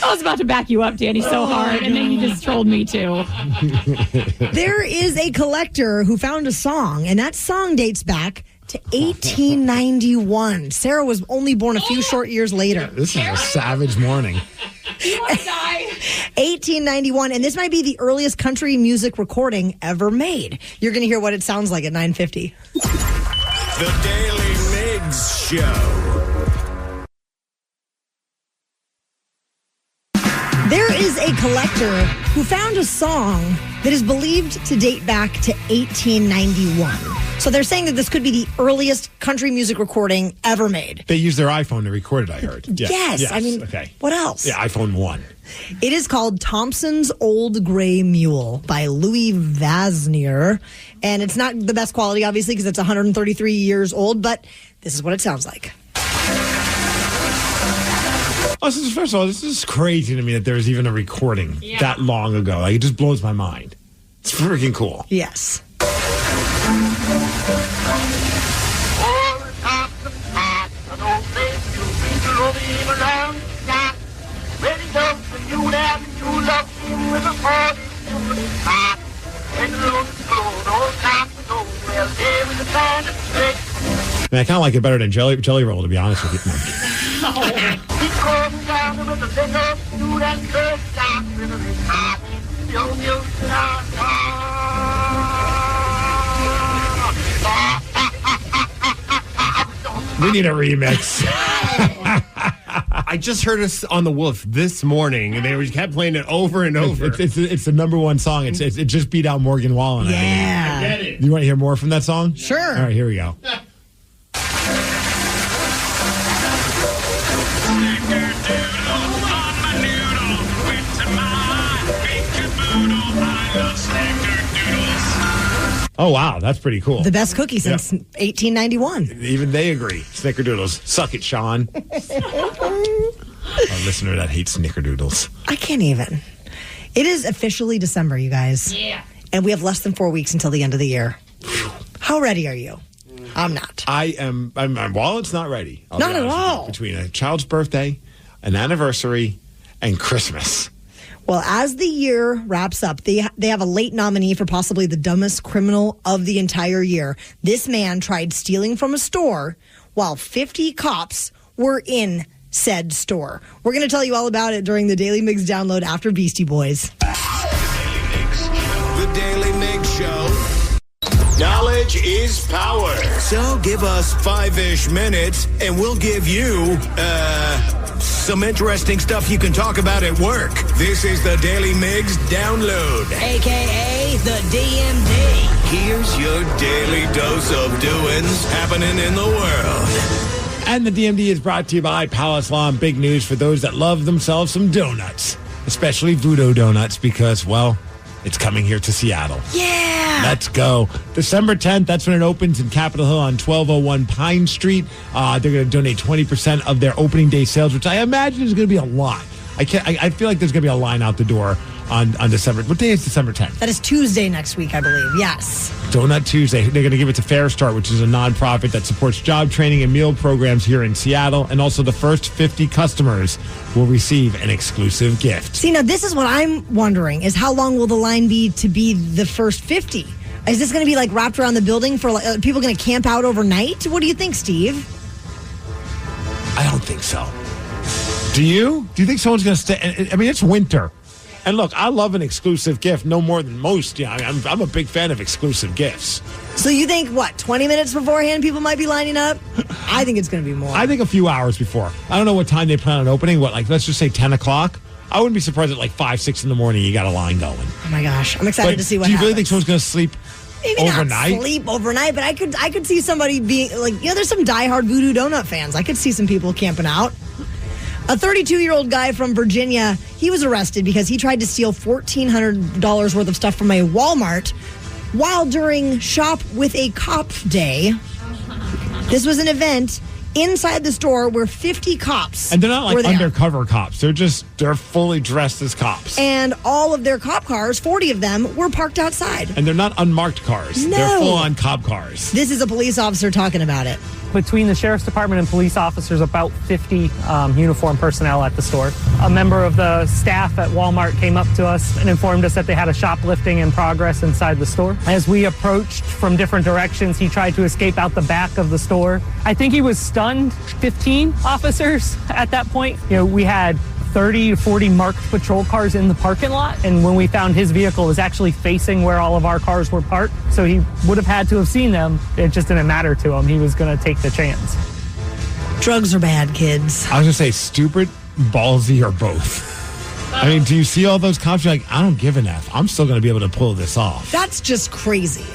I was about to back you up, Danny, so hard, and then you just trolled me too. There is a collector who found a song, and that song dates back to 1891. Sarah was only born a few short years later. This is a savage morning. You want to die? 1891, and this might be the earliest country music recording ever made. You're going to hear what it sounds like at 9:50. The Daily Migs Show. There is a collector who found a song that is believed to date back to 1891. So they're saying that this could be the earliest country music recording ever made. They use their iPhone to record it, I heard. Yes. I mean, what else? Yeah, iPhone 1. It is called Thompson's Old Gray Mule by Louis Vasnier. And it's not the best quality, obviously, because it's 133 years old, but this is what it sounds like. Oh, first of all, this is crazy to me that there's even a recording that long ago. Like, it just blows my mind. It's freaking cool. Yes. I mean, I kind of like it better than Jelly Roll, to be honest with you. We need a remix. I just heard us on the Wolf this morning, and they kept playing it over and over. It's the number one song. It just beat out Morgan Wallen. Yeah. I get it. You want to hear more from that song? Sure. All right, here we go. Oh, wow. That's pretty cool. The best cookie since 1891. Even they agree. Snickerdoodles. Suck it, Sean. Our listener that hates Snickerdoodles. I can't even. It is officially December, you guys. Yeah. And we have less than 4 weeks until the end of the year. How ready are you? I'm not. I'm wallet's not ready. Not at all. Between a child's birthday, an anniversary, and Christmas. Well, as the year wraps up, they have a late nominee for possibly the dumbest criminal of the entire year. This man tried stealing from a store while 50 cops were in said store. We're going to tell you all about it during the Daily Migs download after Beastie Boys. The Daily Migs Show. Knowledge is power. So give us 5-ish minutes and we'll give you, some interesting stuff you can talk about at work. This is the Daily Migs download. AKA the DMD. Here's your daily dose of doings happening in the world. And the DMD is brought to you by Palace Law. And big news for those that love themselves some donuts, especially Voodoo Donuts, because, well, it's coming here to Seattle. Yeah. Let's go. December 10th, that's when it opens in Capitol Hill on 1201 Pine Street. They're going to donate 20% of their opening day sales, which I imagine is going to be a lot. I feel like there's going to be a line out the door on December. What day is December 10th? That is Tuesday next week, I believe. Yes. Donut Tuesday. They're going to give it to Fair Start, which is a nonprofit that supports job training and meal programs here in Seattle. And also the first 50 customers will receive an exclusive gift. See, now this is what I'm wondering, is how long will the line be to be the first 50? Is this going to be like wrapped around the building for like, people going to camp out overnight? What do you think, Steve? I don't think so. Do you? Do you think someone's going to stay? I mean, it's winter. And look, I love an exclusive gift no more than most. Yeah, I'm a big fan of exclusive gifts. So you think, 20 minutes beforehand people might be lining up? I think it's going to be more. I think a few hours before. I don't know what time they plan on opening. Let's just say 10 o'clock? I wouldn't be surprised at 5, 6 in the morning you got a line going. Oh my gosh, I'm excited to see what happens. Do you happens. really think someone's going to sleep Maybe overnight? Not sleep overnight, but I could see somebody being there's some diehard Voodoo Donut fans. I could see some people camping out. A 32-year-old guy from Virginia, he was arrested because he tried to steal $1,400 worth of stuff from a Walmart while during Shop with a Cop Day. This was an event inside the store where 50 cops and they're not were there. Undercover cops. They're fully dressed as cops. And all of their cop cars, 40 of them, were parked outside. And they're not unmarked cars. No. They're full-on cop cars. This is a police officer talking about it. Between the sheriff's department and police officers, about 50 uniformed personnel at the store. A member of the staff at Walmart came up to us and informed us that they had a shoplifting in progress inside the store. As we approached from different directions, he tried to escape out the back of the store. I think he was stunned. 15 officers at that point. We had 30 to 40 marked patrol cars in the parking lot, and when we found his vehicle, it was actually facing where all of our cars were parked, so he would have had to have seen them. It just didn't matter to him. He was going to take the chance. Drugs are bad, kids. I was going to say stupid, ballsy, or both. I mean, do you see all those cops? You're like, I don't give an F. I'm still going to be able to pull this off. That's just crazy.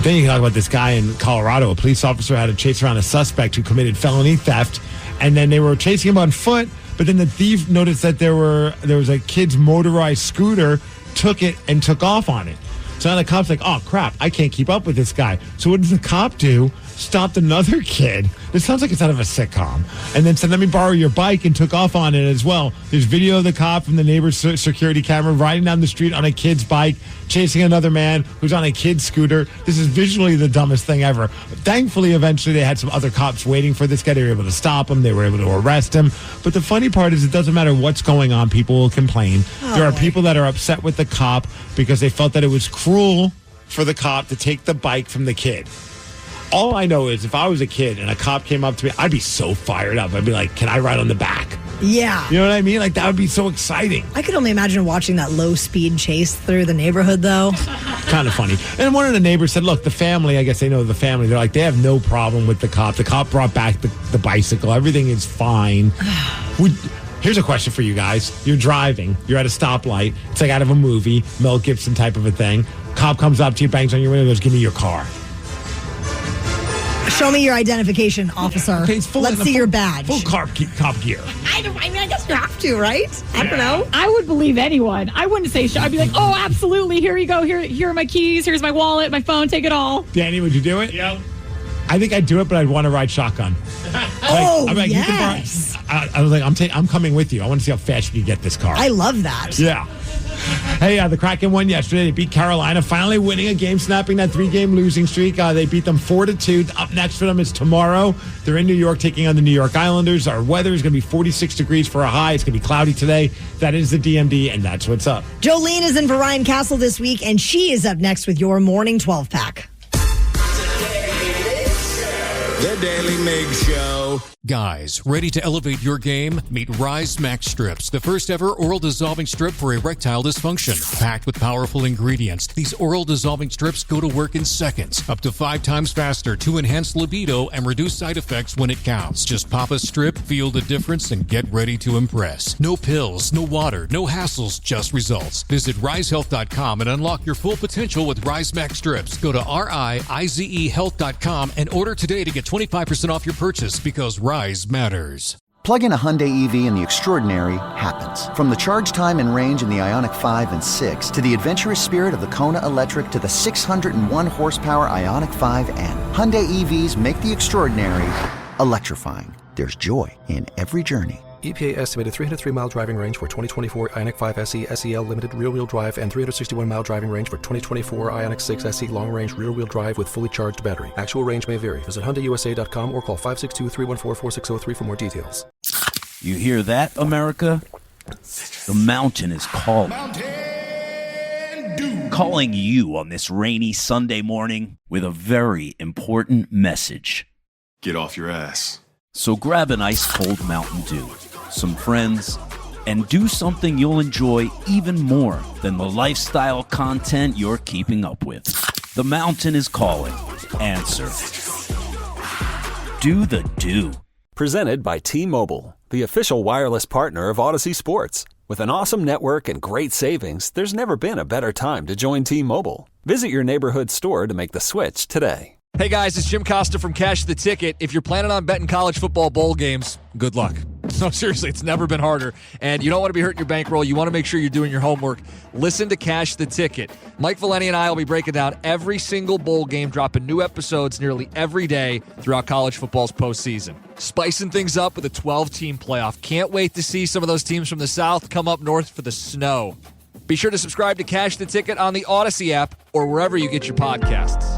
Then you talk about this guy in Colorado. A police officer had to chase around a suspect who committed felony theft, and then they were chasing him on foot. But then the thief noticed that there was a kid's motorized scooter, took it and took off on it. So now the cop's like, oh, crap, I can't keep up with this guy. So what does the cop do? Stopped another kid. This sounds like it's out of a sitcom. And then said, let me borrow your bike, and took off on it as well. There's video of the cop from the neighbor's security camera riding down the street on a kid's bike, chasing another man who's on a kid's scooter. This is visually the dumbest thing ever. Thankfully, eventually, they had some other cops waiting for this guy. They were able to stop him. They were able to arrest him. But the funny part is it doesn't matter what's going on. People will complain. There are people that are upset with the cop because they felt that it was cruel for the cop to take the bike from the kid. All I know is if I was a kid and a cop came up to me, I'd be so fired up. I'd be like, can I ride on the back? Yeah. You know what I mean? Like, that would be so exciting. I could only imagine watching that low-speed chase through the neighborhood, though. Kind of funny. And one of the neighbors said, look, the family, I guess they know the family, they're like, they have no problem with the cop. The cop brought back the bicycle. Everything is fine. Here's a question for you guys. You're driving. You're at a stoplight. It's like out of a movie, Mel Gibson type of a thing. Cop comes up to you, bangs on your window, goes, give me your car. Show me your identification, officer. Okay, let's see your badge. Full cop gear. I guess you have to, right? I don't know. I would believe anyone. I wouldn't say I'd be like, oh, absolutely. Here you go. Here are my keys. Here's my wallet, my phone. Take it all. Danny, would you do it? Yep. I think I'd do it, but I'd want to ride shotgun. Yes. I was like, I'm coming with you. I want to see how fast you can get this car. I love that. Yeah. Hey, the Kraken won yesterday. They beat Carolina, finally winning a game, snapping that 3-game losing streak. They beat them 4-2. Up next for them is tomorrow. They're in New York taking on the New York Islanders. Our weather is going to be 46 degrees for a high. It's going to be cloudy today. That is the DMD, and that's what's up. Jolene is in for Ryan Castle this week, and she is up next with your morning 12-pack. The Daily Migs Show. Guys, ready to elevate your game? Meet Rise Max Strips, the first ever oral dissolving strip for erectile dysfunction. Packed with powerful ingredients, these oral dissolving strips go to work in seconds, up to 5 times faster to enhance libido and reduce side effects when it counts. Just pop a strip, feel the difference, and get ready to impress. No pills, no water, no hassles, just results. Visit risehealth.com and unlock your full potential with Rise Max Strips. Go to rizehealth.com and order today to get 25% off your purchase, because Rise matters. Plug in a Hyundai EV and the extraordinary happens. From the charge time and range in the Ioniq 5 and 6 to the adventurous spirit of the Kona Electric to the 601 horsepower Ioniq 5N. Hyundai EVs make the extraordinary electrifying. There's joy in every journey. EPA estimated 303-mile driving range for 2024 Ioniq 5 SE SEL limited rear-wheel drive and 361-mile driving range for 2024 Ioniq 6 SE long-range rear-wheel drive with fully charged battery. Actual range may vary. Visit HyundaiUSA.com or call 562-314-4603 for more details. You hear that, America? The mountain is calling. Calling you on this rainy Sunday morning with a very important message. Get off your ass. So grab an ice-cold Mountain Dew, some friends, and do something you'll enjoy even more than the lifestyle content you're keeping up with. The mountain is calling. Answer. Do the do. Presented by T-Mobile, the official wireless partner of Odyssey Sports. With an awesome network and great savings, there's never been a better time to join T-Mobile. Visit your neighborhood store to make the switch today. Hey guys, it's Jim Costa from Cash the Ticket. If you're planning on betting college football bowl games, good luck. No, seriously, it's never been harder. And you don't want to be hurting your bankroll. You want to make sure you're doing your homework. Listen to Cash the Ticket. Mike Valeni and I will be breaking down every single bowl game, dropping new episodes nearly every day throughout college football's postseason. Spicing things up with a 12-team playoff. Can't wait to see some of those teams from the South come up north for the snow. Be sure to subscribe to Cash the Ticket on the Odyssey app or wherever you get your podcasts.